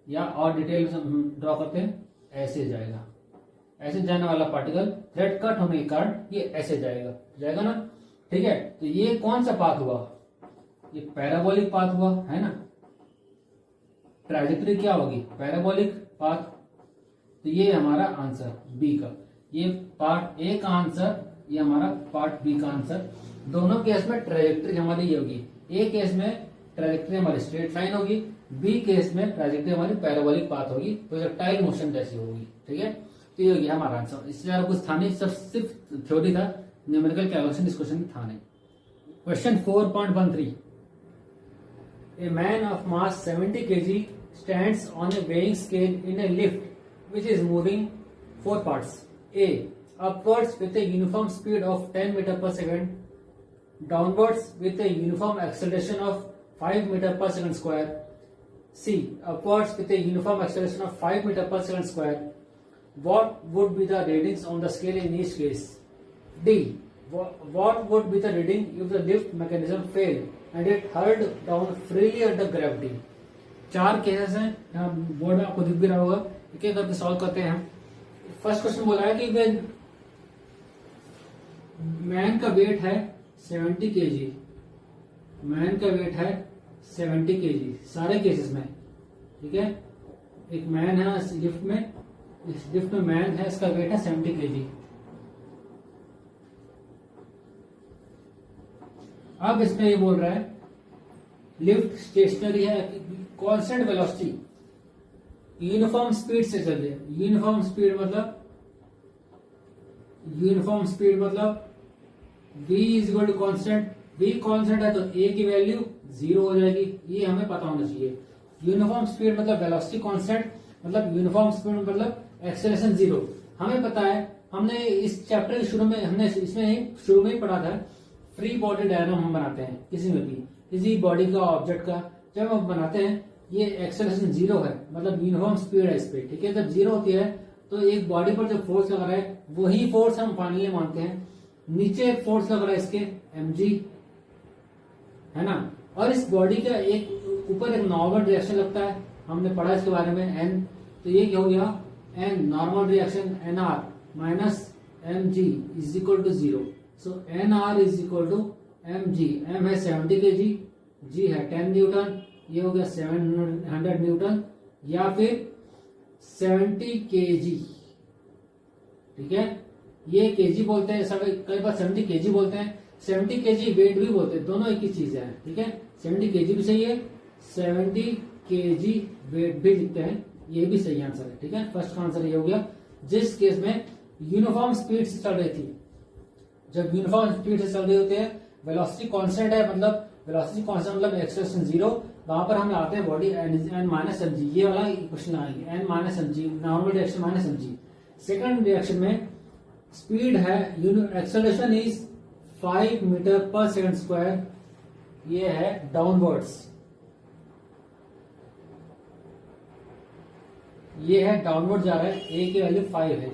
या और डिटेल में हम ड्रॉ करते हैं, ऐसे जाएगा। ऐसे जाने वाला पार्टिकल थ्रेड कट होने के कारण ये ऐसे जाएगा ना, ठीक है। तो ये कौन सा पाथ हुआ, ये पैराबोलिक पाथ हुआ, है ना। ट्रैजेक्टरी क्या होगी, पैराबोलिक पाथ। तो ये हमारा आंसर बी का, ये पार्ट ए का आंसर, ये हमारा पार्ट बी का आंसर। दोनों केस में ट्रैजेक्टरी हमारी ये होगी, ए केस में ट्रैजेक्टरी हमारी स्ट्रेट लाइन होगी, बी केस में ट्रैजेक्टरी हमारी पैराबोलिक पाथ होगी, प्रोजेक्टाइल मोशन जैसी होगी, ठीक है। तो ये हो गया हमारा आंसर। इससे ज्यादा कुछ था नहीं, सब सिर्फ थ्योरी था, न्यूमेरिकल कैलकुलेशन इस क्वेश्चन में था नहीं। Question 4.13, a man of mass 70 kg stands on a weighing scale in a lift which is moving 4 parts. A. Upwards with a uniform speed of 10 meter per second, downwards with a uniform acceleration of 5 meter per second square. C. Upwards with a uniform acceleration of 5 meter per second square. What would be the readings on the scale in each case? D. What would be the reading if the lift mechanism failed and it hurled down freely under gravity? 4 cases हैं, यहाँ board में आपको दिख भी रहा होगा, एक एक करके सॉल्व करते हैं हम। फर्स्ट क्वेश्चन बोला है कि मैन का वेट है 70 kg, मैन का वेट है 70 kg सारे केसेस में, ठीक है। एक मैन है इस लिफ्ट में मैन है, इसका वेट है 70 kg। अब इसमें ये बोल रहा है लिफ्ट स्टेशनरी है, कांस्टेंट वेलोसिटी, यूनिफॉर्म स्पीड से चल रही है। यूनिफॉर्म स्पीड मतलब v is equal to constant, v constant है तो a की वैल्यू 0 हो जाएगी, ये हमें पता होना चाहिए। यूनिफॉर्म स्पीड मतलब वेलोसिटी कांस्टेंट, मतलब यूनिफॉर्म स्पीड मतलब एक्सेलरेशन 0 हमें पता है। हमने इस चैप्टर के शुरू में हमने इसमें शुरू में ही पढ़ा था, फ्री बॉडी डायग्राम हम बनाते हैं किसी में भी, किसी बॉडी का ऑब्जेक्ट का जब हम बनाते हैं, ये एक्सेलरेशन 0 है, मतलब यूनिफॉर्म स्पीड है इस पे, ठीक है। जब 0 होती है तो एक बॉडी पर जो फोर्स लग रहा है वही फोर्स हम फाइनली मानते हैं। नीचे फोर्स लग रहा है इसके mg, है ना, और इस बॉडी का एक ऊपर एक नॉर्मल रिएक्शन लगता है, हमने पढ़ा इसके बारे में n, तो ये क्या हो गया n normal reaction nr minus mg is equal to 0। So nr is equal to mg, m है 70 kg, g है 10 न्यूटन, ये हो गया 700 न्यूटन या फिर 70 kg, ठीक है। ये kg बोलते हैं, सब कई बार 70 kg बोलते हैं, 70 kg वेट भी बोलते हैं, दोनों एक ही चीज है, ठीक है। 70 kg भी सही है, 70 kg वेट भी लिखते हैं, ये भी सही आंसर है, ठीक है। फर्स्ट का आंसर ये हो गया। जिस केस में यूनिफॉर्म स्पीड से चल रही थी, जब यूनिफॉर्म स्पीड से चल रही होती है, वेलोसिटी कांस्टेंट है, मतलब वेलोसिटी कांस्टेंट मतलब एक्सेलरेशन 0, वहां पर हमें आते हैं body N minus M G, ये वाला क्वेश्चन आएगी, N minus M G, normal reaction minus M G. Second reaction में स्पीड है, एक्सेलरेशन इज 5 मीटर पर सेकंड स्क्वायर, ये है डाउनवर्ड्स, ये है डाउनवर्ड जा रहा है, ए की वैल्यू 5 है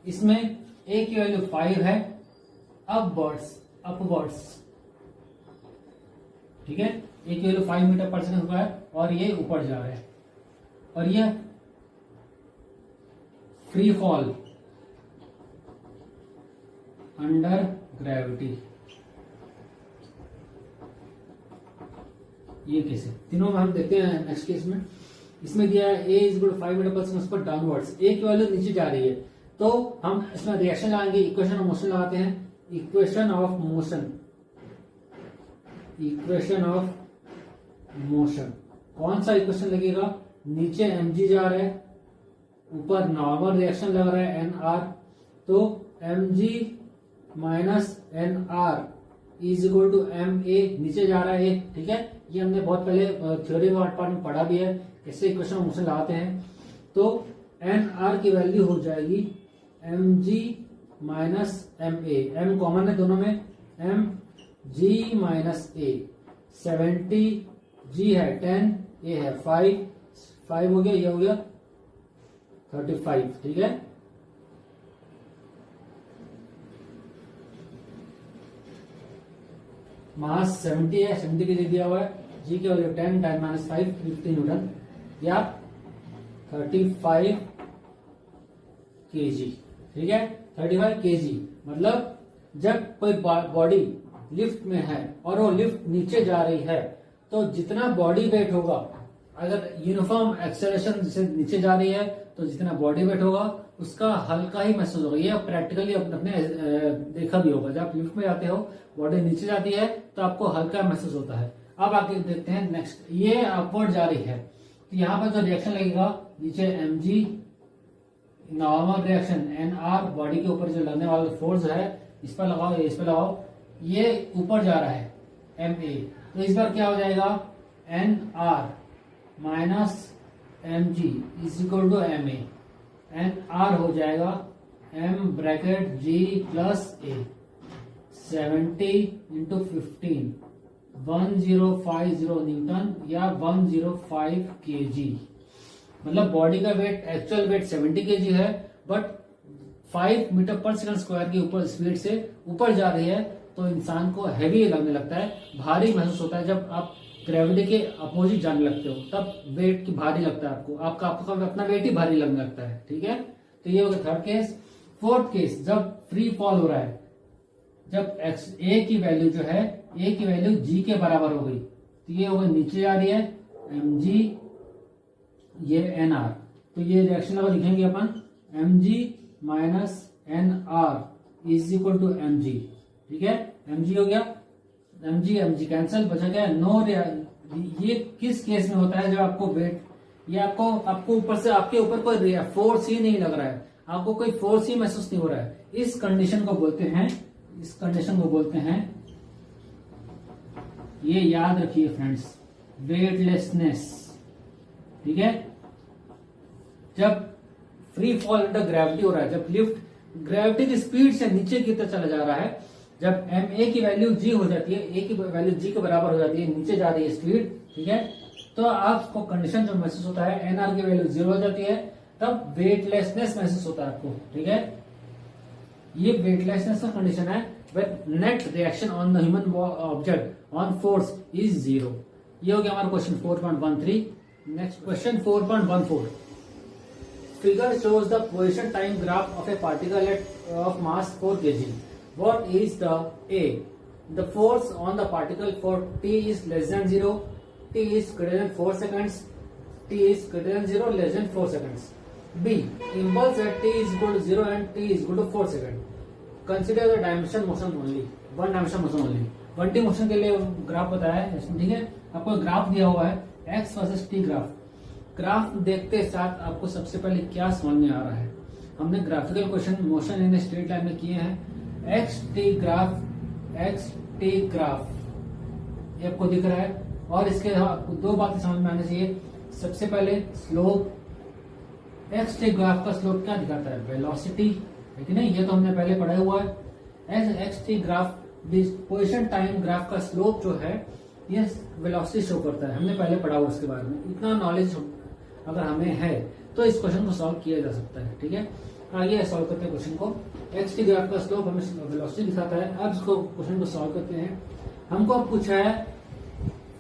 इसमें ए की वैल्यू 5 है, अपवर्ड्स, ठीक है। ए की वैल्यू 5 मीटर पर सेकंड स्क्वायर और ये ऊपर जा रहा है, और ये फ्री फॉल अंडर ग्रेविटी, ये केस है। तीनों में हम देखते हैं नेक्स्ट केस में। इसमें दिया है ए इज इक्वल 5 मीटर पर सेकंड पर डाउनवर्ड्स, ए की वैल्यू नीचे जा रही है, तो हम इसमें रिएक्शन लगाएंगे, इक्वेशन ऑफ मोशन लगाते हैं। इक्वेशन ऑफ मोशन कौन सा इक्वेशन लगेगा? नीचे mg जा रहा है, ऊपर नॉर्मल रिएक्शन लग रहा है nr, तो mg minus nr is equal to ma, नीचे जा रहा है, ठीक है। ये हमने बहुत पहले थ्योरी पार्ट में पढ़ा भी है, कैसे इक्वेशन ऑफ मोशन लगाते हैं। तो nr की वैल्यू हो जाएगी mg minus ma, m common है दोनों में, mg माइनस a, 70, g है 10, a है 5 हो गया, ये हो गया 35, ठीक है। मास 70 है, 70 के लिए दिया हुआ है, जी की वैल्यू 10, 10 माइनस 5, 50 न्यूटन या 35 kg, ठीक है। 35 kg मतलब जब कोई बॉडी लिफ्ट में है और वो लिफ्ट नीचे जा रही है, तो जितना बॉडी वेट होगा, अगर यूनिफॉर्म एक्सेलरेशन से नीचे जा रही है तो जितना बॉडी वेट होगा उसका हल्का ही महसूस होगा। ये प्रैक्टिकली अपने देखा भी होगा, जब आप लिफ्ट में जाते हो बॉडी नीचे जाती है तो आपको हल्का महसूस होता है। अब आगे देखते हैं नेक्स्ट, ये अपवर्ड जा रही है, तो यहाँ पर जो रिएक्शन लगेगा, नीचे mg normal reaction, nr body के ऊपर जो लगने वाला फोर्स है, इस पर लगाओ, इस पर लगाओ, ये ऊपर जा रहा है ma, तो इस बार क्या हो जाएगा? nr minus mg is equal to ma, nr हो जाएगा m bracket g plus a, 70 into 15, 1050 newton या 105 kg। मतलब बॉडी का वेट, एक्चुअल वेट 70 kg है, बट 5 मीटर पर सेकंड स्क्वायर की ऊपर स्पीड से ऊपर जा रही है, तो इंसान को हैवी लगने लगता है, भारी महसूस होता है। जब आप ग्रेविटी के अपोजिट जाने लगते हो तब वेट की भारी लगता है आपको, आपका अपना वेट ही भारी लगने लगता है, ठीक है। तो ये हो गया थर्ड केस। फोर्थ केस, जब फ्री फॉल हो रहा है, जब a की वैल्यू जो है, a की वैल्यू g के बराबर हो गई, तो ये हो गई नीचे जा रही है mg, ये nr, तो ये रिएक्शन लगा लिखेंगे अपन, mg minus nr is equal to mg, ठीक है। mg हो गया, mg कैंसिल, बचा क्या? नो। ये किस केस में होता है? जब आपको वेट, ये आपको ऊपर से, आपके ऊपर कोई फोर्स ही नहीं लग रहा है, आपको कोई फोर्स ही महसूस नहीं हो रहा है, इस कंडीशन को बोलते हैं, ये याद रखिए फ्रेंड्स, वेटलेसनेस, ठीक है। जब फ्री फॉल अंडर ग्रेविटी हो रहा है, जब लिफ्ट ग्रेविटी की स्पीड से नीचे की तरफ चला जा रहा है, जब ma की वैल्यू g हो जाती है, a की वैल्यू g के बराबर हो जाती है, नीचे जा रही है स्पीड, ठीक है, तो आपको कंडीशन जो महसूस होता है, nr की वैल्यू 0 हो जाती है, तब वेटलेसनेस महसूस होता है आपको, ठीक है। ये वेटलेसनेस का कंडीशन है, when net reaction on the human object on force is 0। ये हो गया हमारा question 4.13। Next question 4.14, figure shows the position time graph of a particle of mass 4 kg. What is the A? The force on the particle for t is less than 0, t is greater than 4 seconds, t is greater than 0, less than 4 seconds. B. Impulse at t is equal to 0 and t is equal to 4 seconds. Consider the dimension motion only, one dimension motion only. 1D motion के लिए graph बताया है, ठीक है। आपको graph दिया हुआ है, x वर्सेस t ग्राफ देखते साथ आपको सबसे पहले क्या समझ में आ रहा है? हमने graphical question motion in straight line में किए हैं। एक्स टी ग्राफ ये आपको दिख रहा है, और इसके आपको दो बातें समझ में आनी चाहिए। सबसे पहले स्लोप, एक्स टी ग्राफ का स्लोप क्या दिखाता है? वेलोसिटी, है कि नहीं? ये तो हमने पहले पढ़ा हुआ है। X T graph position time graph का स्लोप जो है ये वेलोसिटी शो करता है, हमने पहले पढ़ा हुआ उसके बारे में। इतना नॉलेज अगर हमें है तो इस क्वेश्चन को सॉल्व किया जा सकता है। ठीक है, आइए सॉल्व करते हैं क्वेश्चन को। एक्स टी ग्राफ का स्लोप हमें वेलोसिटी दिखाता है। अब इसको क्वेश्चन को सॉल्व करते हैं। हमको अब पूछा है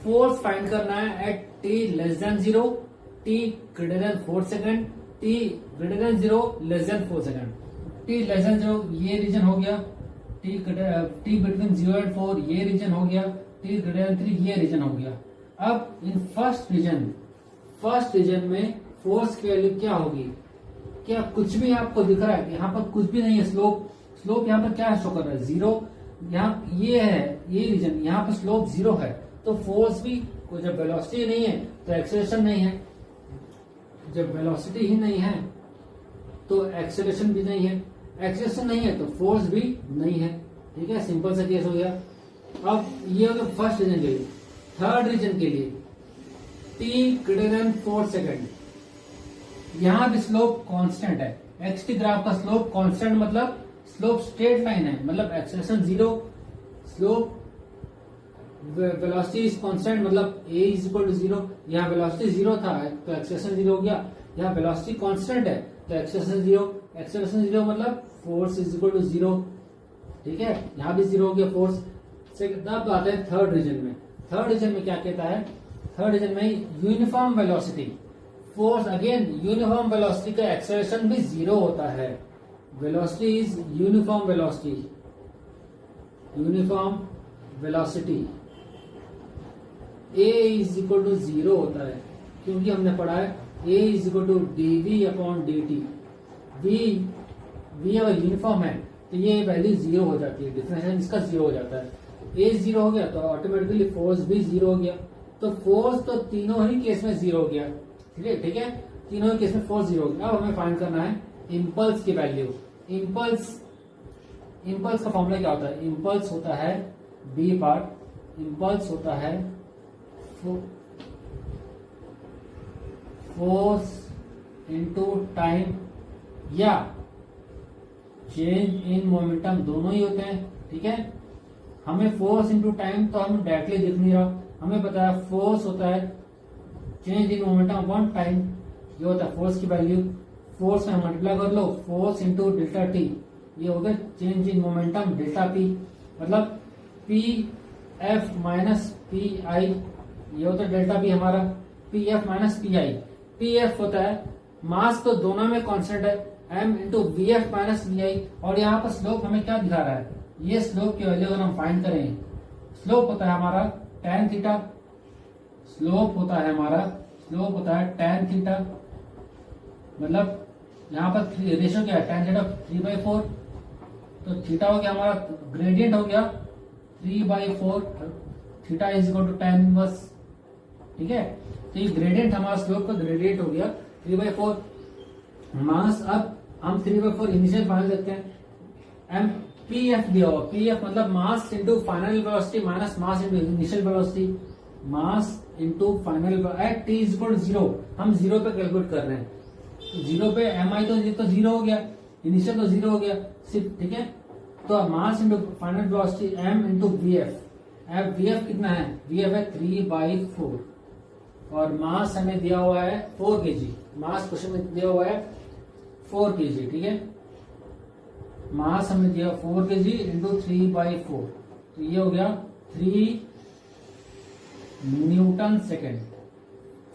फोर्स फाइंड करना है at T less than 0, T greater than 4 second, T greater than 0 less than 4 second. T less than 0 ये रीजन हो गया, टी बिटवीन 0 एंड 4 ये रीजन हो गया, टी ग्रेटर देन 3 ये रीजन हो गया। अब इन फर्स्ट रीजन में फोर्स की वैल्यू क्या होगी? क्या कुछ भी आपको दिख रहा है? यहाँ पर कुछ भी नहीं है। स्लोप यहाँ पर क्या शो कर रहा है? 0। यहाँ ये है, ये रीजन, यहाँ पर स्लोप 0 है, तो फोर्स भी, जब वेलोसिटी नहीं है तो एक्सेलरेशन नहीं है, जब वेलोसिटी ही नहीं है तो एक्सेलरेशन भी नहीं है, एक्सेलरेशन नहीं है तो फोर्स भी नहीं है। ठीक है, सिंपल सा केस हो गया। अब ये हो गया फर्स्ट रीजन के लिए। थर्ड रीजन के लिए टी ग्रेटर देन 4 सेकंड, यहां भी स्लोप कांस्टेंट है। एक्स टी ग्राफ का स्लोप कांस्टेंट मतलब स्लोप स्ट्रेट लाइन है, मतलब acceleration 0, slope velocity is constant मतलब a इज इक्वल टू 0। यहाँ वेलोसिटी 0 था तो एक्सेलरेशन 0 हो गया। यहाँ वेलोसिटी कांस्टेंट है तो एक्सेलरेशन 0, एक्सेलरेशन 0 मतलब फोर्स इज इक्वल टू 0। ठीक है, यहाँ भी 0 हो गया फोर्स। अब आते हैं थर्ड रीजन में। थर्ड रीजन में क्या कहता है? थर्ड रीजन में uniform velocity, force again uniform velocity का एक्सेलरेशन भी 0 होता है। Velocity is uniform velocity a is equal to 0 होता है, क्योंकि हमने पढ़ा है a is equal to dv upon dt। v अगर यूनिफॉर्म है तो ये वैल्यू 0 हो जाती है, डिफरेंशियल इसका 0 हो जाता है। a 0 हो गया तो ऑटोमेटिकली फोर्स भी 0 हो गया। तो फोर्स तो तीनों ही केस में 0 हो गया। ठीक है, तीनों ही केस में फोर्स 0 हो गया। अब हमें फाइंड करना है इम्पल्स की वैल्यू। इम्पल्स का फॉर्मूला क्या होता है? इम्पल्स होता है बी पार्ट, इम्पल्स होता है फोर्स इनटू टाइम या चेंज इन मोमेंटम, दोनों ही होते हैं। ठीक है, हमें फोर्स इनटू टाइम तो हम डायरेक्टली दिख नहीं रहा, हमें पता है फोर्स होता है change in momentum upon time. ये होता है फोर्स की वैल्यू। फोर्स में मल्टीप्लाई कर लो, फोर्स इंटू डेल्टा टी, ये हो गया change in momentum delta P, मतलब P F minus P I, ये होता है डेल्टा पी हमारा, P F minus P I. P F होता है मास तो दोनों में कांस्टेंट है, M into V F minus V I. और यहाँ पर स्लोप हमें क्या दिखा रहा है? ये स्लोप की वैल्यू अगर हम फाइंड करें, स्लोप होता है हमारा tan थीटा, स्लोप होता है tan थीटा, मतलब यहाँ पर रेशियो क्या है? tan थीटा 3/4, तो थीटा हो गया हमारा, ग्रेडियंट हो गया 3/4, theta is equal to tan inverse. ठीक है, तो ये ग्रेडियंट हमारा स्लोप का ग्रेडियंट हो गया 3/4 मास। अब हम 3/4 इनिशियल फाइनल देखते हैं। एम पी एफ दिया हुआ, पी एफ मतलब mass into final velocity minus mass into initial velocity, mass into final at T is equal to 0। हम 0 पे कैलकुलेट कर रहे हैं, तो 0 पे एम आई तो 0 हो गया, इनिशियल तो 0 हो गया सिर्फ। ठीक है, तो mass into final velocity M into V F. V F कितना है? वी एफ है 3/4 और मास हमें दिया हुआ है 4 kg। मास क्वेश्चन में दिया हुआ है 4 kg। ठीक है, मास हमें दिया 4 kg इंटू 3/4, तो ये हो गया 3 न्यूटन सेकेंड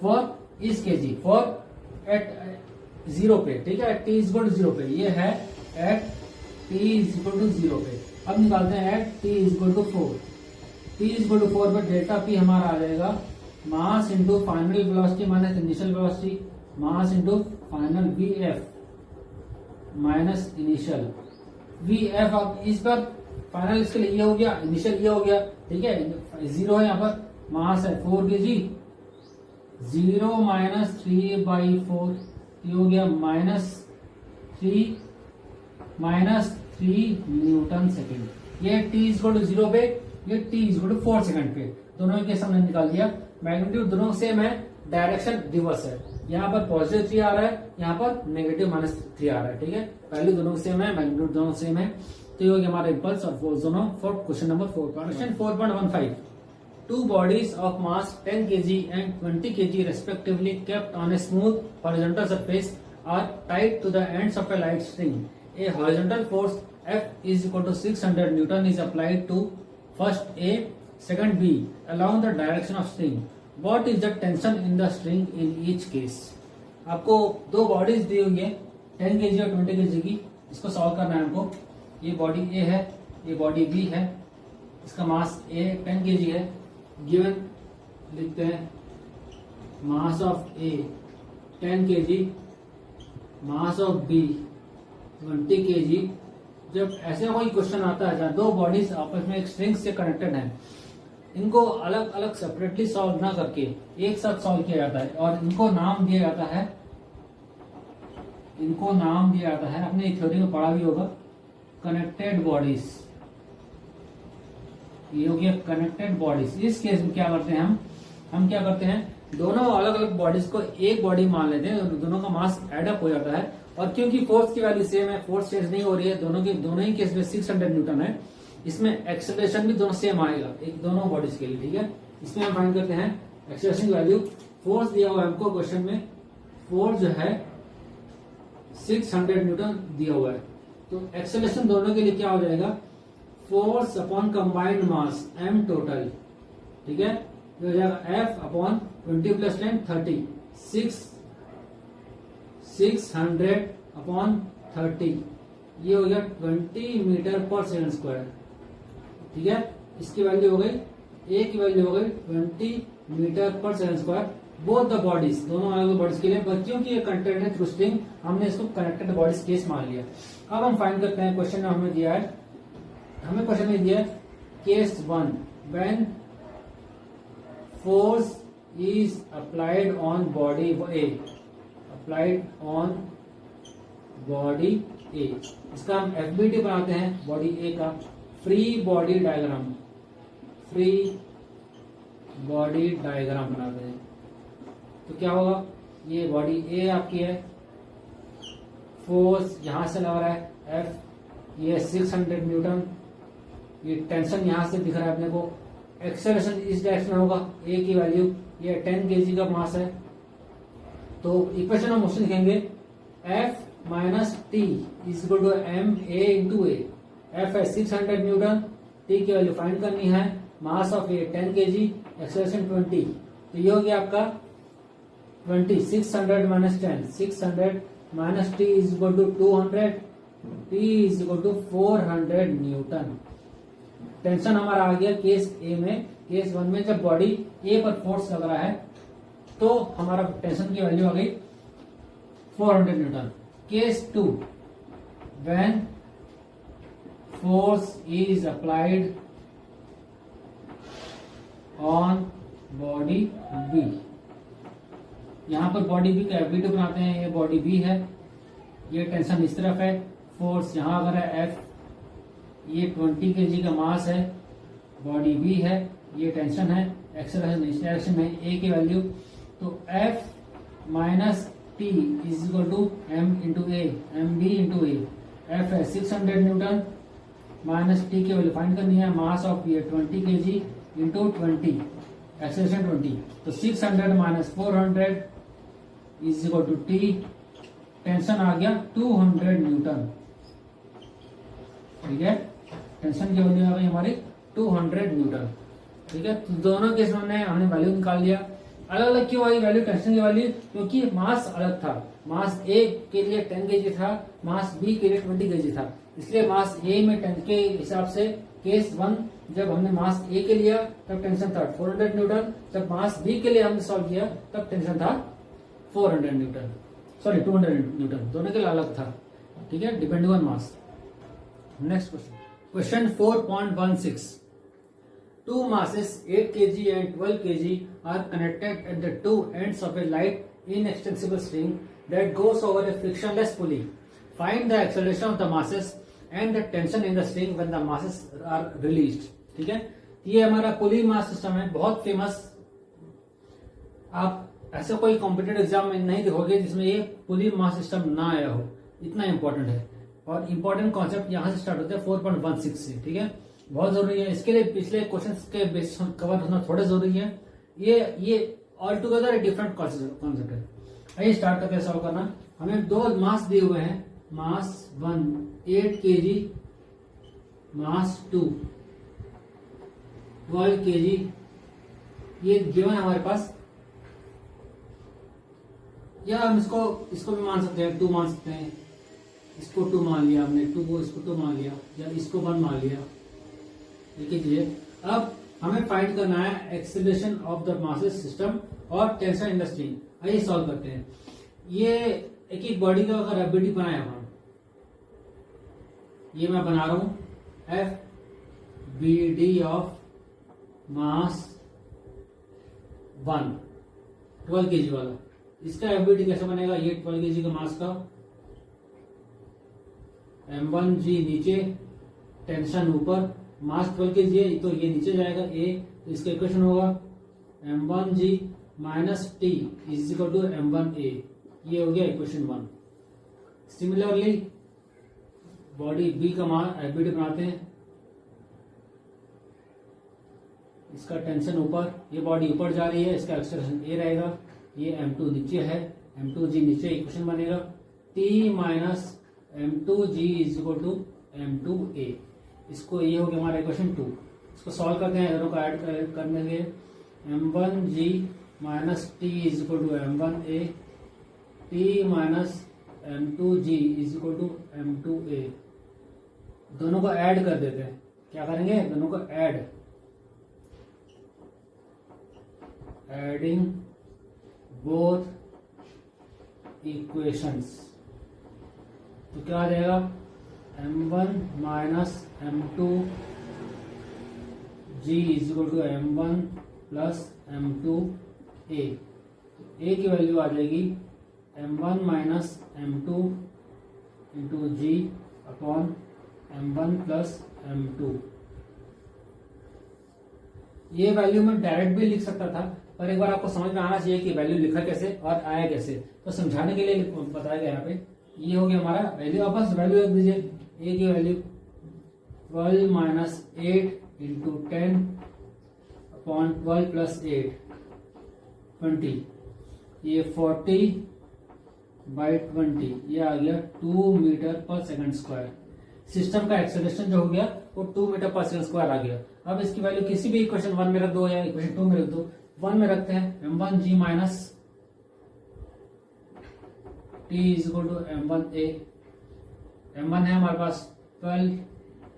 फॉर इस kg, फॉर एट 0 पे। ठीक है, टी इज इक्वल टू 0 पे, ये है at T is equal to 0 पे। अब निकालते हैं at T is equal to 4, T is equal to 4 पर डेल्टा पी हमारा आ जाएगा mass into final velocity minus initial velocity, mass into final V F minus initial V F. अब इस पर फाइनल इसके लिए ये हो गया, इनिशियल ये हो गया। ठीक है, 0 है यहाँ पर, मास है 4 kg, 0 माइनस 3/4, ये हो गया -3 न्यूटन सेकेंड। ये t इक्वल टू 0 पे, ये t इक्वल टू 4 सेकंड पे, दोनों के हमने निकाल दिया। मैग्नीट्यूड दोनों सेम है, डायरेक्शन रिवर्स है। यहाँ पर पॉजिटिव 3 आ रहा है, यहाँ पर नेगेटिव -3 आ रहा है। ठीक है, वैल्यू दोनों सेम है, मैग्नीट्यूड दोनों सेम है। तो ये हो गया हमारा इम्पल्स और फोर्स दोनों for question number 4। Question 4.15, two bodies of mass 10 kg and 20 kg respectively kept on a smooth horizontal surface are tied to the ends of a light string. A horizontal force F is equal to 600 Newton is applied to first A, second B along the direction of string. What is the tension in the string in each case? आपको दो bodies दी हुई है 10 kg और 20 kg की, इसको solve करना है हमको। ये बॉडी ए है, ये बॉडी बी है, इसका मास ए 10 kg है, गिवन लिखते हैं mass of A 10 kg, mass of B 20 kg। जब ऐसे कोई क्वेश्चन आता है जहाँ दो बॉडीज आपस में एक स्ट्रिंग से कनेक्टेड है, इनको अलग अलग सेपरेटली सॉल्व ना करके एक साथ सॉल्व किया जाता है और इनको नाम दिया जाता है, आपने थ्योरी में पढ़ा भी होगा, कनेक्टेड बॉडीज। ये हो गया कनेक्टेड बॉडीज। इस केस में क्या करते हैं हम क्या करते हैं, दोनों अलग अलग बॉडीज को एक बॉडी मान लेते हैं, दोनों का मास एडअप हो जाता है। और क्योंकि फोर्स की वैल्यू सेम है, फोर्स चेंज नहीं हो रही है, दोनों ही केस में 600 न्यूटन है, इसमें एक्सेलरेशन भी दोनों सेम आएगा एक दोनों बॉडीज के लिए, ठीक है। इसमें हम फाइंड करते हैं एक्सेलरेशन की वैल्यू। फोर्स दिया हुआ है हमको क्वेश्चन में, फोर्स जो है 600 न्यूटन दिया हुआ है, तो एक्सेलरेशन दोनों के लिए क्या हो जाएगा, फोर्स अपॉन कंबाइंड मास m टोटल, ठीक है, ये हो जाएगा F अपॉन 20 + 10 30, 600 अपॉन 30, ये हो गया 20 मीटर पर सेकंड स्क्वायर, ठीक है। इसकी वैल्यू हो गई, ए की वैल्यू हो गई 20 मीटर पर second square. Both the bodies, दोनों अलग बॉडीज के लिए, बच्चों की कनेक्टेड है थ्रू स्ट्रिंग, हमने इसको कनेक्टेड बॉडीज केस मान लिया। अब हम फाइंड करते हैं, क्वेश्चन में हमें दिया है, case 1 when force is applied on body A, इसका हम FBD बनाते हैं बॉडी ए का, फ्री बॉडी डायग्राम बनाते हैं। तो क्या होगा, ये बॉडी ए आपकी है, फोर्स यहां से लग रहा है F, ये 600 न्यूटन, ये टेंशन यहां से दिख रहा है अपने को, एक्सेलरेशन इस डायरेक्शन में होगा, ए की वैल्यू ये 10 kg का मास है। तो इक्वेशन हम उससे लिखेंगे F minus T is equal to MA into A. F है 600 न्यूटन, टी की वैल्यू फाइंड करनी है, mass of A 10 kg, acceleration 20, तो ये हो गया आपका 20, 600 minus 10, 600 minus T is equal to 200, T is equal to 400 newton. Tension हमारा आ गया केस ए में। केस 1 में जब बॉडी ए पर फोर्स लग रहा है तो हमारा टेंशन की वैल्यू आ गई 400 newton. Case 2 when force is applied on body B, यहां पर बॉडी बी का FBD बनाते हैं, ये बॉडी बी है, ये टेंशन इस तरफ है, फोर्स यहां अगर है F, ये 20 kg का मास है, बॉडी बी है, ये टेंशन है, एक्सेलरेशन इस डायरेक्शन में, ए की वैल्यू, तो F minus T is equal to M into A, MB into A. F है 600 न्यूटन, माइनस टी की वैल्यू फाइंड करनी है, मास ऑफ ये 20 kg इंटू 20, एक्सेलरेशन 20, तो 600 minus 400 is equal to T, tension आ गया 200 न्यूटन, ठीक है, टेंशन की वैल्यू आ गई हमारी 200 न्यूटन, ठीक है। तो दोनों केस में हमने वैल्यू निकाल लिया। अलग अलग क्यों आई वैल्यू टेंशन की वैल्यू, क्योंकि मास अलग था, मास ए के लिए 10 kg था, मास बी के लिए 20 kg था, इसलिए मास ए में 10 के हिसाब से केस 1 जब हमने मास ए के लिया तब टेंशन था 400 न्यूटन, जब मास बी के लिए हमने सॉल्व किया तब टेंशन था 400 न्यूटन, सॉरी 200 न्यूटन, दोनों के लिए अलग था, ठीक है, depending on mass. Next question 4.16, two masses 8 kg and 12 kg are connected at the two ends of a light inextensible string that goes over a frictionless pulley. Find the acceleration of the masses and the tension in the string when the masses are released. ठीक है, ये हमारा पुली mass system है, बहुत famous. आप ऐसा कोई competitive exam में नहीं देखोगे जिसमें ये पुली मास सिस्टम ना आया हो, इतना इंपॉर्टेंट है। और इंपॉर्टेंट कॉन्सेप्ट यहां से स्टार्ट होता है 4.16 से, ठीक है। बहुत जरूरी है। इसके लिए पिछले क्वेश्चंस के बेस कवर होना थोड़ा जरूरी है। ये ऑल टुगेदर डिफरेंट कॉन्सेप्ट है। आइए स्टार्ट करते हैं सॉल्व करना। हमें दो मास दिए हुए हैं, मास 1 8 kg, मास 2 12 kg। ये गिवन है हमारे पास, या हम इसको भी मान सकते हैं, 2 मान सकते हैं। इसको 2 मान लिया हमने, 2 को इसको 2 मान लिया, या इसको 1 मान लिया। ठीक है। अब हमें फाइंड करना है acceleration of the masses system और टेंशन इन द स्ट्रिंग। आइए सॉल्व करते हैं। ये एक ही बॉडी का अगर एफबीडी बनाया हम, ये मैं बना रहा हूं एफबीडी ऑफ मास 1 12 kg वाला। इसका एफबीडी कैसे बनेगा? ये 12 kg का मास का M1G नीचे, टेंशन ऊपर, मास 12 kg है तो ये नीचे जाएगा A, तो इसका इक्वेशन होगा M1G minus T is equal to M1A। ये हो गया इक्वेशन 1। सिमिलरली बॉडी B का मान एफबीडी बनाते हैं। इसका टेंशन ऊपर, ये बॉडी ऊपर जा रही है, इसका एक्सेलरेशन A रहेगा। ये M2 नीचे है, M2G नीचे, इक्वेशन बनेगा T minus M2G is equal to M2A। इसको ये हो गया हमारा इक्वेशन 2। इसको सॉल्व करते हैं, दोनों को ऐड करने के M1G minus T is equal to M1A, T minus M2G is equal to M2A। दोनों को ऐड कर देते हैं। क्या करेंगे? दोनों को एडिंग बोथ इक्वेशंस, तो क्या आ जाएगा? M1 minus M2G is equal to M1 plus M2A। A की वैल्यू आ जाएगी M1 minus M2 into G upon M1 plus M2। ये वैल्यू मैं डायरेक्ट भी लिख सकता था, पर एक बार आपको समझ में आना चाहिए कि वैल्यू लिखा कैसे और आया कैसे, तो समझाने के लिए बताया गया यहाँ पे। ये हो गया हमारा वैल्यू। आप बस वैल्यू रख दीजिए। ए की value 12 minus 8 into 10 upon 12 plus 8 20। ये 40 बाई 20, ये आ गया 2 मीटर पर सेकंड स्क्वायर। सिस्टम का एक्सेलरेशन जो हो गया वो 2 मीटर पर सेकंड स्क्वायर आ गया। अब इसकी वैल्यू किसी भी इक्वेशन 1 में रख दो या इक्वेशन 2 में रख दो। 1 में रखते हैं M1G minus T is equal to M1A। M1 है हमारे पास 12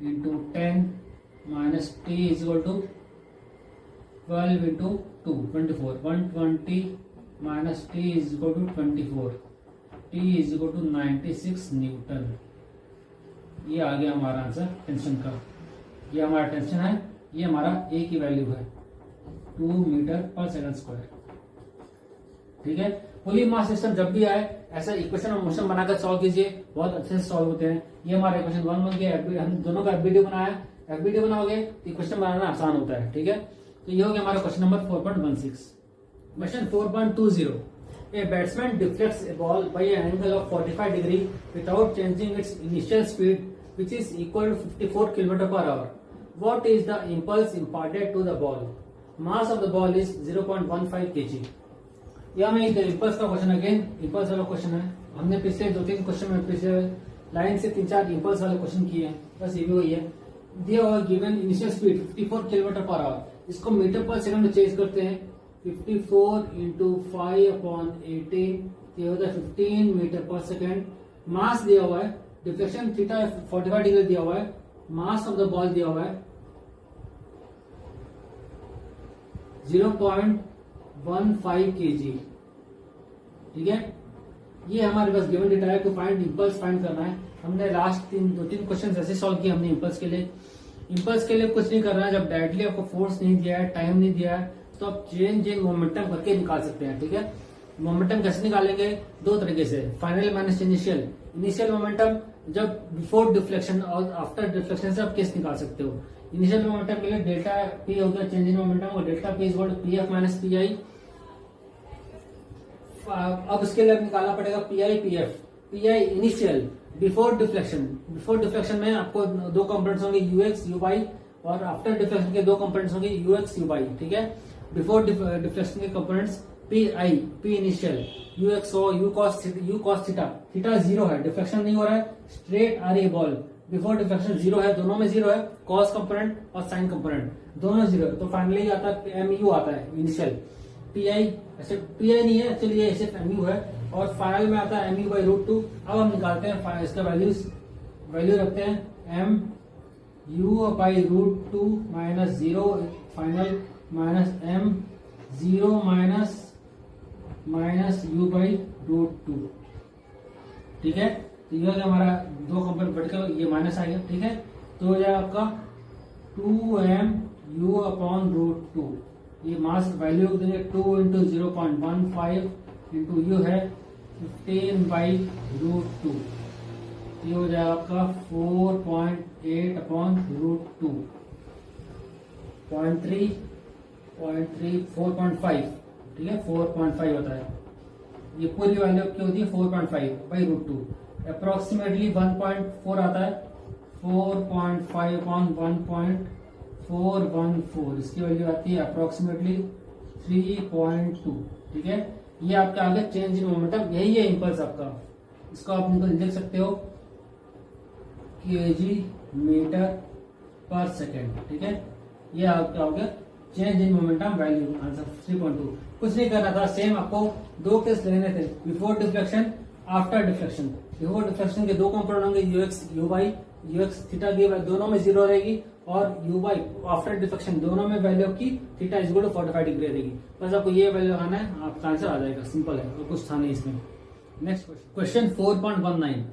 into 10 minus T is equal to 12 into 2 24। 120 minus T is equal to 24। T is equal to 96 newton. ये आ गया हमारा आंसर टेंशन का। ये हमारा टेंशन है, ये हमारा A की वैल्यू है 2 मीटर पर सेकंड स्क्वायर। ठीक है। फुली मास सिस्टम जब भी आए ऐसा इक्वेशन और मोशन बनाकर सॉल्व कीजिए, बहुत अच्छे से सॉल्व होते हैं। ये हमारा इक्वेशन 1 बन गया। हम दोनों का एफबीडी बनाया, एफबीडी बनाओगे तो इक्वेशन बनाना आसान होता है। ठीक है। तो ये हो गया हमारा question number 4.16। Question 4.20, a batsman deflects A ball by an angle of 45 degree without changing it's initial speed which is equal to 54 km per hour. What is the impulse imparted to the ball? Mass of the ball is 0.15 kg. यह में impulse का question again impulse वाला question है। हमने पिछले 2-3 question में पिछले line से 3-4 इम्पल्स वाले क्वेश्चन किए हैं, बस ये भी वही है। दिया हुआ given initial speed 54 kilometre per hour, इसको मीटर पर सेकंड में चेंज करते हैं। 54 इंटू 5 अपॉन 18, ये होता है 15 मीटर पर सेकेंड। मास दिया हुआ है, डिफ्लेक्शन थीटा 45 डिग्री दिया हुआ है, मास ऑफ द बॉल दिया हुआ है 0.15 kg। ठीक है। ये हमारे पास गिवन डेटा है। टू फाइंड इंपल्स फाइंड करना है। हमने लास्ट 2-3 क्वेश्चन ऐसे सॉल्व किए हमने इंपल्स के लिए। इंपल्स के लिए कुछ नहीं करना है। जब डायरेक्टली आपको फोर्स नहीं दिया है, टाइम नहीं दिया है, तो आप चेंज इन मोमेंटम करके निकाल सकते हैं। ठीक है। मोमेंटम कैसे निकालेंगे? 2 तरीके से, final minus initial. Initial momentum जब बिफोर डिफ्लेक्शन और आफ्टर डिफ्लेक्शन से आप कैसे निकाल सकते हो। इनिशियल मोमेंटम के लिए डेल्टा पी हो गया चेंज इन मोमेंटम, और delta P is equal to P F minus P I. अब इसके लिए निकालना पड़ेगा P I P F. P I initial before deflection. Before deflection में आपको 2 कंपोनेंट्स होंगे यूएक्स यू वाई, और आफ्टर डिफ्लेक्शन के दो कंपोनेंट्स होंगे यूएक्स यूवाई, ठीक है। बिफोर डिफ्लेक्शन के components P I, P initial, U X ओ, U cos theta, theta zero है, डिफ्लेक्शन नहीं हो रहा है, स्ट्रेट आ रही है बॉल, बिफोर डिफ्लेक्शन जीरो है, दोनों में जीरो है, कॉस कंपोनेंट और साइन कंपोनेंट दोनों जीरो है, तो फाइनली आता है एम यू आता है इनिशियल, पी आई, ऐसे पी आई नहीं है एक्चुअली, ये सिर्फ एम यू है, और फाइनल में आता है M U by root two. अब हम निकालते हैं इसका वैल्यू रखते हैं M U by root two minus zero final minus M zero minus U by root two, ठीक है। तो ये हमारा दो कंपोनेंट बढ़कर ये माइनस आ गया, ठीक है। तो हो जाएगा आपका 2m u upon root two, ये मास वैल्यू देंगे 2 इंटू 0.15 इंटू यू है 15 बाई रूट टू, ये हो जाएगा आपका 4.8 अपॉन रूट टू, 4.5, ठीक है, 4.5 होता है, ये पूरी वैल्यू क्या होती है 4.5 बाई रूट टू, अप्रोक्सीमेटली 1.4 आता है, 4.5 अपॉन 1.414, इसकी वैल्यू आती है अप्रोक्सीमेटली 3.2, ठीक है। ये आपका आ गया चेंज इन मोमेंटम, यही है इम्पल्स आपका, इसको आप लिख सकते हो kg मीटर पर सेकेंड, ठीक है। ये आपका हो गया change in momentum value, answer 3.2। कुछ नहीं करना था, सेम आपको दो केस लेने थे, before deflection after deflection. Before deflection के दो कंपोनेंट होंगे यूएक्स यूवाई, यूएक्स थीटा की दोनों में जीरो रहेगी, और यूवाई आफ्टर डिफ्लेक्शन दोनों में वैल्यू की theta is equal to 45 degree रहेगी। बस आपको ये वैल्यू लगाना है, आपका आंसर आ जाएगा, सिंपल है, और कुछ था नहीं इसमें। Next question 4.19,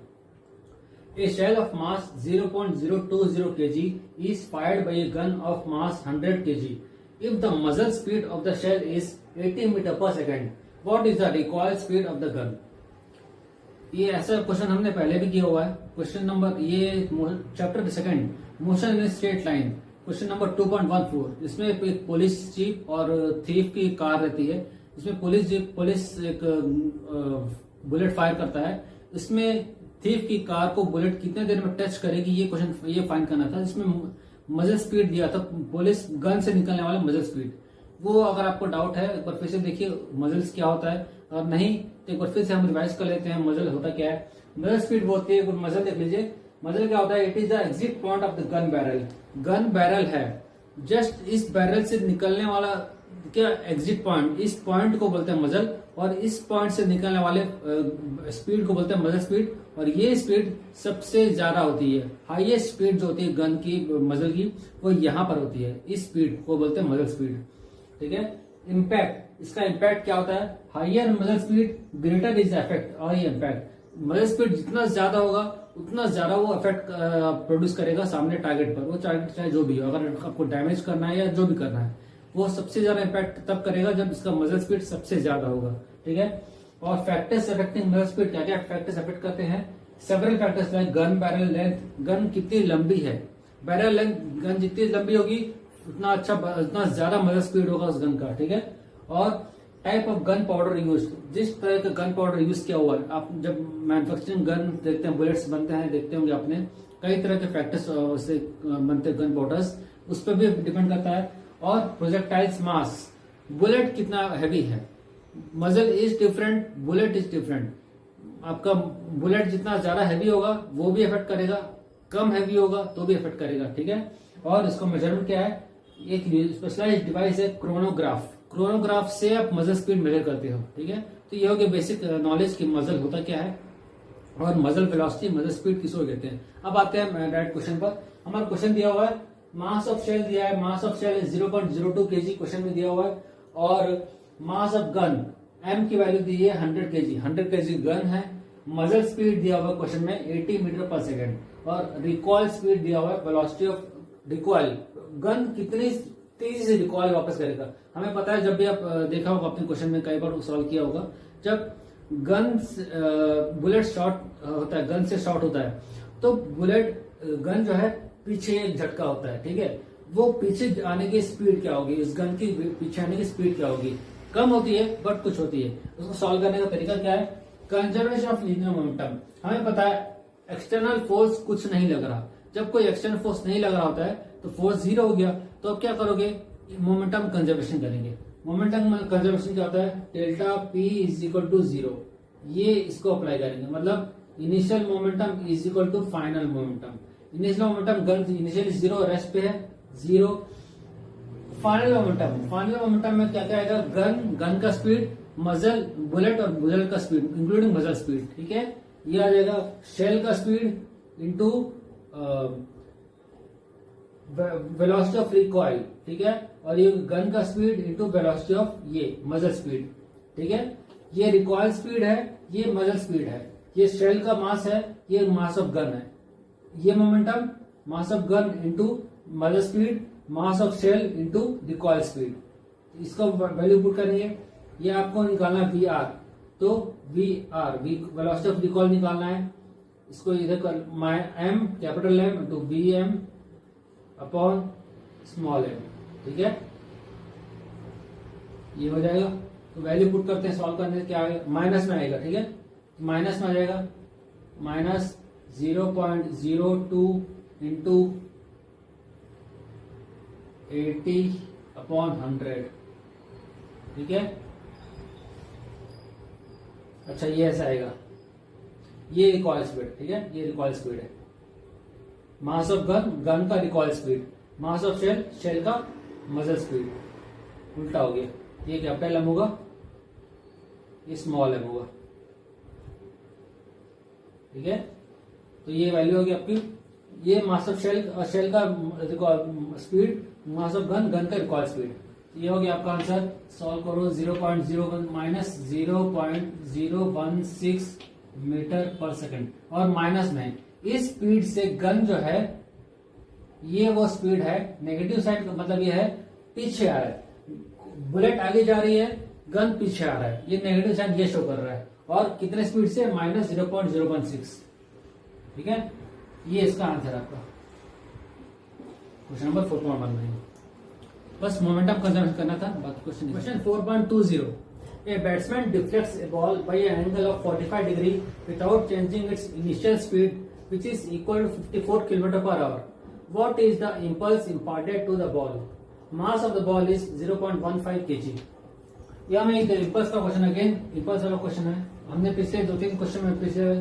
A shell of mass 0.020 kg is fired by a gun of mass 100 kg. If the muzzle speed of the shell is 80 meter per second, what is the recoil speed of the gun? ये ऐसा question हमने पहले भी किया हुआ है। Question number ये chapter second, motion in straight line, question number 2.14। इसमें एक पुलिस जीप और थीफ की कार रहती है। इसमें पुलिस एक बुलेट फायर करता है, इसमें थीफ की कार को बुलेट कितने देर में टच करेगी, ये क्वेश्चन ये फाइंड करना था। इसमें मजल स्पीड दिया था, पुलिस गन से निकलने वाला मजल स्पीड, वो अगर आपको डाउट है एक बार फिर से देखिए मजल्स क्या होता है, और नहीं तो एक बार फिर से हम रिवाइज कर लेते हैं मजल होता क्या है। मजल स्पीड वो होती है, मजल देख लीजिए, मजल क्या होता है, it is the exit point of the gun barrel. Gun barrel है, जस्ट इस बैरल से निकलने वाला क्या एग्जिट पॉइंट, इस पॉइंट को बोलते हैं मजल, और इस पॉइंट से निकलने वाले स्पीड को बोलते हैं मजल स्पीड, और ये स्पीड सबसे ज्यादा होती है। हाईएस्ट स्पीड जो होती है गन की मजल की वो यहाँ पर होती है, इस स्पीड को बोलते हैं मजल स्पीड, ठीक है। इम्पैक्ट, इसका इम्पैक्ट क्या होता है, हाइयर मजल स्पीड ग्रेटर इज इफेक्ट और ये इम्पैक्ट। मजल स्पीड जितना ज्यादा होगा उतना ज्यादा वो इफेक्ट प्रोड्यूस करेगा सामने टारगेट पर, वो टारगेट चाहे जो भी हो, अगर आपको डैमेज करना है या जो भी करना है, वो सबसे ज्यादा इम्पैक्ट तब करेगा जब इसका मजल स्पीड सबसे ज्यादा होगा, ठीक है। और फैक्टर्स अफेक्टिंग मजल स्पीड, क्या क्या फैक्टर्स अफेक्ट करते हैं, several factors like gun barrel length, gun कितनी लंबी है, बैरल लेंथ, गन जितनी लंबी होगी उतना अच्छा, उतना ज्यादा मजल स्पीड होगा उस गन का, ठीक है। और type of gun powder use, जिस तरह का गन पाउडर यूज किया हुआ है, आप जब मैन्युफैक्चरिंग गन देखते हैं, बुलेट्स बनते हैं, देखते होंगे आपने, कई तरह के फैक्टर्स से बनते हैं गन पाउडर्स, उस पर भी डिपेंड करता है। और प्रोजेक्टाइल्स मास, बुलेट कितना हैवी है, मजल is different, bullet is different. आपका बुलेट जितना ज्यादा हैवी होगा वो भी इफेक्ट करेगा, कम हैवी होगा तो भी इफेक्ट करेगा, ठीक है। और इसका मेजरमेंट क्या है, एक स्पेशलाइज्ड डिवाइस है क्रोनोग्राफ, क्रोनोग्राफ से आप मजल स्पीड मेजर करते हो, ठीक है। तो ये हो गया बेसिक नॉलेज की मजल होता क्या है, और मजल वेलोसिटी, मजल स्पीड किसको कहते हैं। अब आते हैं डायरेक्ट क्वेश्चन पर। हमारा क्वेश्चन दिया हुआ है, मास ऑफ शेल दिया है, mass of shell 0.02 kg question में दिया हुआ है, और मास ऑफ गन m की वैल्यू दी है 100 kg, 100 kg गन है। मजल स्पीड दिया हुआ है क्वेश्चन में 80 मीटर पर सेकेंड, और रिकॉइल स्पीड दिया हुआ है, वेलोसिटी ऑफ रिकॉइल, गन कितनी तेजी से रिकॉइल वापस करेगा। हमें पता है, जब भी आप देखा होगा अपने क्वेश्चन में कई बार सॉल्व किया होगा, जब गन बुलेट शॉट होता है, गन से शॉट होता है, तो बुलेट गन जो है पीछे एक झटका होता है, ठीक है। वो पीछे आने की स्पीड क्या होगी, इस गन की पीछे आने की स्पीड क्या होगी, कम होती है बट कुछ होती है। उसको सॉल्व करने का तरीका क्या है, कंजर्वेशन ऑफ लीनियर मोमेंटम। हमें पता है एक्सटर्नल फोर्स कुछ नहीं लग रहा, जब कोई एक्सटर्नल फोर्स नहीं लग रहा होता है तो फोर्स 0 हो गया। तो अब क्या करोगे, मोमेंटम कंजर्वेशन करेंगे। मोमेंटम कंजर्वेशन क्या होता है, delta P is equal to 0, ये इसको अप्लाई करेंगे। मतलब initial momentum is equal to final momentum. Initial momentum gun initially 0 rest पे है 0। फाइनल मोमेंटम में क्या क्या आएगा, गन का स्पीड, मजल बुलेट और बुलेट का स्पीड इंक्लूडिंग मजल स्पीड, ठीक है। ये आ जाएगा शेल का speed into velocity of recoil, ठीक है। और ये गन का स्पीड इंटू वेलोसिटी ऑफ ये मजल स्पीड, ठीक है। ये रिकॉइल स्पीड है, ये मजल स्पीड है। ये शेल का मास है, ये मास ऑफ गन है। ये momentum mass of gun into muzzle speed, mass of shell into recoil speed. इसका वैल्यू पुट करेंगे। ये आपको निकालना है वी आर, तो V R velocity of recoil निकालना है। इसको इधर कर M capital M into V M upon small M, ठीक है। ये हो जाएगा। तो वैल्यू पुट करते हैं, सॉल्व करने से क्या आएगा, माइनस में आएगा, ठीक है। माइनस में आ जाएगा माइनस 0.02 इंटू 80/100, ठीक है। अच्छा ये ऐसा आएगा, ये रिकॉइल स्पीड, ठीक है। ये रिकॉइल स्पीड है। मास ऑफ गन का recoil speed, mass of shell का मजल स्पीड, उल्टा हो गया। ये कैपिटल एम होगा, ये स्मॉल एम होगा, ठीक है। तो ये वैल्यू होगी आपकी, ये मास ऑफ शेल का स्पीड, मास ऑफ गन का रिकॉइल स्पीड। ये हो गया आपका आंसर। सॉल्व करो, 0.01 माइनस 0.016 मीटर पर सेकंड। और माइनस में इस स्पीड से गन जो है, ये वो स्पीड है, नेगेटिव साइड का मतलब ये है पीछे आ रहा है। बुलेट आगे जा रही है, गन पीछे आ रहा है, ये नेगेटिव साइड ये शो कर रहा है। और कितने स्पीड से, माइनस 0.016, ठीक है। ये इसका आंसर आपका क्वेश्चन नंबर 4.19। बस मोमेंटम कंजर्व करना था, बाकी question 4.20। A batsman deflects a ball by an angle of 45 degree without changing its initial speed, which is equal to 54 km/h. What is the impulse imparted to the ball? Mass of the ball is 0.15 kg. यह हमें impulse का question, again impulse वाला question है। हमने पिछले 2-3 question में पिछले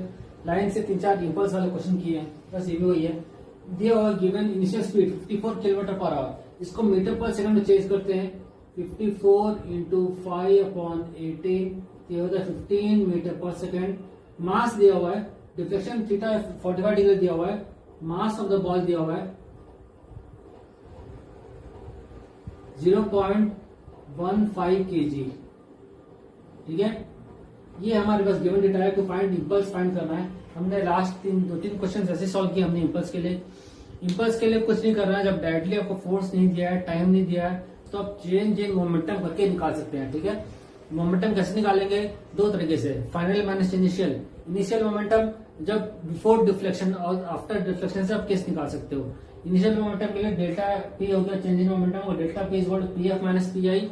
line से 3-4 इम्पल्स वाले क्वेश्चन किए हैं, बस ये भी वही है। दिया हुआ गिवन इनिशियल स्पीड 54 km/h, इसको मीटर पर सेकंड में चेंज करते हैं। 54 इंटू 5/18, ये होता है 15 मीटर पर सेकेंड। मास दिया हुआ है, डिफ्लेक्शन थीटा 45 डिग्री दिया हुआ है, मास ऑफ द बॉल दिया हुआ है 0.15 kg, ठीक है। ये हमारे पास गिवन डेटा है। टू फाइंड इम्पल्स फाइंड करना है। हमने लास्ट 2-3 क्वेश्चन ऐसे सॉल्व किए हमने इम्पल्स के लिए। इम्पल्स के लिए कुछ नहीं करना है, जब डायरेक्टली आपको फोर्स नहीं दिया है, टाइम नहीं दिया है, तो आप चेंज इन मोमेंटम करके निकाल सकते हैं, ठीक है। मोमेंटम कैसे निकालेंगे, 2 तरीके से, final minus initial. Initial momentum जब बिफोर डिफ्लेक्शन और आफ्टर डिफ्लेक्शन से आप कैसे निकाल सकते हो। इनिशियल मोमेंटम के लिए डेल्टा पी हो गया चेंज इन मोमेंटम, और delta P is equal to P F minus P I.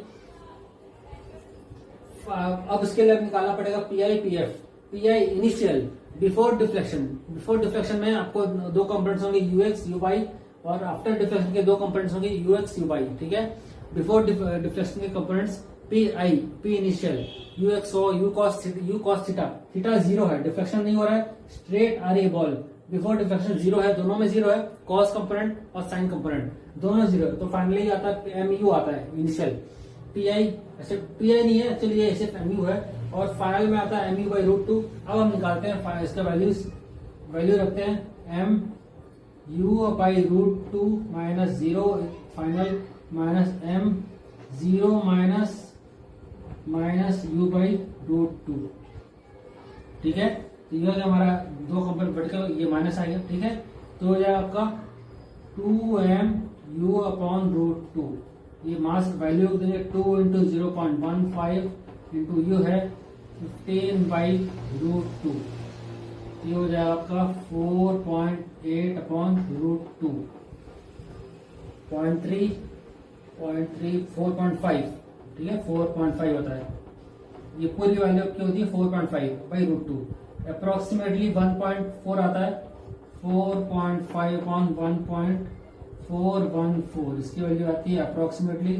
अब इसके लिए निकालना पड़ेगा P I P F. P I initial before deflection. Before deflection में आपको 2 कंपोनेंट्स होंगे यूएक्स यू वाई, और आफ्टर डिफ्लेक्शन के 2 कंपोनेंट्स होंगे यूएक्स यू वाई, ठीक है। बिफोर डिफ्लेक्शन के components P I, P initial, U X हो, यू कॉस थीटा। थीटा 0 है, डिफ्लेक्शन नहीं हो रहा है, स्ट्रेट आ रही है बॉल। बिफोर डिफ्लेक्शन 0 है, दोनों में 0 है, कॉस कंपोनेंट और साइन कंपोनेंट दोनों 0 है। तो फाइनली आता है एम यू आता है इनिशियल। पी आई ऐसे पी आई नहीं है, एक्चुअली ये सिर्फ एम यू है, और फाइनल में आता है एम यू बाई √2। अब हम निकालते हैं इसका वैल्यू रखते हैं M U by √2 minus 0 final minus M 0 minus U by √2, ठीक है। तो ये हमारा 2 कंपोनेंट वर्टिकल, ये माइनस आएगा, ठीक है। तो हो जाएगा आपका 2m u अपॉन √2। ये मास वैल्यू देंगे 2 इंटू 0.15 इंटू यू है 15/√2। ये हो जाएगा आपका 4.8 अपॉन √2, 0.3 4.5, ठीक है। 4.5 होता है, ये पूरी वैल्यू क्या होती है 4.5/√2। अप्रोक्सीमेटली 1.4 आता है, 4.5 अपॉन 1.414, इसकी वैल्यू आती है अप्रोक्सीमेटली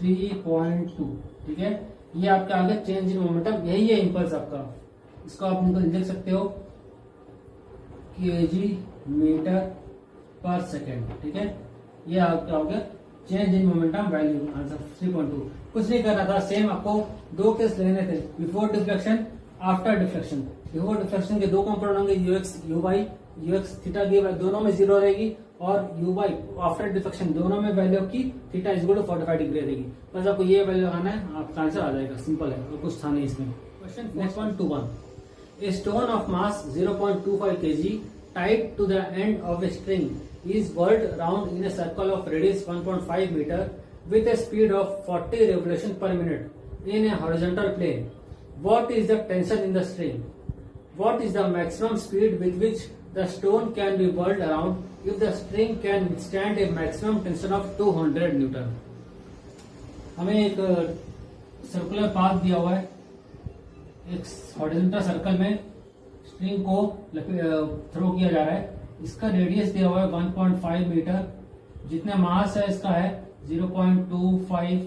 3.2। ठीक है, ये आपका आ गया चेंज इन मोमेंटम, यही है इम्पल्स आपका। इसको आप लिख सकते हो kg मीटर पर सेकेंड। ठीक है, ये आपका हो गया change in momentum value, answer 3.2। कुछ नहीं करना था, सेम आपको दो केस लेने थे, before deflection after deflection. Before deflection के दो कंपोनेंट होंगे, U X you by UX theta की दोनों में 0 रहेगी, और यू बाई आफ्टर डिफ्लेक्शन दोनों में वैल्यू की theta is equal to 45 degree रहेगी। बस आपको ये वैल्यू लगाना है, आपका आंसर आ जाएगा, सिंपल है, और कुछ था नहीं इसमें। Question next 121, a stone of mass 0.25 kg tied to the end of a string is whirled round in a circle of radius 1.5 meter with a speed of 40 revolution per minute in a horizontal plane. What is the tension in the string? What is the maximum speed with which the stone can be whirled around if the string can withstand a maximum tension of 200 Newton? हमें एक circular path दिया हुआ है, एक horizontal circle में string को throw किया जा रहा है। इसका रेडियस दिया हुआ है 1.5 मीटर, जितना मास है इसका है 0.25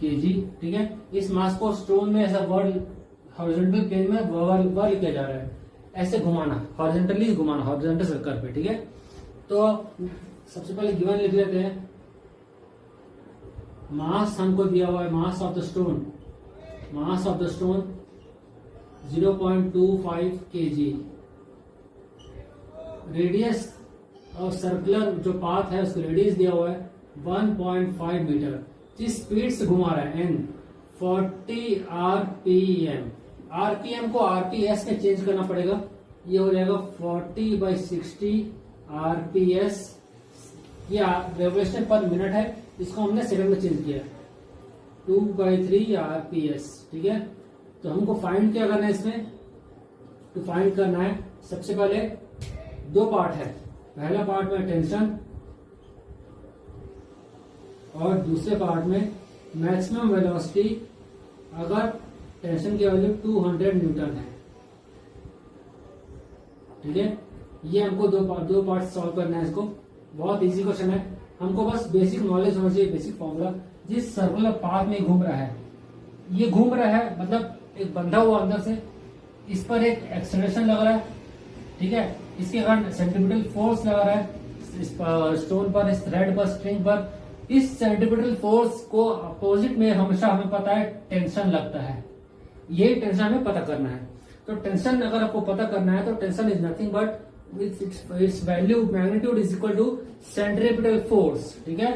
kg। ठीक है, इस मास को स्टोन में ऐसा वर्ड हॉरिजॉन्टल प्लेन में वर्ल किया जा रहा है, ऐसे घुमाना, हॉरिजॉन्टली घुमाना, हॉरिजॉन्टल सर्कल पे। ठीक है, तो सबसे पहले गिवन लिख लेते हैं। मास हमको दिया हुआ है, mass of the stone 0.25 kg। Radius और सर्कुलर जो पाथ है उसका रेडियस दिया हुआ है 1.5 मीटर। जिस स्पीड से घुमा रहा है n 40 rpm। rpm को rps में चेंज करना पड़ेगा, ये हो जाएगा 40/60 rps। ये रेवोल्यूशन पर मिनट है, इसको हमने सेकंड में चेंज किया 2/3 rps। ठीक है, तो हमको फाइंड क्या करना है इसमें, तो फाइंड करना है सबसे पहले दो पार्ट है, पहला पार्ट में टेंशन और दूसरे पार्ट में मैक्सिमम वेलोसिटी, अगर टेंशन की वैल्यू 200 न्यूटन है। ठीक है, ये हमको दो पार्ट सॉल्व करना है। इसको बहुत इजी क्वेश्चन है, हमको बस बेसिक नॉलेज होना चाहिए, बेसिक फॉर्मूला। जिस सर्कुलर पाथ में घूम रहा है, ये घूम रहा है मतलब एक बंधा हुआ अंदर से, इस पर एक एक्सेलरेशन लग रहा है। ठीक है, इसके कारण सेंट्रीपिटल फोर्स लगा रहा है इस स्टोन पर, इस थ्रेड पर, स्ट्रिंग पर। इस सेंट्रीपिटल फोर्स को अपोजिट में हमेशा हमें पता है टेंशन लगता है, ये टेंशन हमें पता करना है। तो टेंशन अगर आपको पता करना है तो tension is nothing but its value magnitude is equal to centripetal force. ठीक है,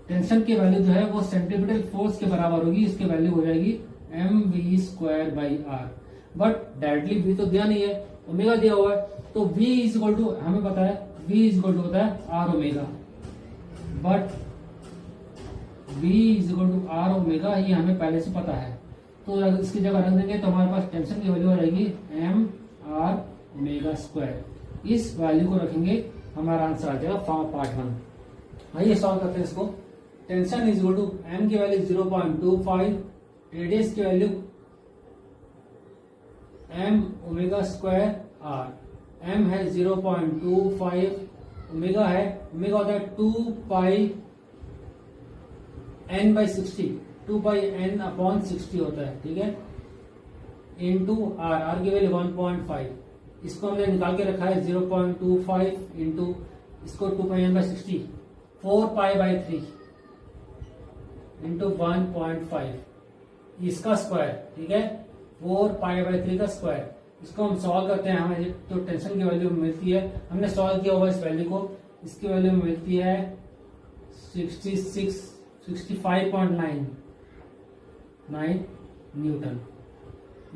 टेंशन की वैल्यू जो है वो सेंट्रीपिटल फोर्स के बराबर होगी, इसकी वैल्यू हो जाएगी mv²/r। बट डायरेक्टली v तो दिया नहीं है, ओमेगा दिया हुआ है, तो v इज इक्वल टू हमें पता है v इज इक्वल टू होता है r omega. But v is equal to r omega, ये हमें पहले से पता है, तो इसकी जगह रख देंगे तो हमारे पास टेंशन की वैल्यू आ जाएगी mr²। इस वैल्यू को रखेंगे, हमारा आंसर आ जाएगा पार्ट 1। आइए सॉल्व करते हैं इसको। Tension is equal to m की वैल्यू 0.25, रेडियस की वैल्यू m²r। m है 0.25, ओमेगा है, ओमेगा होता है 2πn/60, 2πn/60 होता है। ठीक है, इंटू r, r की वैल्यू 1.5, इसको हमने निकाल के रखा है 0.25 इंटू इसको 2πn/60, 4π/3 इंटू 1.5, इसका स्क्वायर। ठीक है, 4π/3 का स्क्वायर। इसको हम सॉल्व करते हैं, हमें तो टेंशन की वैल्यू मिलती है, हमने सॉल्व किया हुआ इस वैल्यू को, इसकी वैल्यू मिलती है 65.9 न्यूटन।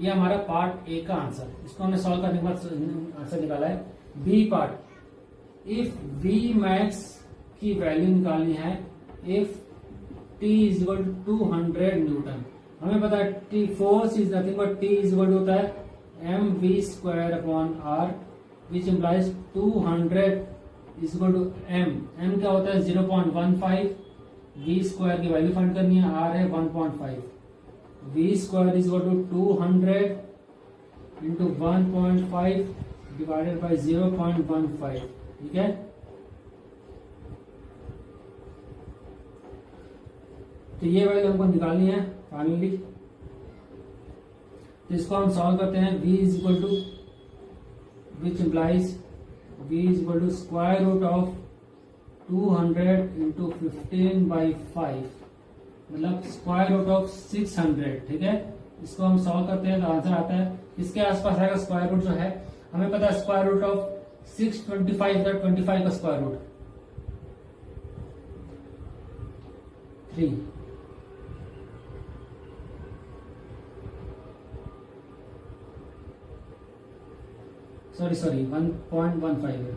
ये हमारा पार्ट ए का आंसर। इसको हमने सॉल्व करने के बाद आंसर निकाला है। B part, if V max की वैल्यू निकालनी है, if T is equal to 200 newton. हमें पता है T force is nothing but T is equal to होता है mv²/r, which implies 200 is equal to m। m क्या होता है 0.15, v² की वैल्यू फाइंड करनी है, r है 1.5, v² is equal to 200 into 1.5, divided by 0.15, ठीक है। तो ये वैल्यू हमको निकालनी है फाइनली। तो इसको हम सॉल्व करते हैं। v is equal to which implies v is equal to square root of 200 into 15/5, मतलब स्क्वायर रूट ऑफ 600, ठीक है। इसको हम सॉल्व करते हैं तो आंसर आता है इसके आसपास आएगा। स्क्वायर रूट जो है हमें पता है स्क्वायर रूट ऑफ 625 का 25 का स्क्वायर रूट 3, सॉरी 1.15 है।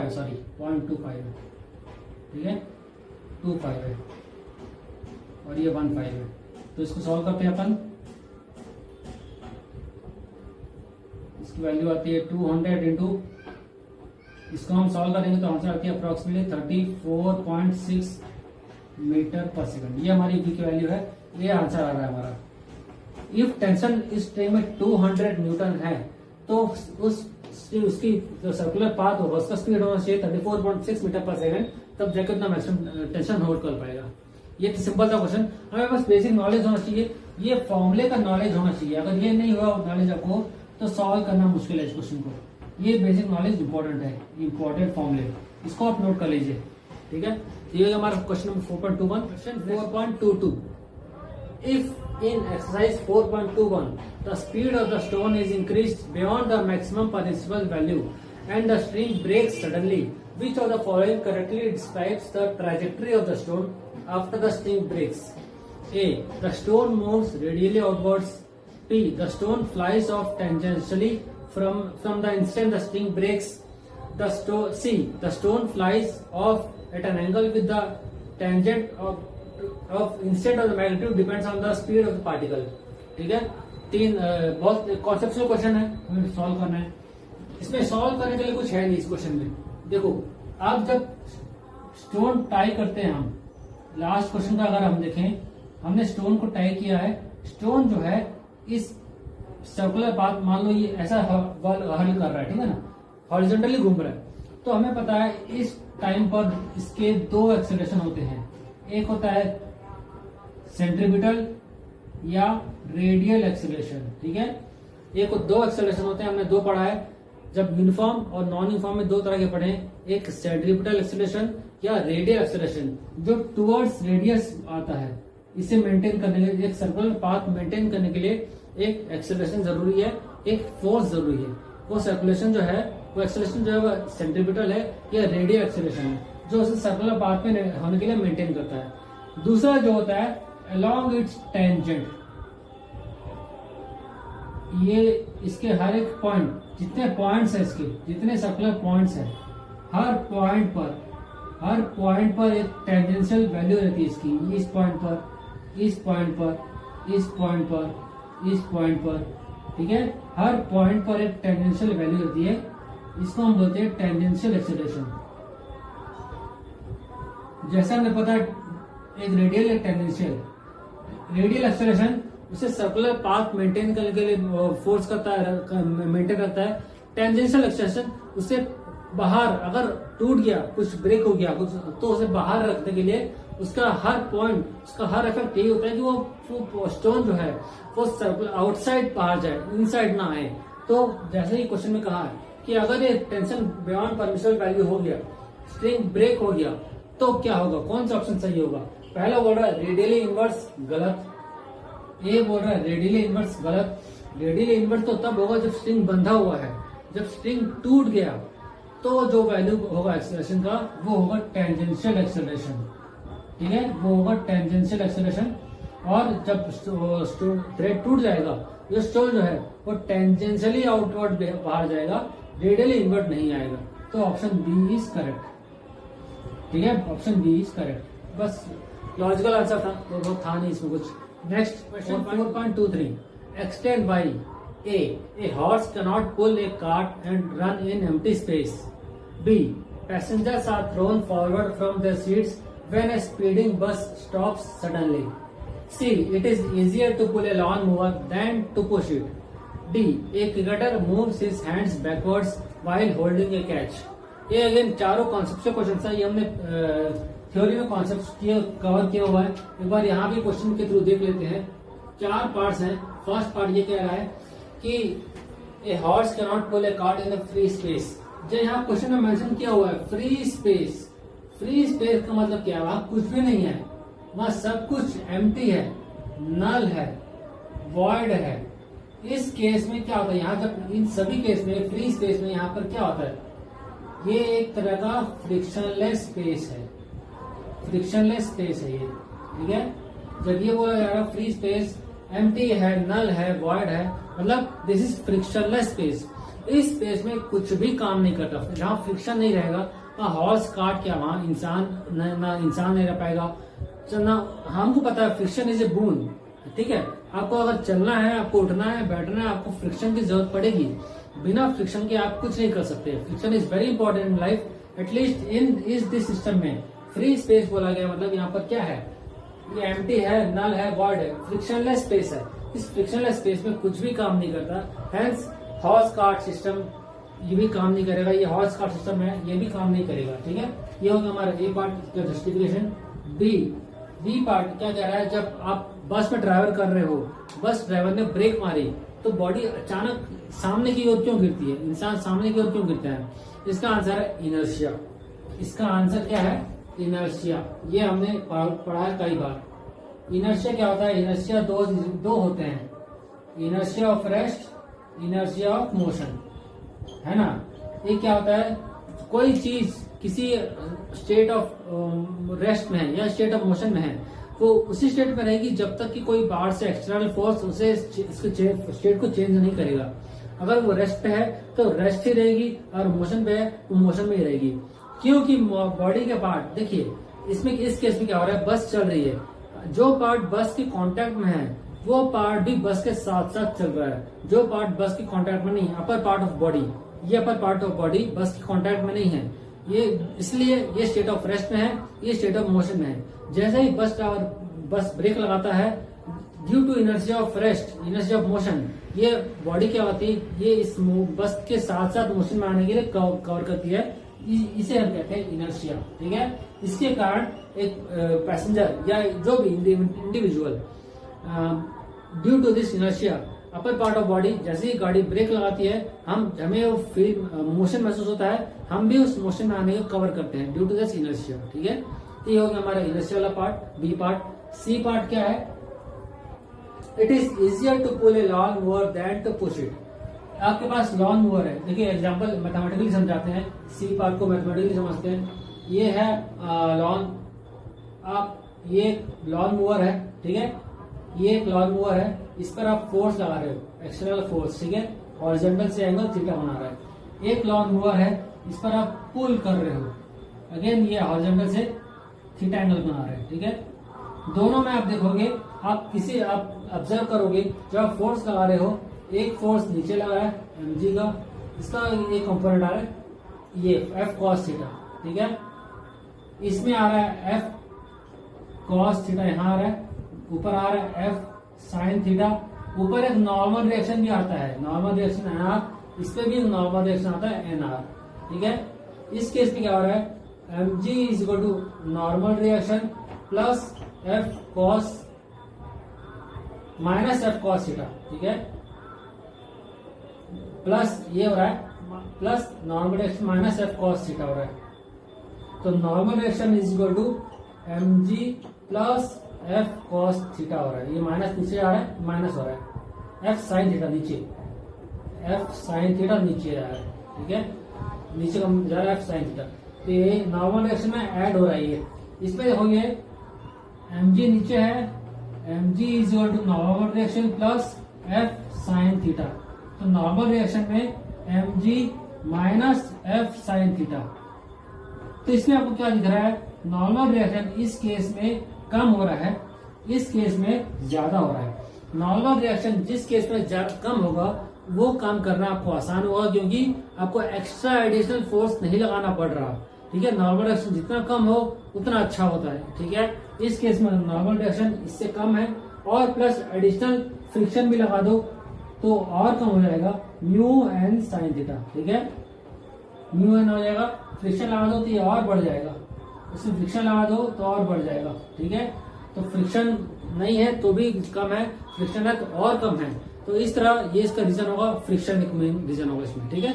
सॉरी 0.25 है, ठीक है। 25 है और ये 15 है। तो इसको सॉल्व करते हैं अपन। इसकी वैल्यू आती है 200 इंटू, इसको हम सॉल्व करेंगे तो आंसर आती है अप्रोक्सीमेटली 34.6 मीटर पर सेकंड। ये हमारी v की वैल्यू है, ये आंसर आ रहा है हमारा। इफ टेंशन इस स्ट्रिंग में 200 न्यूटन है तो उसकी जो सर्कुलर पाथ होगा उसका स्पीड होना चाहिए 34.6 मीटर पर सेकंड, तब जाकर उतना मैक्सिमम टेंशन होल्ड कर पाएगा। ये तो सिंपल सा क्वेश्चन। हमें बस बेसिक नॉलेज होना चाहिए, ये फॉर्मूले का नॉलेज होना चाहिए। अगर ये नहीं हुआ नॉलेज आपको तो सॉल्व करना मुश्किल है इस क्वेश्चन को। ये बेसिक नॉलेज इंपॉर्टेंट है, इंपॉर्टेंट फॉर्मूले, इसको आप नोट कर लीजिए, ठीक है। तो ये हमारा question number 4.21। Question 4.22, if in exercise 4.21 the speed of the stone is increased beyond the maximum permissible value and the string breaks suddenly, which of the following correctly describes the trajectory of the stone after the string breaks? A, the stone moves radially outwards. B, the stone flies off tangentially from the instant the string breaks. C, the stone flies off at an angle with the tangent of instant of the magnitude depends on the speed of the particle, ठीक है। तीन बहुत conceptual question है, हमें solve करना है। इसमें solve करने के लिए कुछ है नहीं इस क्वेश्चन में। देखो आप जब स्टोन टाई करते हैं, हम लास्ट क्वेश्चन का अगर हम देखें, हमने स्टोन को टाई किया है। स्टोन जो है इस सर्कुलर पाथ, मान लो ये ऐसा हल कर रहा है, ठीक है ना, हॉरिजॉन्टली घूम रहा है। तो हमें पता है इस टाइम पर इसके दो एक्सेलरेशन होते हैं। एक होता है सेंट्रीपिटल या रेडियल एक्सेलरेशन, ठीक है। एक दो एक्सेलरेशन होते हैं, हमने दो पढ़ा है। जब यूनिफॉर्म और नॉन यूनिफॉर्म में दो तरह के पढ़े हैं, एक सेंट्रीपिटल एक्सेलरेशन या रेडियल एक्सेलरेशन जो टुवर्ड्स रेडियस आता है। इसे मेंटेन करने के लिए, एक सर्कुलर पाथ मेंटेन करने के लिए एक एक्सेलरेशन जरूरी है, एक फोर्स जरूरी है। वो सर्कुलेशन जो है, वो एक्सेलरेशन जो है वो सेंट्रीपिटल है या रेडियल एक्सेलरेशन है, जो उसे सर्कुलर पाथ में होने के लिए मेंटेन करता है। दूसरा जो होता है अलोंग इट्स टेंजेंट, ये इसके हर एक पॉइंट, जितने पॉइंट्स है इसके, जितने सर्कुलर पॉइंट्स है, हर पॉइंट पर एक टेंजेंशियल वैल्यू रहती है इसकी। इस पॉइंट पर, इस पॉइंट पर, इस पॉइंट पर, इस पॉइंट पर, ठीक है। हर पॉइंट पर एक टेंजेंशियल वैल्यू रहती है, इसको हम बोलते हैं टेंजेंशियल एक्सेलरेशन। जैसा हमें पता है एक रेडियल एक टेंजेंशियल। रेडियल एक्सेलरेशन उसे सर्कुलर पाथ मेंटेन करने के लिए फोर्स करता है, मेंटेन करता है। टेंजेंशियल एक्सेलरेशन उसे बाहर, अगर टूट गया, कुछ ब्रेक हो गया कुछ, तो उसे बाहर रखने के लिए उसका हर पॉइंट, उसका हर इफेक्ट यही होता है कि वो स्टोन जो है वो सर्कुलर आउटसाइड बाहर जाए, इनसाइड ना आए। तो जैसे ही क्वेश्चन में कहा है कि अगर ये टेंशन बियॉन्ड परमिसिबल वैल्यू हो गया, स्ट्रिंग ब्रेक हो गया, तो क्या होगा, कौन सा ऑप्शन सही होगा? पहला बोल रहा है रेडियली इनवर्स, गलत। ए बोल रहा है रेडियली इनवर्स, गलत। रेडियली इनवर्स तो तब होगा जब स्ट्रिंग बंधा हुआ है। जब स्ट्रिंग टूट गया तो जो वैल्यू होगा एक्सेलरेशन का वो होगा टेंजेंशियल एक्सेलरेशन, ठीक है, वो होगा टेंजेंशियल एक्सेलरेशन। और जब थ्रेड टूट जाएगा, ये स्टोन जो है वो टेंजेंशियली आउटवर्ड बाहर जाएगा, रेडियली इनवर्ट नहीं आएगा। तो ऑप्शन बी इज करेक्ट, ठीक है, ऑप्शन बी इज करेक्ट। बस लॉजिकल आंसर था, तो बहुत था नहीं इसमें कुछ। Next question 4.23, extend by a horse cannot pull a cart and run in empty space. B passengers are thrown forward from their seats when a speeding bus stops suddenly. C, it is easier to pull a lawn mower than to push it. D, a cricketer moves his hands backwards while holding A catch. ये again चारों concept question है, ये हमने theory में concept cover किया हुआ है। एक बार यहाँ भी क्वेश्चन के थ्रू देख लेते हैं। 4 पार्ट्स हैं। फर्स्ट पार्ट ये कह रहा है कि a horse can not pull a cart in the free space. जो यहाँ क्वेश्चन में मेंशन किया हुआ है फ्री स्पेस, फ्री स्पेस का मतलब क्या है? वहां कुछ भी नहीं है, वहां सब कुछ एम्प्टी है, नल है, वॉइड है। इस केस में क्या होता है? यहाँ जब इन सभी केस में फ्री स्पेस में यहाँ पर क्या होता है? ये एक तरह का फ्रिक्शनलेस स्पेस है, फ्रिक्शनलेस स्पेस है ये, ठीक है। जब ये बोला जा रहा है फ्री स्पेस, एम्प्टी है, नल है, वॉइड है, मतलब दिस इज फ्रिक्शनलेस स्पेस। इस स्पेस में कुछ भी काम नहीं करता, जहाँ फ्रिक्शन नहीं रहेगा वहाँ हॉर्स कार्ट क्या, वहाँ इंसान ना इंसान नहीं रह पाएगा। चलना हमको पता है फ्रिक्शन इज ए बून, ठीक है। आपको अगर चलना है, आपको उठना है, बैठना है, आपको फ्रिक्शन की जरूरत पड़ेगी। बिना फ्रिक्शन के आप कुछ नहीं कर सकते। Friction is very important in life, at least in this system में। फ्री स्पेस बोला गया मतलब यहाँ पर क्या है? ये एम्प्टी है, नल है, वॉइड है, फ्रिक्शनलेस स्पेस है। इस फ्रिक्शनलेस स्पेस में कुछ भी काम नहीं करता। हेंस हॉर्स कार्ट सिस्टम ये भी काम नहीं करेगा। ये हॉर्स कार्ट सिस्टम है, ये भी काम नहीं करेगा, ठीक है। ये होगा हमारा ए पार्ट का जस्टिफिकेशन। बी पार्ट क्या कह रहा है? जब आप बस में ड्राइवर कर रहे हो, बस ड्राइवर ने ब्रेक मारी तो बॉडी अचानक सामने की ओर क्यों गिरती है? इंसान सामने की ओर क्यों गिरता है? इसका आंसर है इनर्शिया। इसका आंसर क्या है? इनर्शिया। ये हमने पढ़ा है कई बार। इनर्शिया क्या होता है? इनर्शिया दो होते हैं, inertia of rest, inertia of motion, है ना। ये क्या होता है? कोई चीज किसी स्टेट ऑफ रेस्ट में है या स्टेट ऑफ मोशन में है, वो उसी स्टेट में रहेगी जब तक कि कोई बाहर से एक्सटर्नल फोर्स उसे स्टेट को चेंज नहीं करेगा। अगर वो रेस्ट पे है तो रेस्ट ही रहेगी, और मोशन पे है तो मोशन में ही रहेगी। क्योंकि बॉडी के पार्ट देखिए, इसमें इस केस में क्या हो रहा है? बस चल रही है, जो पार्ट बस के कांटेक्ट में है वो पार्ट भी बस के साथ साथ चल रहा है। जो पार्ट बस के कांटेक्ट में नहीं, अपर पार्ट ऑफ बॉडी, ये अपर पार्ट ऑफ बॉडी बस के कांटेक्ट में नहीं है, ये इसलिए ये स्टेट ऑफ रेस्ट में है, ये स्टेट ऑफ मोशन में है। जैसे ही बस ब्रेक लगाता है, due to inertia of rest, inertia of motion, ये बॉडी क्या होती है? ये इस बस के साथ साथ मोशन में आने के लिए कवर करती है। इसे हम कहते हैं इनर्शिया, ठीक है। इसके कारण एक पैसेंजर या जो भी individual due to this inertia upper part of body, जैसे ही गाड़ी ब्रेक लगाती है हमें वो फील मोशन महसूस होता है, हम भी उस मोशन में आने को कवर करते हैं ड्यू टू दिस इनर्शिया, ठीक है। तो ये हो गया हमारा इनर्शिया वाला part, B part. C part क्या है? It is easier to pull a lawn mower than to push it. आपके पास लॉन मूवर है, देखिए एग्जांपल मैथमेटिकली समझाते हैं, सी पार्ट को मैथमेटिकली समझते हैं। ये है लॉन, आप ये लॉन मूवर है, ठीक है। ये एक लॉन मूवर है, इस पर आप फोर्स लगा रहे हो, एक्सटर्नल फोर्स, ठीक है। हॉरिजॉन्टल से एंगल थीटा बना रहा है। एक लॉन मूवर है, इस पर आप पुल कर रहे हो, अगेन ये हॉरिजॉन्टल से थीटा एंगल बना रहे हैं, ठीक है। दोनों में आप देखोगे, आप ऑब्जर्व करोगे, जब आप फोर्स लगा रहे हो, एक फोर्स नीचे लगा है mg का, इसका एक कंपोनेंट आ रहा है ये f cos थीटा, ठीक है। इसमें आ रहा है f cos थीटा, यहाँ आ रहा है, ऊपर आ रहा है f sin थीटा। ऊपर एक नॉर्मल रिएक्शन भी आता है, नॉर्मल रिएक्शन nr, इस पे भी नॉर्मल रिएक्शन आता है nr, ठीक है। इस केस में क्या हो रहा है? mg is equal to normal reaction plus f cos minus f cos theta, ठीक है। प्लस ये हो रहा है plus normal reaction minus f cos theta हो रहा है। तो normal reaction is equal to mg plus f cos theta हो रहा है। ये माइनस नीचे आ रहा है, माइनस हो रहा है, f sin थीटा नीचे, f sin थीटा नीचे आ रहा है, ठीक है। नीचे का जा रहा है f sin थीटा, तो ये नॉर्मल रिएक्शन में ऐड हो रहा है। ये इसमें देखोगे mg नीचे है, mg is equal to normal reaction plus f sin theta. तो नॉर्मल रिएक्शन में mg minus f sin theta. तो इसमें आपको क्या दिख रहा है? नॉर्मल रिएक्शन इस केस में कम हो रहा है, इस केस में ज्यादा हो रहा है। नॉर्मल रिएक्शन जिस केस में कम होगा वो काम करना आपको आसान होगा, क्योंकि आपको एक्स्ट्रा एडिशनल फोर्स नहीं लगाना पड़ रहा। ठीक है। नॉर्मल डायरेक्शन जितना कम हो उतना अच्छा होता है, ठीक है। इस केस में नॉर्मल डायरेक्शन इससे कम है और प्लस एडिशनल फ्रिक्शन भी लगा दो तो और कम हो जाएगा म्यू एन साइन थीटा, ठीक है। म्यू एन हो जाएगा, फ्रिक्शन लगा दो तो ये और बढ़ जाएगा, इसमें फ्रिक्शन लगा दो तो और बढ़ जाएगा, ठीक है। तो फ्रिक्शन नहीं है तो भी कम है, फ्रिक्शन है तो और कम है, तो इस तरह ये इसका रीजन होगा, फ्रिक्शन एक मेन रीजन होगा इसमें, ठीक है।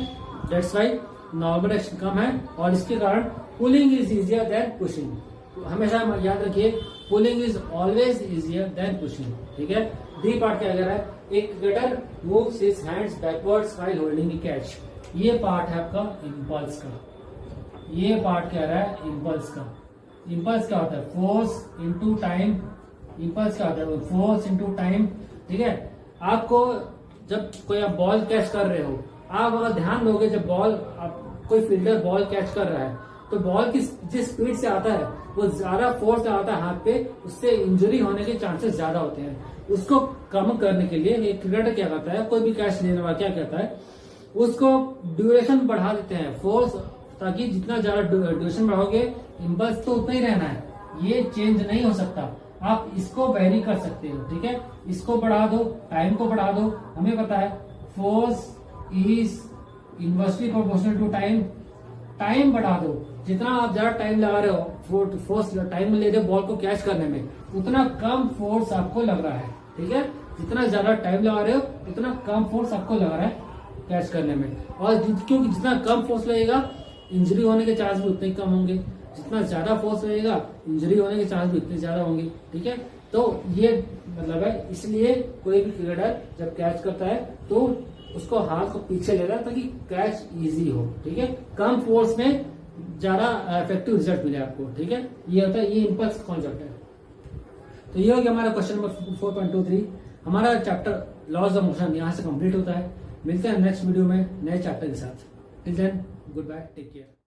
दैट्स वाई नॉर्मल डायरेक्शन कम है और इसके कारण pulling is easier than pushing. तो हमेशा याद रखिए pulling is always easier than pushing, ठीक है। डी पार्ट क्या कह रहा है, एक cricketer moves his hands backwards while holding the catch. ये पार्ट है आपका इम्पल्स का, ये पार्ट कह रहा है इम्पल्स का। इम्पल्स क्या होता है, फोर्स इनटू टाइम। इम्पल्स क्या होता है, फोर्स इनटू टाइम, ठीक है। आपको जब कोई आप बॉल कैच कर रहे हो, आप अगर ध्यान दोगे जब बॉल कोई फील्डर बॉल कैच कर रहा है तो बॉल की जिस स्पीड से आता है वो ज्यादा फोर्स से आता है हाथ पे, उससे इंजरी होने के चांसेस ज्यादा होते हैं। उसको कम करने के लिए एक क्रिकेटर क्या करता है, कोई भी कैच लेने वाला क्या कहता है, उसको ड्यूरेशन बढ़ा देते हैं फोर्स, ताकि जितना ज्यादा ड्यूरेशन बढ़ाओगे इम्पल्स तो उतना ही रहना है, ये चेंज नहीं हो सकता। आप इसको वेरी कर सकते हो, ठीक है। इसको बढ़ा दो, टाइम को बढ़ा दो, हमें पता है force is inversely proportional to time. Time बढ़ा दो, जितना आप ज्यादा टाइम लगा रहे हो, फोर्स टाइम ले रहे हो बॉल को कैच करने में, उतना कम फोर्स आपको लग रहा है, ठीक है। जितना ज्यादा टाइम लगा रहे हो उतना कम फोर्स आपको लग रहा है कैच करने में, और क्योंकि जितना कम फोर्स लगेगा इंजरी होने के चांस भी उतने ही कम होंगे, जितना ज्यादा फोर्स लगेगा इंजरी होने के चांस भी उतने ज्यादा होंगे, ठीक है। तो ये मतलब है, इसलिए कोई भी क्रिकेटर जब कैच करता है तो उसको हाथ को पीछे ले रहा है ताकि कैच इजी हो, ठीक है। कम फोर्स में ज्यादा इफेक्टिव रिजल्ट मिले आपको, ठीक है। ये होता है, ये इम्पल्स कॉन्सेप्ट है। तो ये हो गया हमारा क्वेश्चन नंबर 4.23। हमारा चैप्टर लॉज ऑफ मोशन यहाँ से कंप्लीट होता है। मिलते हैं नेक्स्ट वीडियो में नए चैप्टर के साथ। Till then good bye, take care.